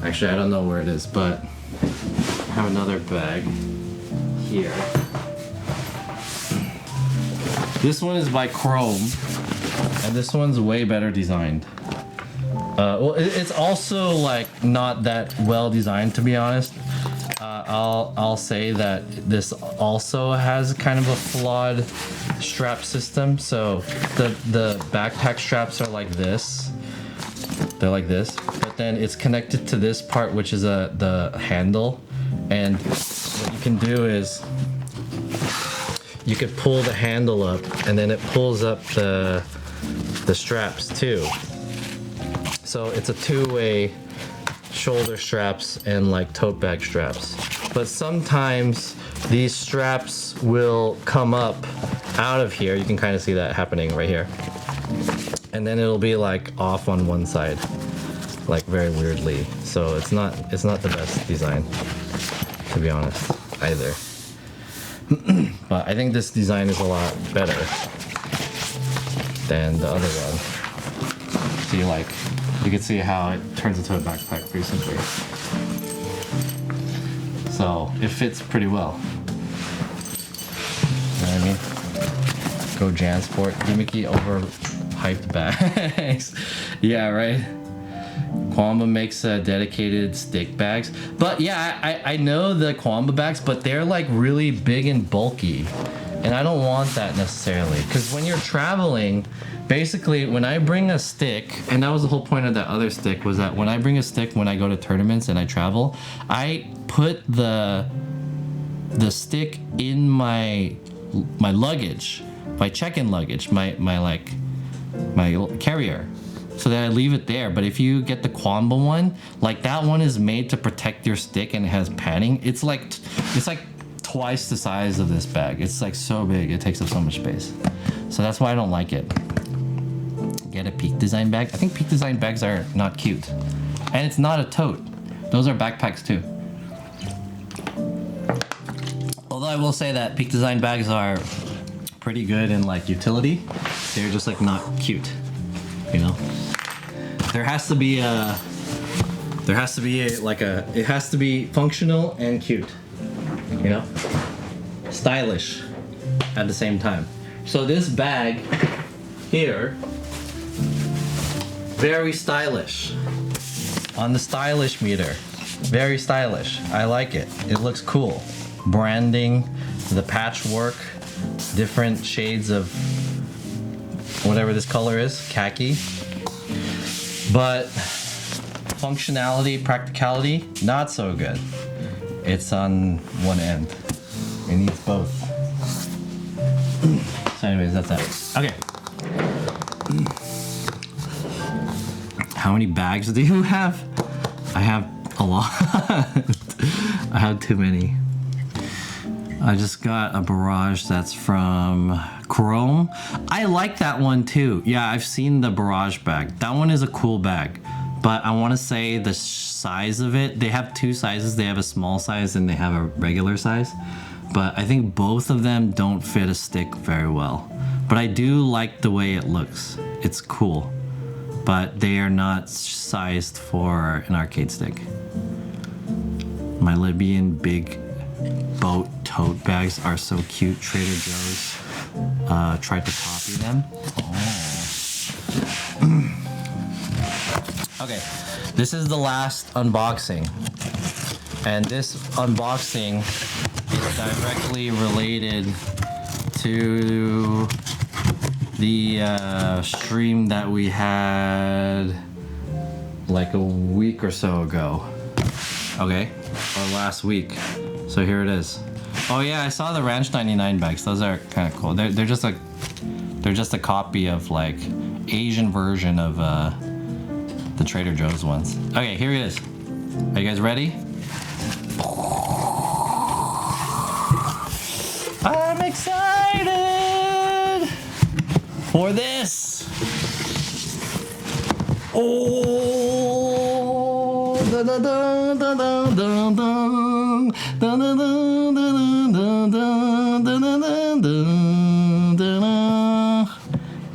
A: actually I don't know where it is, but I have another bag. here. This one is by Chrome, and this one's way better designed. Well, it's also like not that well designed, to be honest. I'll say that this also has kind of a flawed strap system. So the backpack straps are like this. They're like this, but then it's connected to this part, which is the handle. And what you can do is you could pull the handle up, and then it pulls up the straps too. So it's a two-way shoulder straps and like tote bag straps. But sometimes these straps will come up out of here. You can kind of see that happening right here. And then it'll be like off on one side, like very weirdly. So it's not the best design, to be honest, either. But I think this design is a lot better than the other one. See, like, you can see how it turns into a backpack pretty simply. So it fits pretty well. You know what I mean? Go Jansport, gimmicky overhyped bags. Yeah, right. Quamba makes dedicated stick bags, but yeah, I know the Quamba bags, but they're like really big and bulky, and I don't want that necessarily, because when you're traveling, basically when I bring a stick, and that was the whole point of that other stick, was that when I bring a stick when I go to tournaments and I travel, I put the stick in my luggage, my check-in luggage, my carrier, so that I leave it there. But if you get the Quamba one, like that one is made to protect your stick and it has padding. It's like twice the size of this bag. It's like so big, it takes up so much space. So that's why I don't like it. Get a Peak Design bag. I think Peak Design bags are not cute. And it's not a tote. Those are backpacks too. Although I will say that Peak Design bags are pretty good in like utility. They're just like not cute, you know? It has to be functional and cute, you know? Stylish at the same time. So this bag here, very stylish. On the stylish meter, very stylish. I like it. It looks cool. Branding, the patchwork, different shades of whatever this color is, khaki. But functionality, practicality, not so good. It's on one end. It needs both. So anyways, that's that. Okay. How many bags do you have? I have a lot. I have too many. I just got a Barrage that's from Chrome. I like that one too. Yeah, I've seen the Barrage bag. That one is a cool bag. But I want to say the size of it, they have two sizes. They have a small size and they have a regular size. But I think both of them don't fit a stick very well. But I do like the way it looks. It's cool. But they are not sized for an arcade stick. My Libyan big boat tote bags are so cute. Trader Joe's tried to copy them. Oh. Okay, this is the last unboxing. And this unboxing is directly related to the stream that we had like a week or so ago. Okay, or last week. So here it is. Oh yeah, I saw the Ranch 99 bags. Those are kind of cool. They're just a copy of like Asian version of the Trader Joe's ones. Okay, here it is. Are you guys ready? I'm excited for this. Oh, da da da da da da da da da da.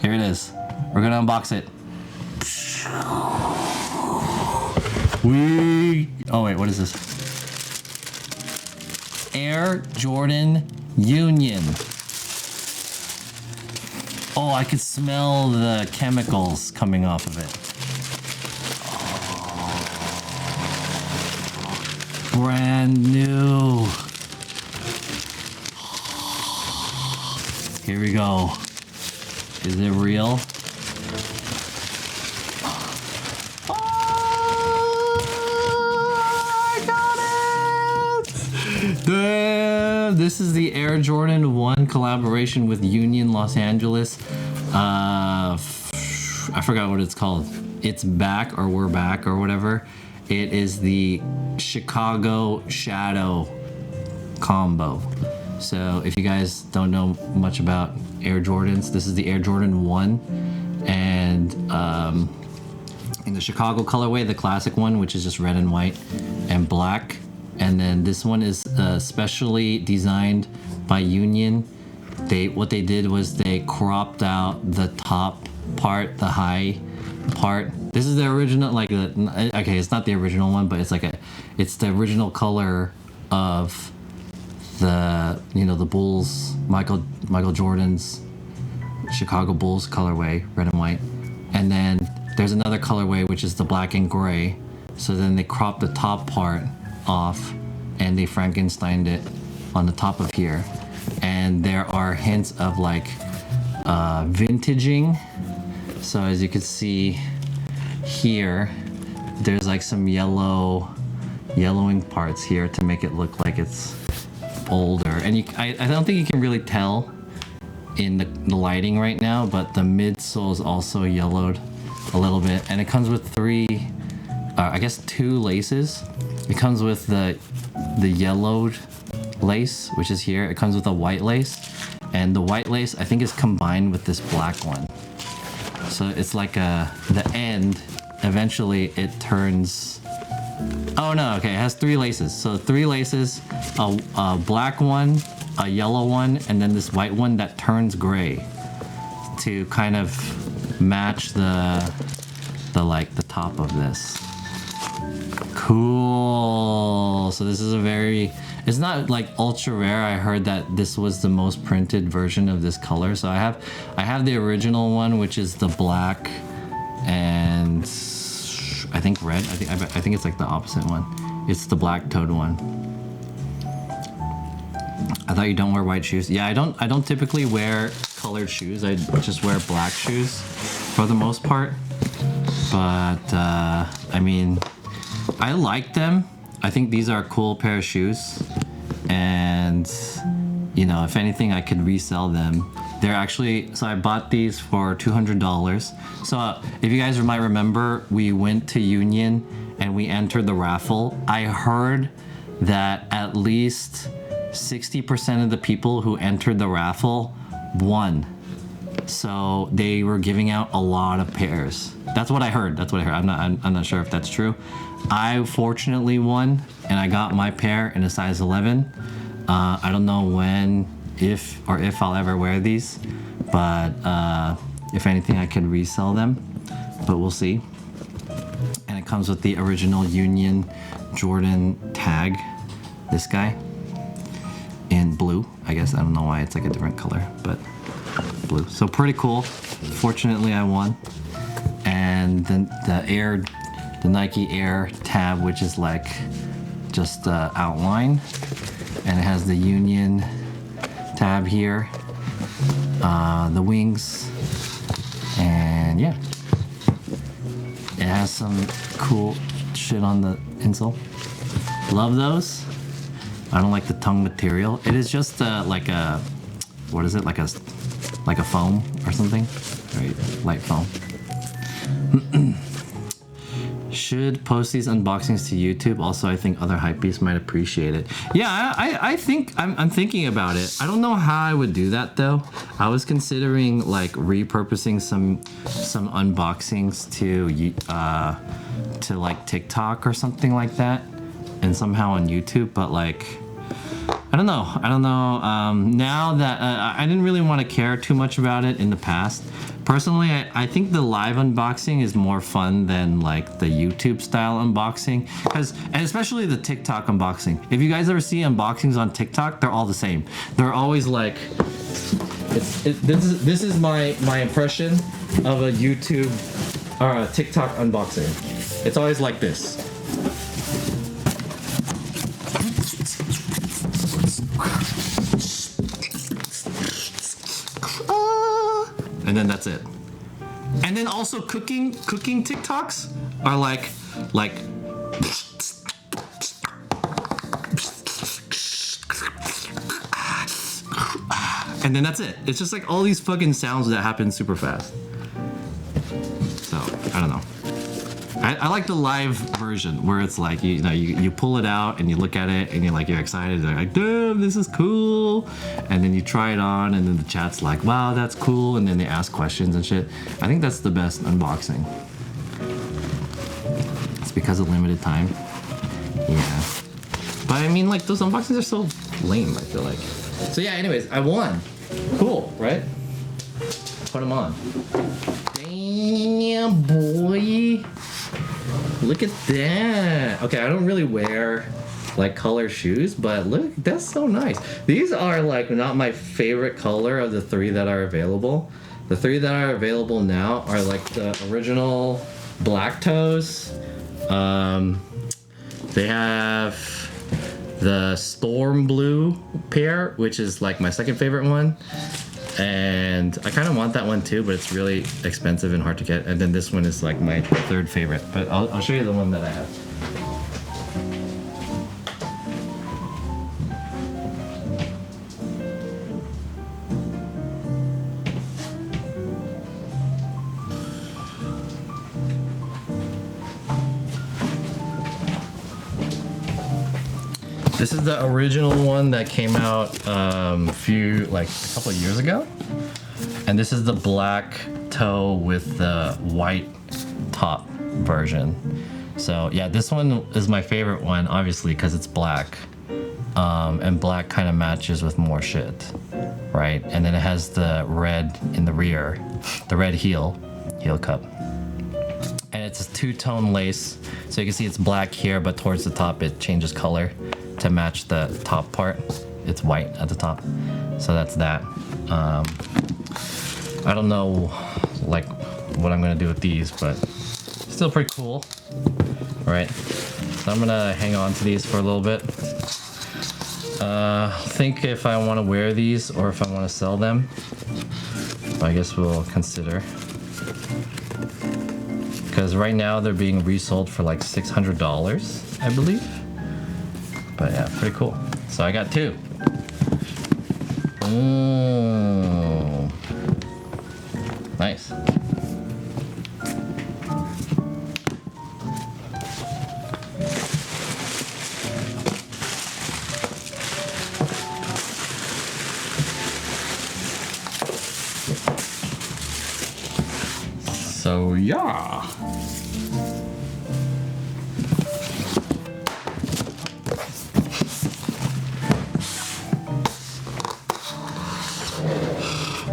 A: Here it is. We're gonna unbox it. Oh wait, what is this? Air Jordan Union. Oh, I could smell the chemicals coming off of it. Oh, brand new. Here we go. Is it real? Oh, I got it! This is the Air Jordan 1 collaboration with Union Los Angeles. I forgot what it's called. It's back, or we're back, or whatever. It is the Chicago Shadow combo. So if you guys don't know much about Air Jordans, this is the Air Jordan 1, and in the Chicago colorway, the classic one, which is just red and white and black, and then this one is specially designed by Union. What they did was they cropped out the top part, the high part. This is the original, like okay, it's not the original one, but it's the original color of the the Bulls, Michael Jordan's Chicago Bulls colorway, red and white. And then there's another colorway which is the black and gray. So then they cropped the top part off and they Frankensteined it on the top of here. And there are hints of like vintaging. So as you can see here, there's like some yellowing parts here to make it look like it's older. And I don't think you can really tell in the lighting right now, but the midsole is also yellowed a little bit. And it comes with two laces. It comes with the yellowed lace, which is here. It comes with a white lace, and the white lace I think is combined with this black one. So it's like the end, eventually it turns. Oh no, okay, it has 3 laces. So 3 laces, a black one, a yellow one, and then this white one that turns gray to kind of match the top of this. Cool. So this is it's not like ultra rare. I heard that this was the most printed version of this color. So I have the original one, which is the black and I think red. I think it's like the opposite one. It's the black toed one. I thought you don't wear white shoes. Yeah, I don't typically wear colored shoes. I just wear black shoes for the most part. But I mean, I like them. I think these are a cool pair of shoes, and if anything, I could resell them. They're actually, so I bought these for $200. So if you guys might remember, we went to Union and we entered the raffle. I heard that at least 60% of the people who entered the raffle won. So they were giving out a lot of pairs. That's what I heard. I'm not sure if that's true. I fortunately won, and I got my pair in a size 11. I don't know when, if I'll ever wear these, but if anything, I could resell them, but we'll see. And it comes with the original Union Jordan tag, this guy, in blue. I guess I don't know why it's like a different color, but blue. So pretty cool. Fortunately, I won. And then the Nike Air tab, which is like just outline, and it has the Union tab here, the wings, and yeah, it has some cool shit on the insole. Love those. I don't like the tongue material. It is just like a, what is it, like a foam or something, right? Light foam. Should post these unboxings to YouTube. Also, I think other hypebeasts might appreciate it. Yeah, I think I'm thinking about it. I don't know how I would do that though. I was considering like repurposing some unboxings to like TikTok or something like that, and somehow on YouTube. But like, I don't know. Now that I didn't really want to care too much about it in the past. Personally, I think the live unboxing is more fun than like the YouTube style unboxing, and especially the TikTok unboxing. If you guys ever see unboxings on TikTok, they're all the same. They're always like, this is my impression of a YouTube or a TikTok unboxing. It's always like this. And then that's it. And then also cooking TikToks are like and then that's it. It's just like all these fucking sounds that happen super fast. So I don't know. I like the live version where it's like you pull it out and you look at it and you're excited. You're like, damn, this is cool. And then you try it on and then the chat's like, wow, that's cool. And then they ask questions and shit. I think that's the best unboxing. It's because of limited time. Yeah. But I mean, like, those unboxings are so lame, I feel like. So yeah, anyways, I won. Cool, right? Put them on. Damn, boy. Look at that. Okay, I don't really wear like color shoes, but look, that's so nice. These are like not my favorite color of the 3 that are available. The 3 that are available now are like the original black toes. They have the storm blue pair, which is like my second favorite one. And I kind of want that one too, but it's really expensive and hard to get. And then this one is like my 3rd favorite, but I'll show you the one that I have. This is the original one that came out a couple of years ago. And this is the black toe with the white top version. So yeah, this one is my favorite one, obviously, because it's black. And black kind of matches with more shit, right? And then it has the red in the rear, the red heel cup. And it's a 2-tone lace. So you can see it's black here, but towards the top it changes color to match the top part. It's white at the top. So that's that. I don't know like what I'm gonna do with these, but still pretty cool. All right, so I'm gonna hang on to these for a little bit. Think if I want to wear these or if I want to sell them. I guess we'll consider. Because right now they're being resold for like $600, I believe. But yeah, pretty cool. So I got 2. Oh, nice. So yeah.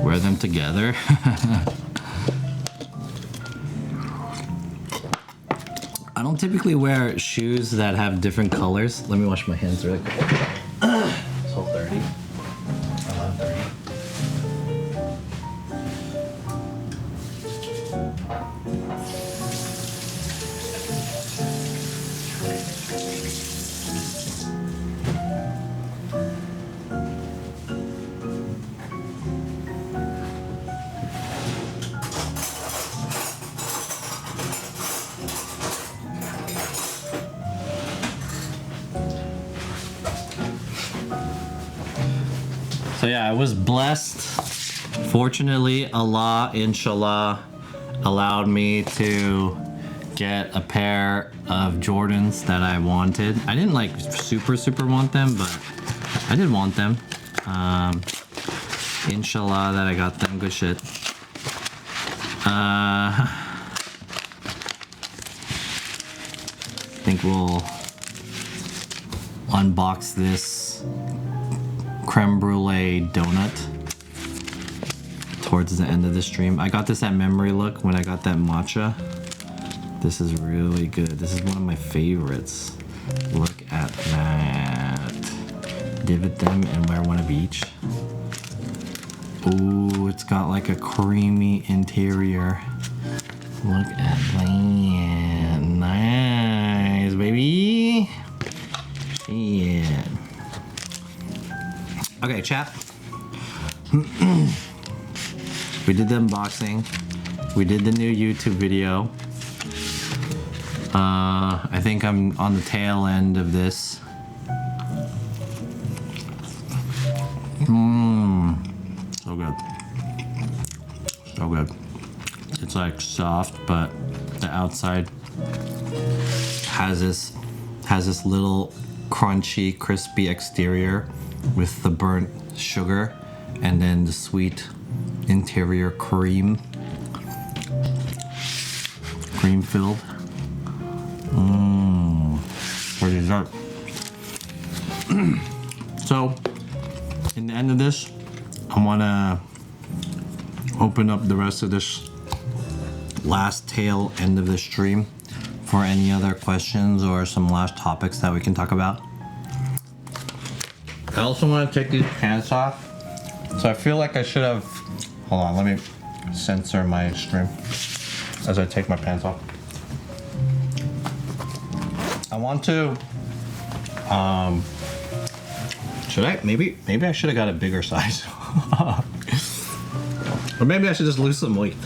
A: Wear them together. I don't typically wear shoes that have different colors. Let me wash my hands really quick. It's 12:30. 11:30. So yeah, I was blessed. Fortunately, Allah, inshallah, allowed me to get a pair of Jordans that I wanted. I didn't like super want them, but I did want them. Inshallah that I got them. Good shit. I think we'll unbox this creme brulee donut towards the end of the stream. I got this at Memory Look when I got that matcha. This is really good. This is one of my favorites. Look at that. Divot them and wear one of each. Ooh, it's got like a creamy interior. Look at that. Nice, baby. Yeah. Okay, chat. We did the unboxing. We did the new YouTube video. I think I'm on the tail end of this. So good. So good. It's like soft, but the outside has this little crunchy, crispy exterior with the burnt sugar and then the sweet interior cream filled. For dessert. So, in the end of this, I want to open up the rest of this last tail end of the stream for any other questions or some last topics that we can talk about. I also want to take these pants off. So I feel like I should have... Hold on, let me censor my stream as I take my pants off. I want to... should I? Maybe I should have got a bigger size. Or maybe I should just lose some weight.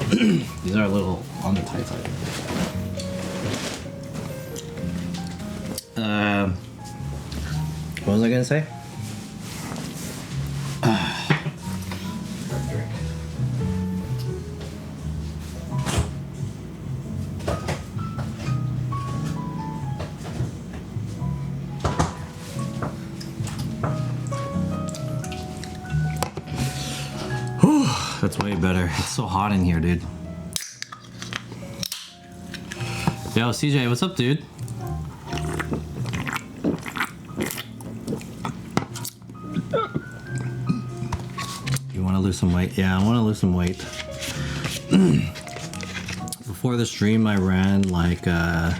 A: These are a little on the tight side. What was I gonna say? That's way better. It's so hot in here, dude. Yo, CJ, what's up, dude? You want to lose some weight? Yeah, I want to lose some weight. Before the stream, I ran like 5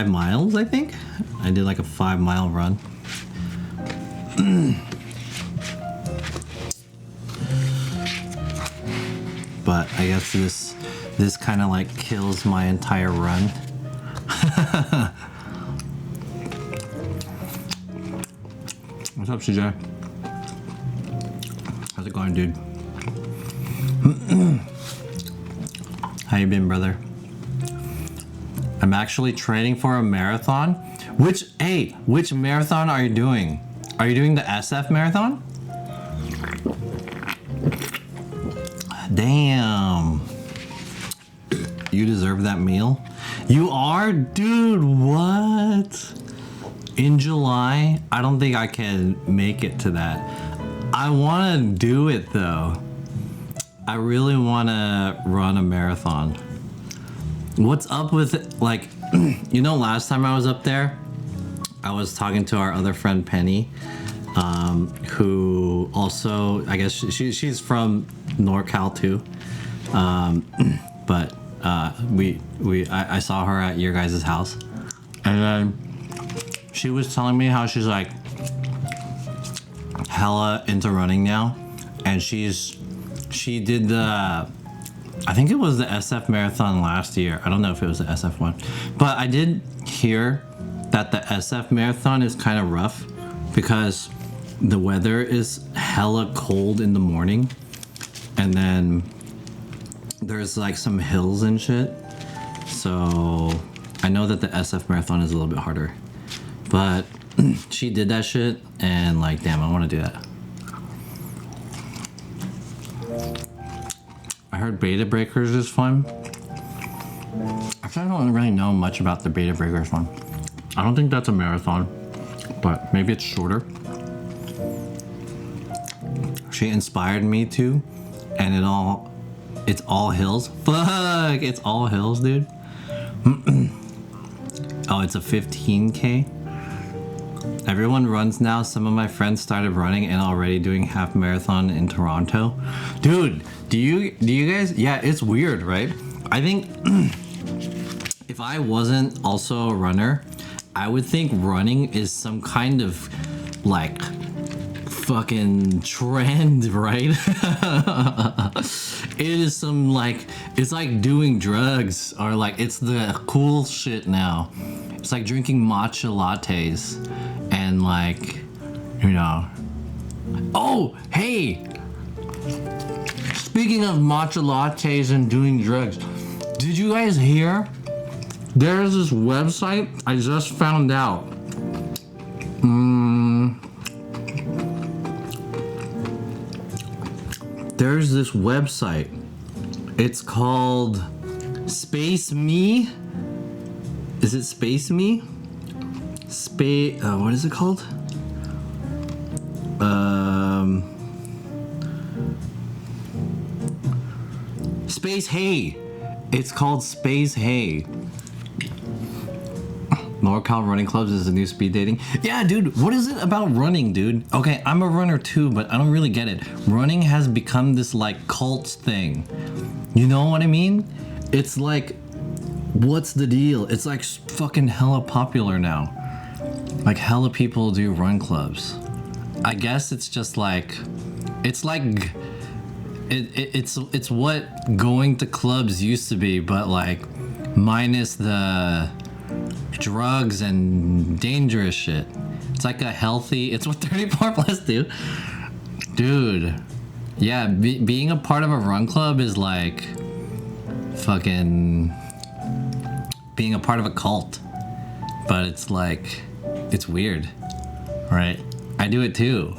A: miles, I think. I did like a 5-mile run. But I guess this kind of like kills my entire run. What's up, CJ? How's it going, dude? How you been, brother? I'm actually training for a marathon. Which marathon are you doing? Are you doing the SF marathon? Damn. You deserve that meal. You are? Dude, what? In July? I don't think I can make it to that. I want to do it though. I really want to run a marathon. What's up with it? Like, you know, last time I was up there, I was talking to our other friend Penny, who also, I guess she's from NorCal too, but I saw her at your guys' house, and then she was telling me how she's like hella into running now, and she did the, I think it was the SF marathon last year. I don't know if it was the SF one, but I did hear that the SF marathon is kind of rough because the weather is hella cold in the morning, and then there's like some hills and shit. So I know that the SF marathon is a little bit harder, but she did that shit, and like, damn, I want to do that. I heard Beta Breakers is fun. Actually, I don't really know much about the Beta Breakers one. I don't think that's a marathon, but maybe it's shorter. She inspired me to, and it's all hills. Fuck, it's all hills, dude. Oh, it's a 15K. Everyone runs now. Some of my friends started running and already doing half marathon in Toronto. Dude, do you guys? Yeah, it's weird, right? I think if I wasn't also a runner, I would think running is some kind of like fucking trend, right? It is some like, it's like doing drugs, or like it's the cool shit now. It's like drinking matcha lattes and like, you know. Oh, hey! Speaking of matcha lattes and doing drugs, did you guys hear? There's this website I just found out. There's this website. It's called Space Me. Is it Space Me? What is it called? Space Hey. It's called Space Hey. NorCal running clubs is the new speed dating. Yeah, dude, what is it about running, dude? Okay, I'm a runner too, but I don't really get it. Running has become this like cult thing. You know what I mean? It's like, what's the deal? It's like fucking hella popular now. Like hella people do run clubs. I guess it's just like, it's like, it's what going to clubs used to be, but like minus the drugs and dangerous shit. It's like a healthy, it's what 34 plus do. Dude, yeah, being a part of a run club is like fucking being a part of a cult. But it's like, it's weird, right? I do it too.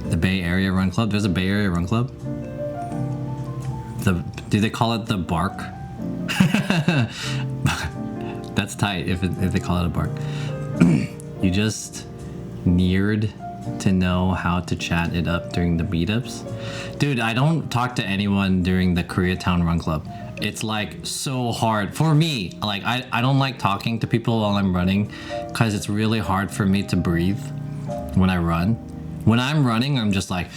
A: The Bay Area Run Club. There's a Bay Area Run Club. Do they call it the Bark? That's tight if they call it a bark. You just neared to know how to chat it up during the meetups. Dude, I don't talk to anyone during the Koreatown Run Club. It's like so hard for me. Like I don't like talking to people while I'm running because it's really hard for me to breathe when I run. When I'm running, I'm just like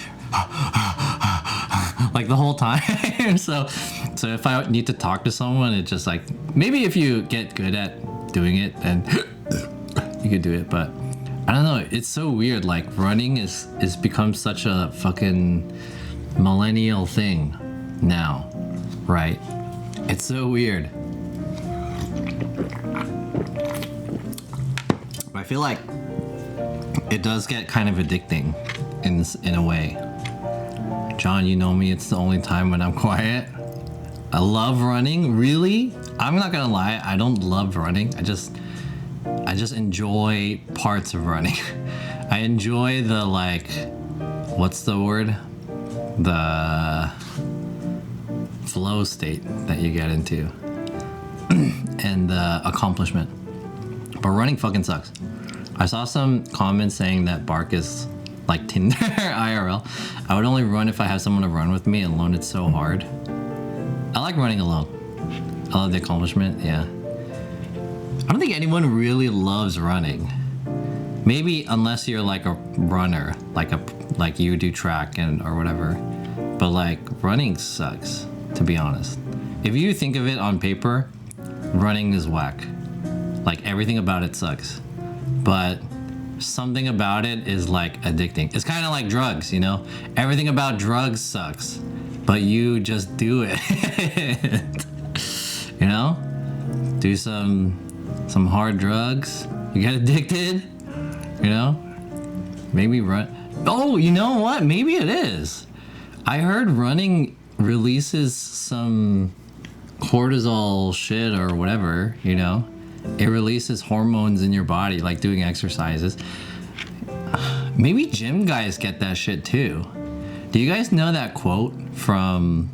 A: the whole time. So if I need to talk to someone, it's just like, maybe if you get good at doing it, then you could do it. But I don't know. It's so weird. Like running is become such a fucking millennial thing now, right? It's so weird. But I feel like it does get kind of addicting in a way. John, you know me, it's the only time when I'm quiet. I love running, really? I'm not gonna lie, I don't love running. I just enjoy parts of running. I enjoy the like, what's the word? The flow state that you get into. And the accomplishment. But running fucking sucks. I saw some comments saying that Bark is like Tinder IRL. I would only run if I have someone to run with me. Alone, it's so hard. I like running alone. I love the accomplishment, yeah. I don't think anyone really loves running. Maybe unless you're like a runner, like you do track or whatever. But like running sucks, to be honest. If you think of it on paper, running is whack. Like everything about it sucks. But something about it is like addicting. It's kind of like drugs, you know? Everything about drugs sucks, but you just do it. You know? Do some hard drugs, you get addicted, you know? Maybe run. Oh, you know what? Maybe it is. I heard running releases some cortisol shit or whatever, you know? It releases hormones in your body, like doing exercises. Maybe gym guys get that shit too. Do you guys know that quote from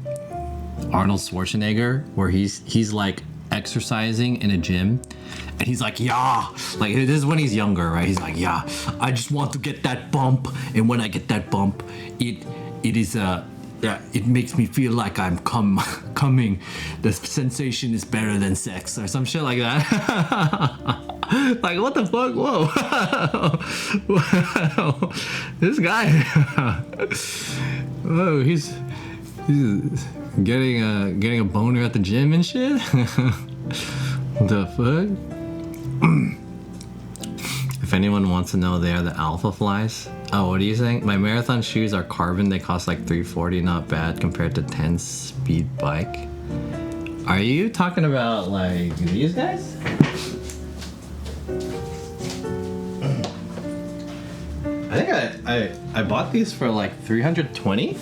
A: Arnold Schwarzenegger where he's like exercising in a gym and he's like, yeah, like this is when he's younger, right? He's like, yeah, I just want to get that bump, and when I get that bump, it is it makes me feel like I'm coming. The sensation is better than sex, or some shit like that. Like, what the fuck? Whoa. Wow. This guy. Whoa, he's getting a boner at the gym and shit. What the fuck? If anyone wants to know, they are the alpha flies. Oh, what are you saying? My marathon shoes are carbon. They cost like $340. Not bad compared to 10 speed bike. Are you talking about like these guys? I think I bought these for like $320.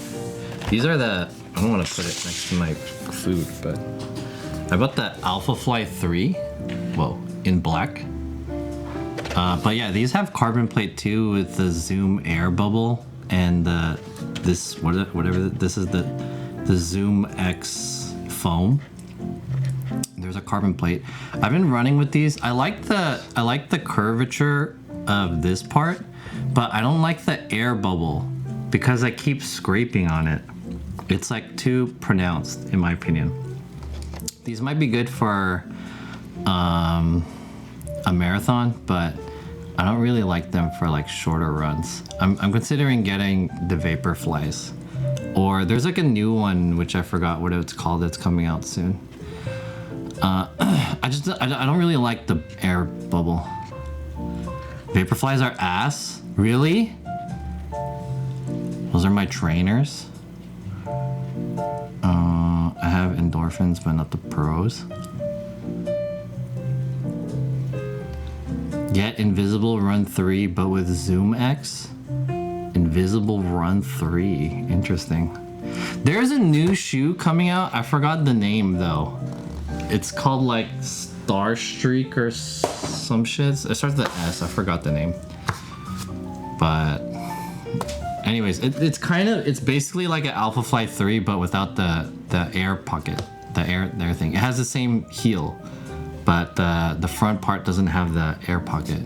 A: These are the, I don't want to put it next to my food, but I bought the Alpha Fly 3. Whoa, in black. But yeah, these have carbon plate too with the Zoom air bubble and this whatever this is the Zoom X foam. There's a carbon plate. I've been running with these. I like the curvature of this part, but I don't like the air bubble because I keep scraping on it. It's like too pronounced in my opinion. These might be good for a marathon, but I don't really like them for like shorter runs. I'm considering getting the Vapor Flies, or there's like a new one which I forgot what it's called. It's coming out soon. I don't really like the air bubble. Vapor Flies are ass. Really? Those are my trainers. I have endorphins, but not the pros. Get Invisible Run 3, but with Zoom X. Invisible Run 3. Interesting. There's a new shoe coming out. I forgot the name though. It's called like Star Streak or some shit. It starts with an S. I forgot the name. But anyways, it's basically like an Alpha Flight 3, but without the air pocket, the air thing. It has the same heel, but the front part doesn't have the air pocket.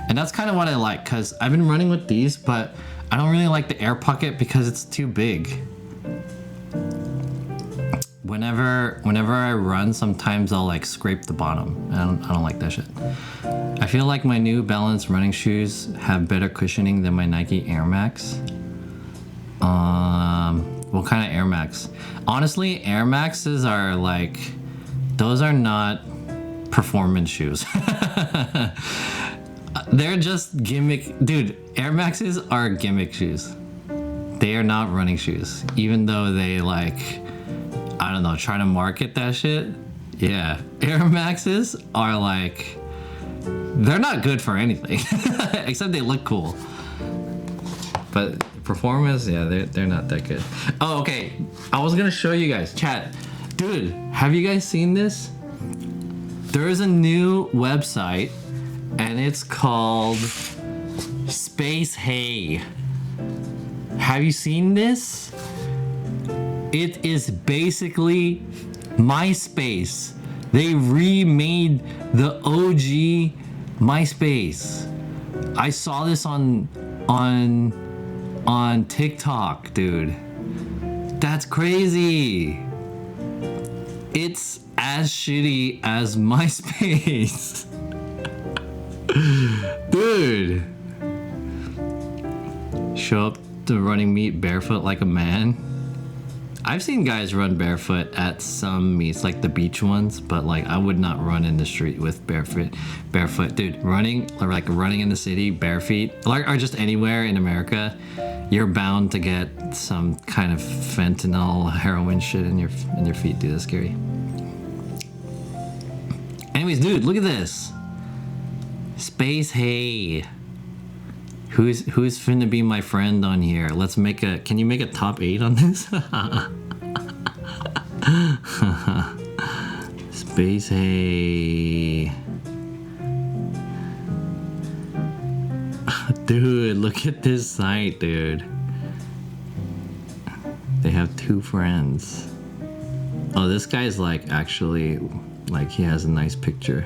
A: And that's kind of what I like, because I've been running with these, but I don't really like the air pocket because it's too big. Whenever I run, sometimes I'll like scrape the bottom. I don't like that shit. I feel like my New Balance running shoes have better cushioning than my Nike Air Max. What kind of Air Max? Honestly, Air Maxes are like, those are not performance shoes. They're just gimmick. Dude, Air Maxes are gimmick shoes. They are not running shoes. Even though they like, I don't know, try to market that shit. Yeah, Air Maxes are like, they're not good for anything. Except they look cool. But performance, yeah, they're not that good. Oh, okay. I was gonna show you guys. Chat. Dude, have you guys seen this? There is a new website and it's called Space Hey. Have you seen this? It is basically MySpace. They remade the OG MySpace. I saw this on TikTok, dude. That's crazy. It's as shitty as MySpace. Dude. Show up to running meet barefoot like a man. I've seen guys run barefoot at some meets, like the beach ones, but like I would not run in the street with barefoot. Dude, running in the city barefoot, or just anywhere in America, you're bound to get some kind of fentanyl, heroin shit in your feet. Dude, that's scary. Anyways, dude, look at this. Space Hey. Who's finna be my friend on here? Let's make a. Can you make a top 8 on this? Space Hey. Dude, look at this site, dude. They have 2 friends. Oh, this guy's like actually, like he has a nice picture.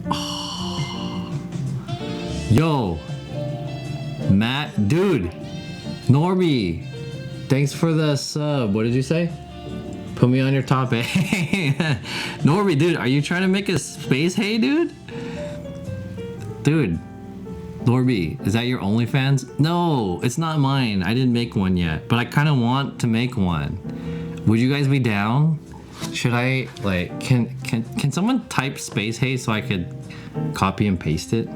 A: Oh. Yo. Matt, dude, Norby, thanks for the sub. What did you say? Put me on your top 8. Norby, dude, are you trying to make a Space Hey, dude? Dude, Lorby, is that your OnlyFans? No, it's not mine. I didn't make one yet, but I kind of want to make one. Would you guys be down? Should I, like, can someone type Space Hey so I could copy and paste it?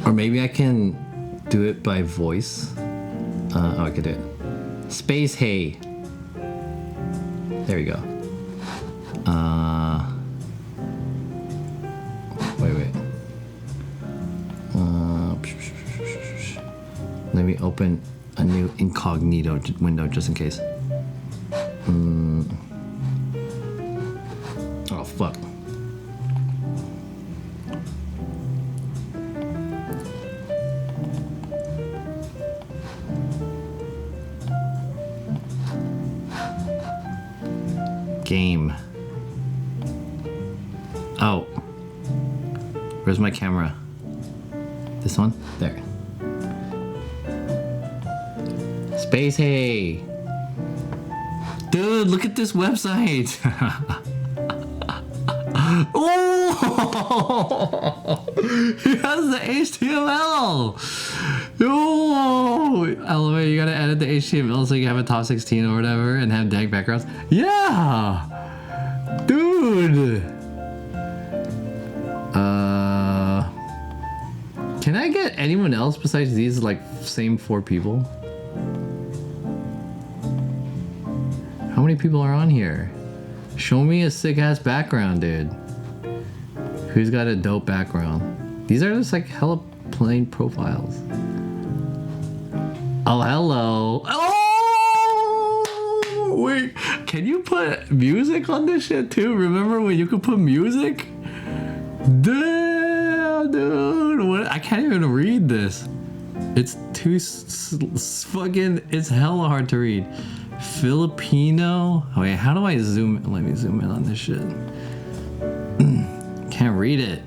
A: Or maybe I can do it by voice. Oh, I could do it. Space Hey. There we go. Wait. Let me open a new incognito window just in case. Oh, fuck. Game. Oh. Where's my camera? This one? There. Space Hey! Dude, look at this website! Oh! He has the HTML! Oh! Elevator, you gotta edit the HTML so you can have a top 16 or whatever and have dank backgrounds. Yeah! Dude! Can I get anyone else besides these, like, same 4 people? How many people are on here? Show me a sick ass background, dude. Who's got a dope background? These are just like hella plain profiles. Oh, hello. Oh! Wait, can you put music on this shit too? Remember when you could put music? Damn, dude. What? I can't even read this. It's too fucking, it's hella hard to read. Filipino. Oh wait, how do I zoom? Let me zoom in on this shit. Can't read it.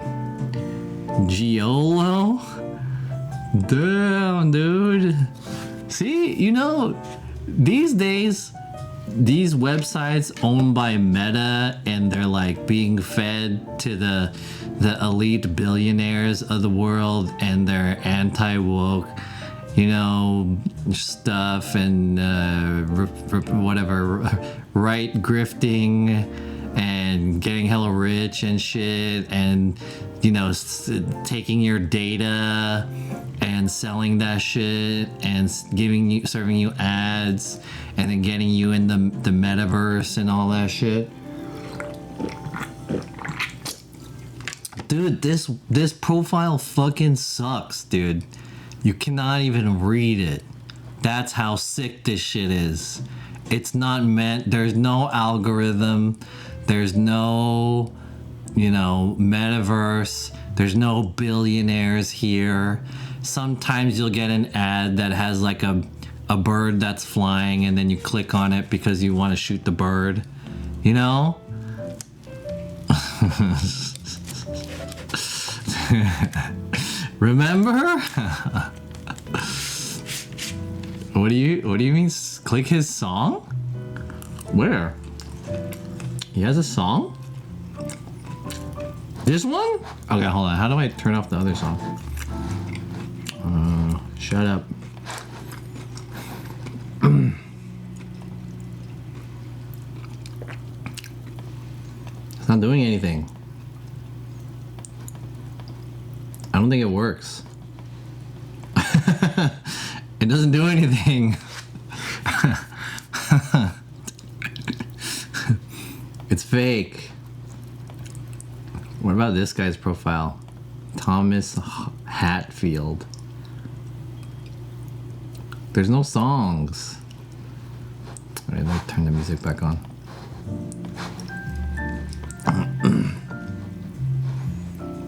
A: Giolo. Damn, dude. See, you know, these days, these websites owned by Meta and they're like being fed to the elite billionaires of the world and they're anti-woke, you know, stuff and whatever, right grifting and getting hella rich and shit and, you know, taking your data and selling that shit and serving you ads and then getting you in the metaverse and all that shit. Dude, this profile fucking sucks, dude. You cannot even read it. That's how sick this shit is. It's not meant, there's no algorithm, there's no, you know, metaverse, there's no billionaires here. Sometimes you'll get an ad that has like a bird that's flying and then you click on it because you want to shoot the bird, you know? Remember? What do you mean click his song? Where? He has a song? This one? Okay, hold on. How do I turn off the other song? Shut up. It's not doing anything. I don't think it works. It doesn't do anything. It's fake. What about this guy's profile? Thomas Hatfield. There's no songs. Alright, let me turn the music back on.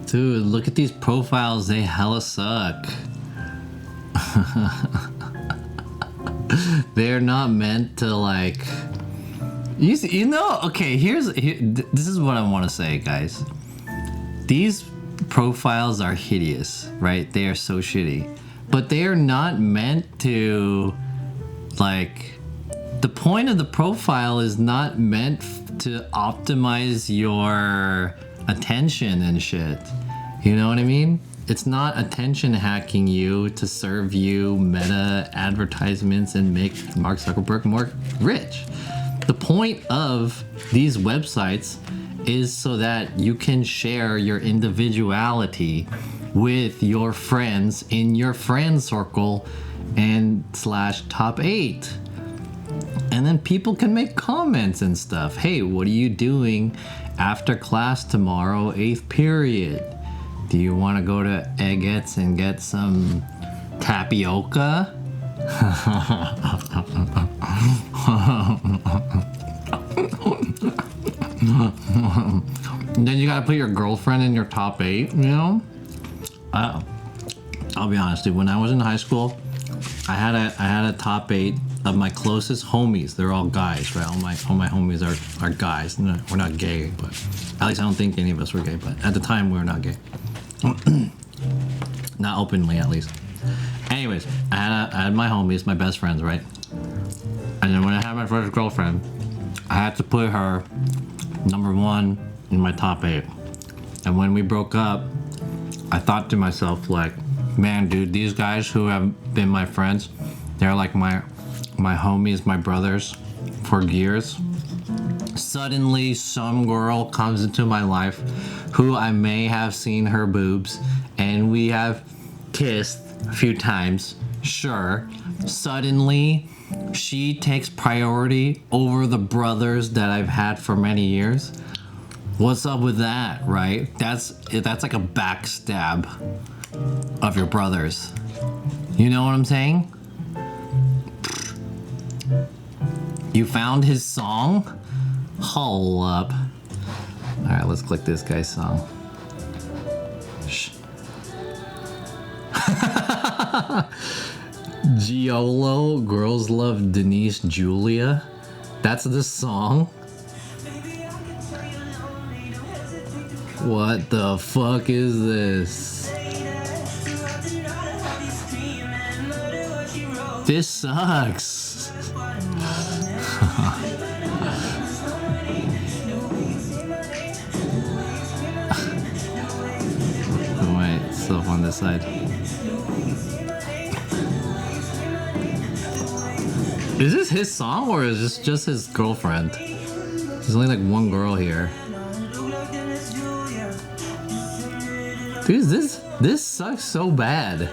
A: Dude, look at these profiles, they hella suck. They're not meant to like... You know, okay, this is what I want to say, guys. These profiles are hideous, right? They are so shitty. But they are not meant to, like... The point of the profile is not meant to optimize your attention and shit. You know what I mean? It's not attention hacking you to serve you meta advertisements and make Mark Zuckerberg more rich. The point of these websites is so that you can share your individuality with your friends in your friend circle and slash top 8. And then people can make comments and stuff. Hey, what are you doing after class tomorrow, 8th period? Do you want to go to Eggett's and get some tapioca? Then you gotta put your girlfriend in your top 8, you know? I'll be honest, dude. When I was in high school, I had a top 8 of my closest homies. They're all guys, right? All my homies are guys. No, we're not gay, but at least I don't think any of us were gay. But at the time, we were not gay. Not openly, at least. Anyways, I had my homies, my best friends, right? And then when I had my first girlfriend, I had to put her number 1 in my top 8. And when we broke up, I thought to myself, like, man, dude, these guys who have been my friends, they're like my homies, my brothers for years. Suddenly, some girl comes into my life who I may have seen her boobs, and we have kissed a few times, sure. Suddenly, she takes priority over the brothers that I've had for many years. What's up with that, right? That's like a backstab of your brothers. You know what I'm saying? You found his song? Hold up. Alright, let's click this guy's song. Shh. Giolo, Girls Love Denise Julia. That's the song? What the fuck is this? This sucks. Wait, stuff on this side. Is this his song or is this just his girlfriend? There's only like one girl here. Dude, this sucks so bad.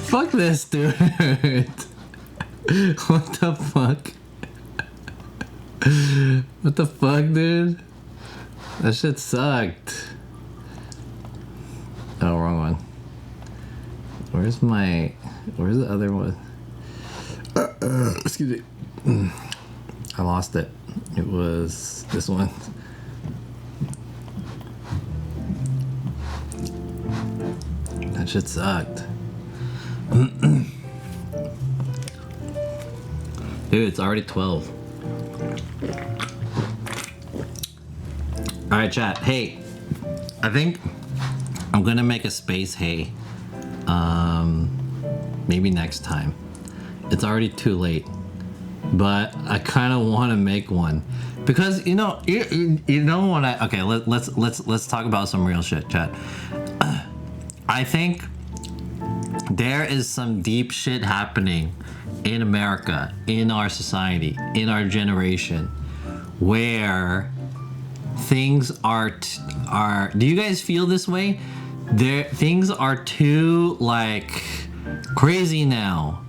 A: Fuck this, dude. What the fuck? What the fuck, dude? That shit sucked. Oh, wrong one. Where's the other one? Excuse me. I lost it. It was this one. That shit sucked. Dude, it's already 12. Alright, chat. Hey, I think I'm gonna make a space hey. Maybe next time. It's already too late. But I kind of want to make one because you know what okay, let's talk about some real shit, chat. I think there is some deep shit happening in America, in our society, in our generation, where things are. Do you guys feel this way? Things are too like crazy now,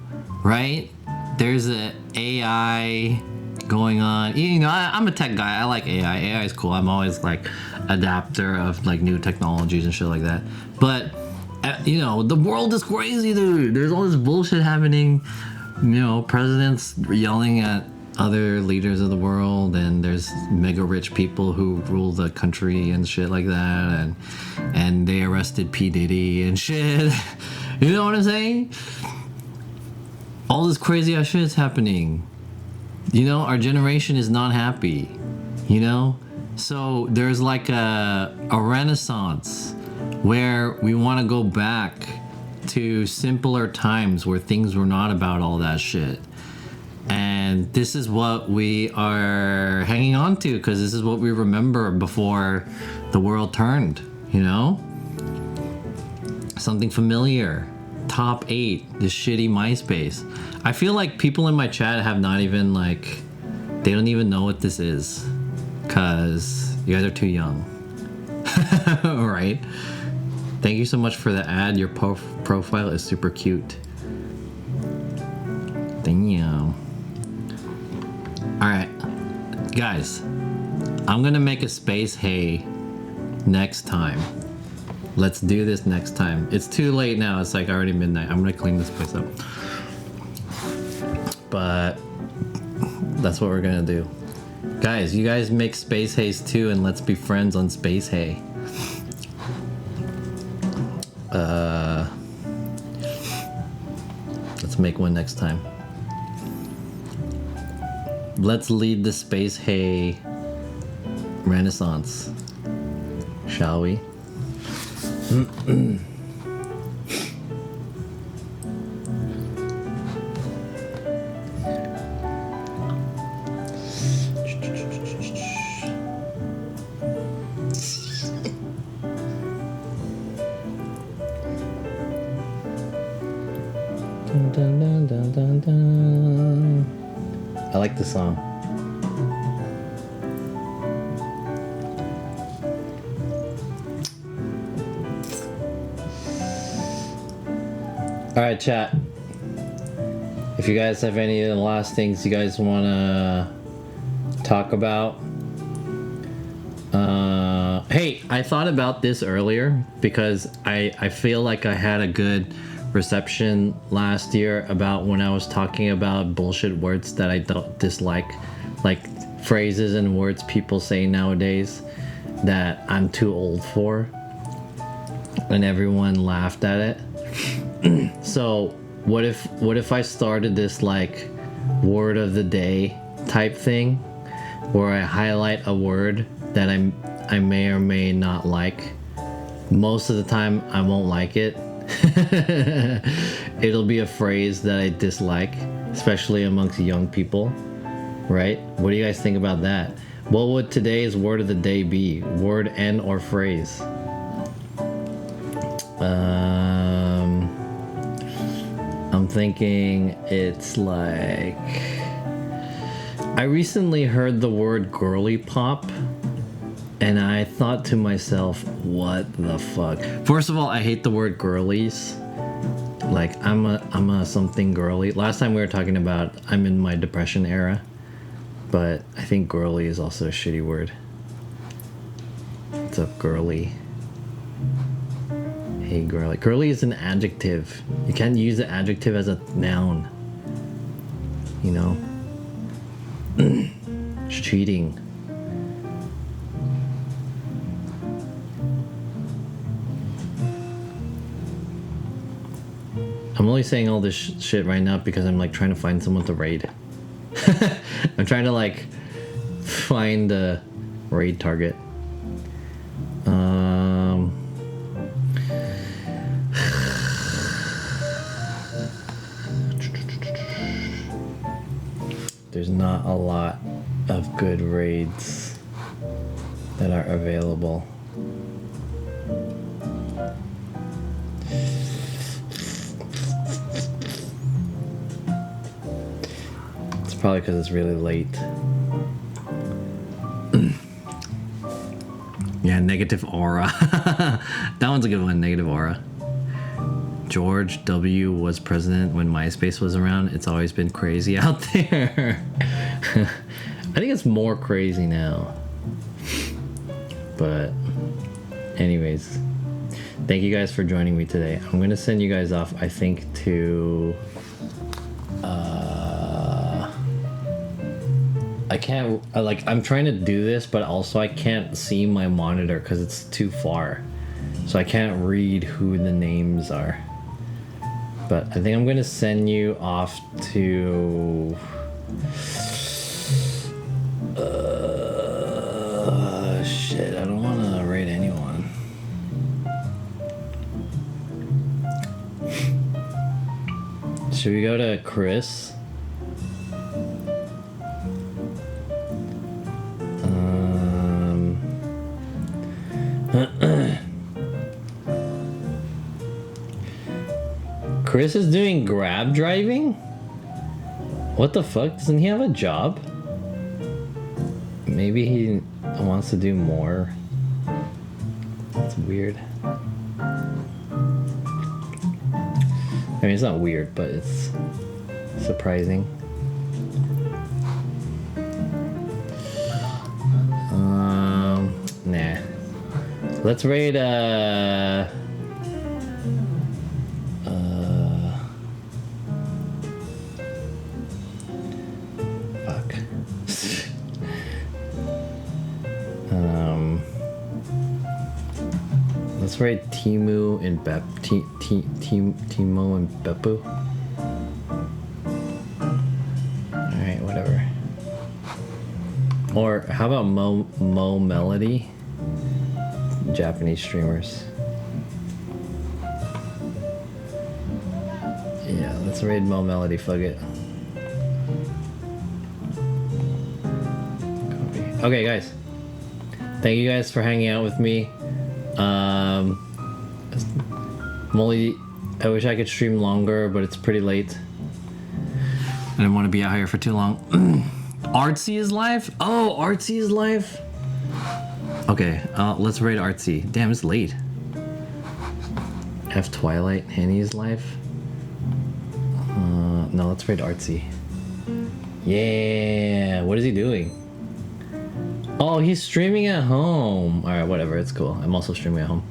A: right? There's a AI going on. You know, I'm a tech guy. I like AI. AI is cool. I'm always like adapter of like new technologies and shit like that. But you know, the world is crazy, dude. There's all this bullshit happening. You know, presidents yelling at other leaders of the world, and there's mega rich people who rule the country and shit like that, and they arrested P. Diddy and shit. You know what I'm saying? All this crazy ass shit is happening. You know, our generation is not happy. You know? So there's like a renaissance where we want to go back to simpler times where things were not about all that shit. And this is what we are hanging on to because this is what we remember before the world turned, you know? Something familiar. Top 8, this shitty MySpace. I feel like people in my chat have not even like, they don't even know what this is because you guys are too young. Right? Thank you so much for the ad. Your profile is super cute. Damn. Alright, guys, I'm gonna make a space hay next time. Let's do this next time. It's too late now, it's like already midnight. I'm gonna clean this place up. But that's what we're gonna do. Guys, you guys make space hays too, and let's be friends on space hay. Let's make one next time. Let's lead the space hay renaissance, shall we? Dun, dun, dun, dun, dun, dun. I like the song. Alright, chat. If you guys have any of the last things you guys want to talk about. Hey, I thought about this earlier because I feel like I had a good reception last year about when I was talking about bullshit words that I don't dislike, like phrases and words people say nowadays that I'm too old for, and everyone laughed at it. So what if I started this like word of the day type thing where I highlight a word that I may or may not like. Most of the time I won't like it. It'll be a phrase that I dislike, especially amongst young people, right? What do you guys think about that? What would today's word of the day be? Word and or phrase? I'm thinking it's like, I recently heard the word girly pop and I thought to myself, what the fuck? First of all, I hate the word girlies. Like I'm a something girly. Last time we were talking about I'm in my depression era, but I think girly is also a shitty word. What's up, girly? Hey, girly. Girly is an adjective. You can't use the adjective as a noun. You know? It's cheating. I'm only saying all this shit right now because I'm like trying to find someone to raid. I'm trying to like find a raid target. There's not a lot of good raids that are available. It's probably because it's really late. Yeah, negative aura. That one's a good one, negative aura. George W. was president when MySpace was around. It's always been crazy out there. I think it's more crazy now. But anyways, thank you guys for joining me today. I'm going to send you guys off, I think, to... I can't... I'm trying to do this, but also I can't see my monitor because it's too far. So I can't read who the names are. But I think I'm going to send you off to... shit, I don't want to rate anyone. Should we go to Chris? Chris is doing Grab driving? What the fuck? Doesn't he have a job? Maybe he wants to do more. That's weird. I mean, it's not weird, but it's surprising. Nah. Let's rate fuck. Let's rate Timu and Timo and Beppu. Alright, whatever. Or how about Mo Melody? Japanese streamers. Yeah, let's raid Mo Melody, fuck it. Copy. Okay, guys. Thank you guys for hanging out with me. Molly, I wish I could stream longer, but it's pretty late. I didn't want to be out here for too long. Artsy is live? Oh, Artsy is live? Okay, let's raid Artsy. Damn, it's late. F Twilight, Henny is live? No, let's raid Artsy. Yeah, what is he doing? Oh, he's streaming at home. Alright, whatever, it's cool. I'm also streaming at home.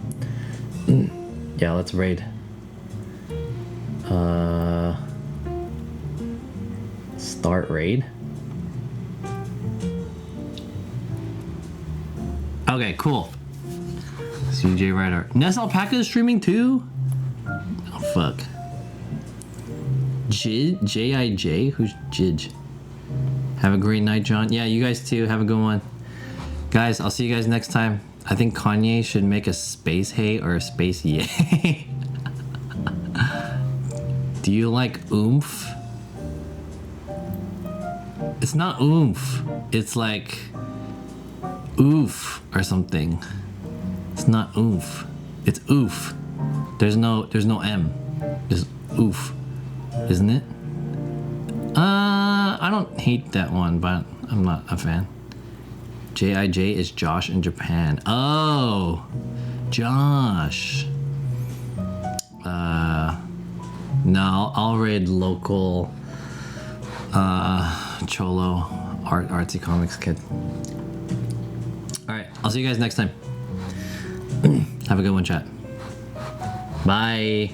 A: Yeah, let's raid. Start raid? Okay, cool. CJ Rider. Ness Alpaca is streaming too? Oh, fuck. J-I-J? Who's Jij? Have a great night, John. Yeah, you guys too. Have a good one. Guys, I'll see you guys next time. I think Kanye should make a space hey or a space yay. Do you like oomph? It's not oomph. It's like oof or something. It's not oomph. It's oof. There's no M. Just oof. Isn't it? I don't hate that one, but I'm not a fan. J.I.J. is Josh in Japan. Oh, Josh. No, I'll raid local Cholo artsy comics kid. Alright, I'll see you guys next time. Have a good one, chat. Bye.